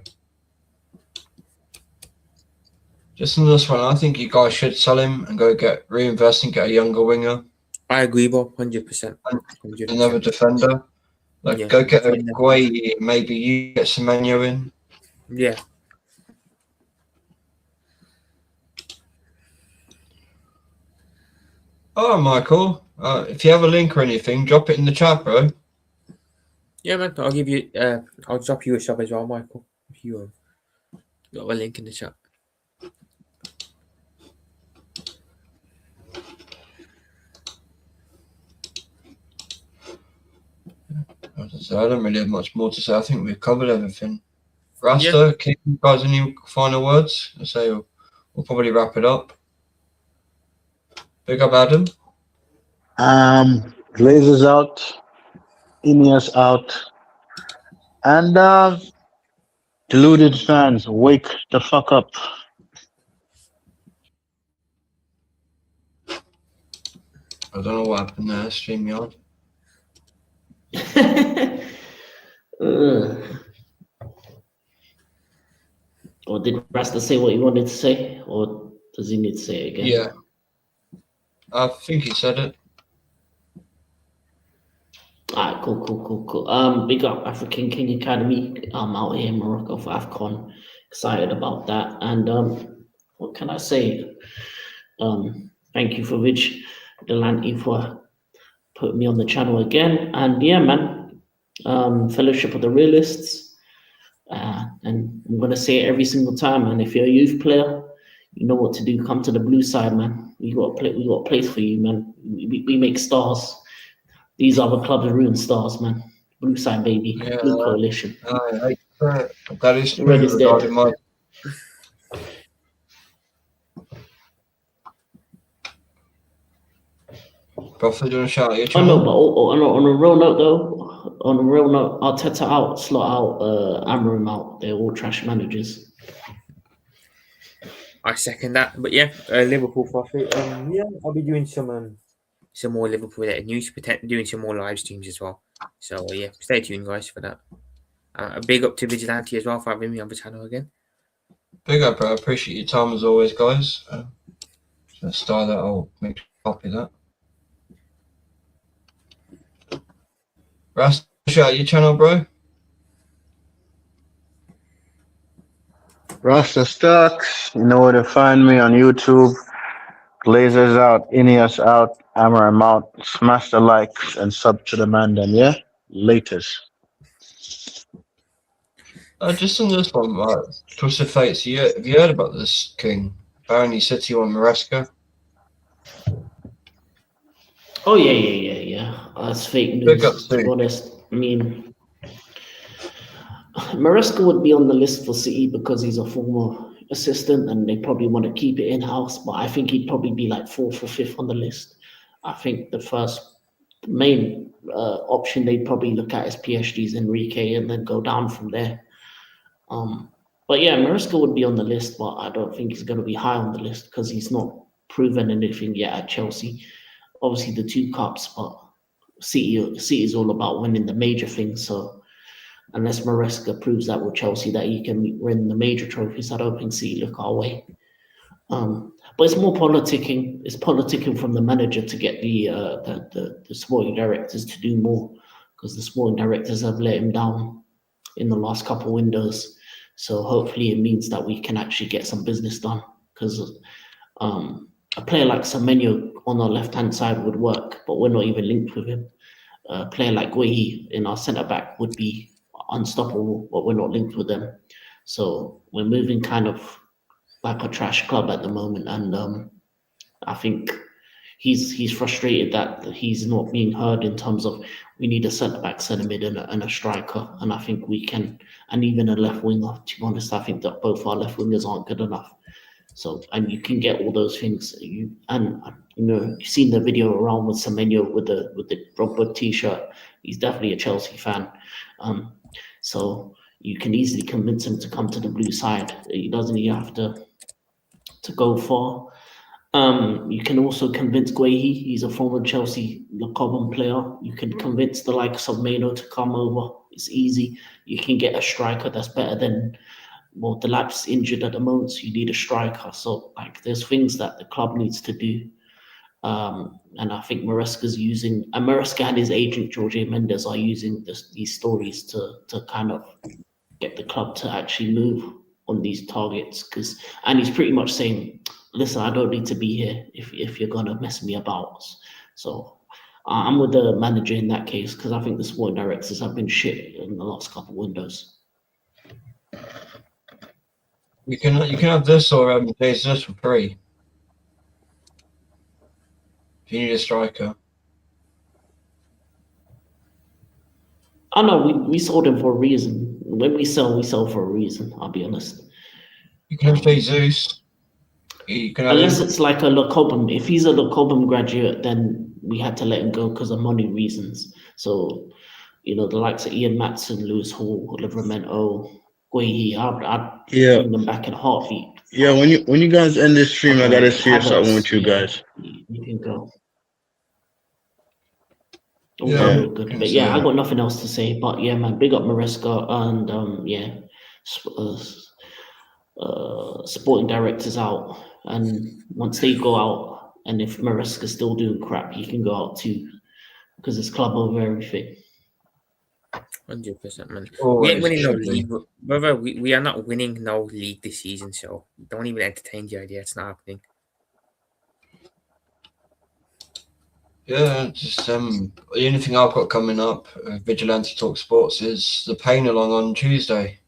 Just in this one, I think you guys should sell him and go reinvest and get a younger winger, I agree, Bob. 100%. another defender. Like, Yeah, go get a defender. Guay, maybe you get Semenyo in. Yeah. Oh, Michael, if you have a link or anything, drop it in the chat, bro. Yeah, man. I'll give you. I'll drop you a shop as well, Michael. If you got a link in the chat. As I say, I don't really have much more to say. I think we've covered everything. Rasta, can you guys any final words? I say we'll probably wrap it up. Big up, Adam. Glazers out, Ineos out, and deluded fans, wake the fuck up. I don't know what happened there, StreamYard. Or did Rasta say what he wanted to say, or does he need to say it again? Yeah. I think he said it. Alright, cool. Big up African King Academy. I'm out here in Morocco for AFCON. Excited about that. And what can I say? Thank you for Rich Delante for putting me on the channel again. And yeah, man, Fellowship of the Realists. And I'm gonna say it every single time, man. If you're a youth player, you know what to do. Come to the blue side, man. We got a place for you, man. We make stars. These other clubs are ruined stars, man. Blue side, baby. Yeah. Blue coalition. That is true Red is dead. regarding my. Prophet, do you want to shout at your Oh channel? no, but on a real note though, Arteta out, Slot out, Amorim out. They're all trash managers. I second that. But yeah, Liverpool profit. Yeah, I'll be doing some more Liverpool related news, doing some more live streams as well. So yeah, stay tuned, guys, for that. A big up to Vigilante as well for having me on the channel again. Big up, bro. I appreciate your time as always, guys. Let's start that. I'll make a copy of that. Rast, shout out your channel, bro. Rasta Stocks, you know where to find me on YouTube. Glazers out, Ineos out, Amaram out. Smash the likes and sub to the man then, yeah? Latest. Just on this one, Twist of Fate. So have you heard about this, King? Apparently, City on Maresca. Oh yeah. That's fake Big news. up, To be honest, I mean, Maresca would be on the list for City because he's a former assistant, and they probably want to keep it in house. But I think he'd probably be like 4th or 5th on the list. I think the main option they'd probably look at is PSG's Enrique, and then go down from there. But yeah, Maresca would be on the list, but I don't think he's going to be high on the list because he's not proven anything yet at Chelsea. Obviously, the 2 cups, but City is all about winning the major things. So unless Maresca proves that with Chelsea that he can win the major trophies, I don't think City look our way. But it's more politicking. It's politicking from the manager to get the sporting directors to do more. because the sporting directors have let him down in the last couple windows. So hopefully it means that we can actually get some business done, because a player like Semenyo on our left-hand side would work, but we're not even linked with him. A player like Guehi in our centre-back would be unstoppable, but we're not linked with them. So we're moving kind of like a trash club at the moment, and I think he's frustrated that he's not being heard in terms of we need a centre-back, centre-mid, and a striker, and I think we can, and even a left winger. To be honest, I think that both our left wingers aren't good enough. So, and you can get all those things. You've seen the video around with Semenyo with the Drogba t-shirt. He's definitely a Chelsea fan. So you can easily convince him to come to the blue side. He doesn't even have to go far. You can also convince Guehi. He's a former Chelsea Cobham player. You can convince the likes of Meno to come over. It's easy. You can get a striker that's better than, well, the lap's injured at the moment, so you need a striker. So, like, there's things that the club needs to do. And I think Maresca's using, and Maresca and his agent, Jorge Mendes, are using these stories to kind of get the club to actually move on these targets. And he's pretty much saying, listen, I don't need to be here if you're going to mess me about. So I'm with the manager in that case, because I think the sporting directors have been shit in the last couple of windows. You can have this or Jesus for free. If you need a striker. Oh no, we sold him for a reason. When we sell for a reason, I'll be honest. You can have Jesus. You can have Unless it's like a Cobham. If he's a Cobham graduate, then we had to let him go because of money reasons. So, the likes of Ian Matson, Lewis Hall, Livramento, Guehi, I'd bring them back in a heartbeat. Yeah, when you guys end this stream, I gotta share something with you guys. You can go. Yeah. Good. But yeah, I got nothing else to say. But yeah, man, big up Maresca and sporting directors out. And once they go out, and if Maresca's still doing crap, he can go out too, because it's club over everything. 100%, man. We ain't winning no league, brother. We are not winning no league this season, so don't even entertain the idea. It's not happening. Yeah, just the only thing I've got coming up, Vigilante Talk Sports, is the Pain Along on Tuesday.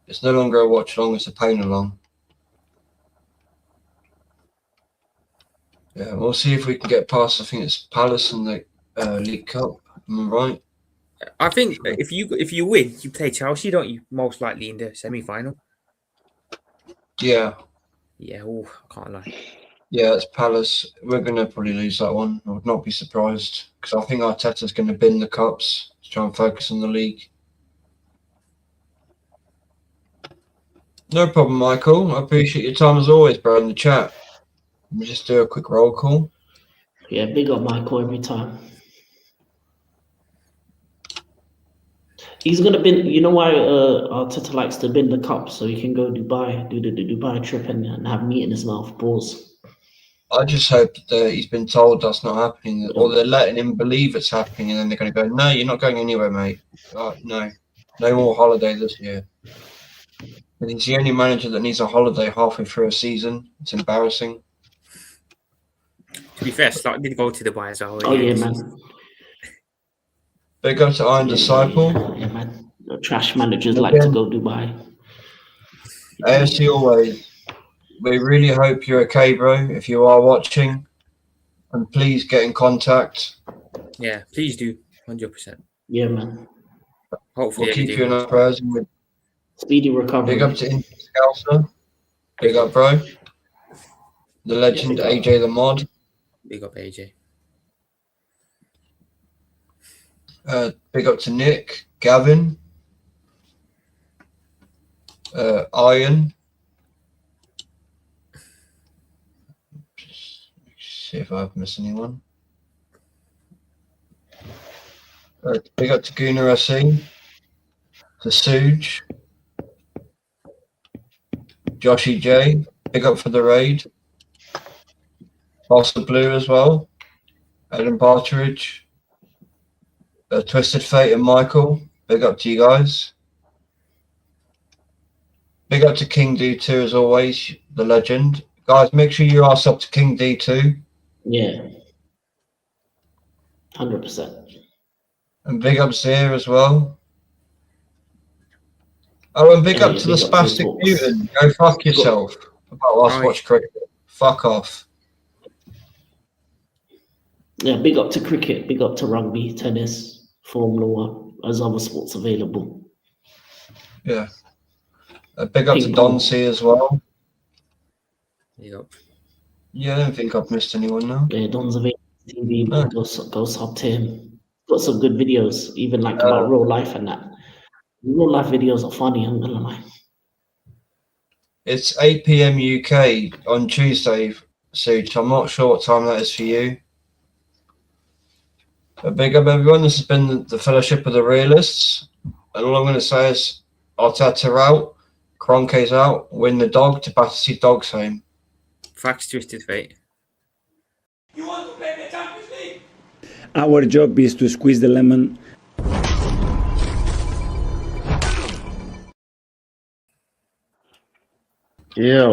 It's no longer a watch along; it's a Pain Along. Yeah, we'll see if we can get past. I think it's Palace in the League Cup. Am I right? I think if you win, you play Chelsea, don't you? Most likely in the semi-final. Yeah. Yeah. Oh, I can't lie. Yeah, it's Palace. We're going to probably lose that one. I would not be surprised, because I think Arteta's going to bin the cups to try and focus on the league. No problem, Michael. I appreciate your time as always, bro, in the chat. Let me just do a quick roll call. Yeah, big up Michael every time. He's going to bin, you know why Arteta likes to bin the cup? So he can go Dubai, do the Dubai trip and have meat in his mouth. Pause. I just hope that he's been told that's not happening, or they're letting him believe it's happening, and then they're going to go, no, you're not going anywhere, mate. No more holiday this year. And he's the only manager that needs a holiday halfway through a season. It's embarrassing. To be fair, Slot did go to Dubai as well. Oh, yeah, man. Big up to Iron Disciple. Yeah, man. The trash managers like to go Dubai. AFC always. We really hope you're okay, bro, if you are watching. And please get in contact. Yeah, please do. 100%. Yeah, man. Hopefully we'll keep you in our prayers. Speedy recovery. Big up to Inter Scouser. Big up, bro. The legend, AJ the Mod. Big up, AJ. Big up to Nick, Gavin, Iron. See if I've missed anyone. Big up to Gunnar SE, to Suge, Joshy J. Big up for the raid. Foster Blue as well. Adam Partridge. Twisted Fate and Michael. Big up to you guys. Big up to King D2 as always, the legend. Guys, make sure you ask up to King D2. Yeah. 100%. And big up Zir as well. Oh, and big up to the big up to Spastic Talks. Mutant. Go fuck yourself. About last Right. watch cricket. Fuck off. Yeah, big up to cricket, big up to rugby, tennis, Formula One, as other sports available. Yeah. Big up to Ping pong. Don C as well. Yep. Yeah, I don't think I've missed anyone now. Yeah, Don's available TV, No. go sub to him. Got some good videos, even like about real life and that. Real life videos are funny, I'm gonna lie. It's 8 p.m. UK on Tuesday, Such. I'm not sure what time that is for you. But big up everyone. This has been the Fellowship of the Realists. And all I'm going to say is Arteta out, Kroenke's out, win the dog to Battersea Dogs home. Facts, Twisted Fate. Our job is to squeeze the lemon. Yeah.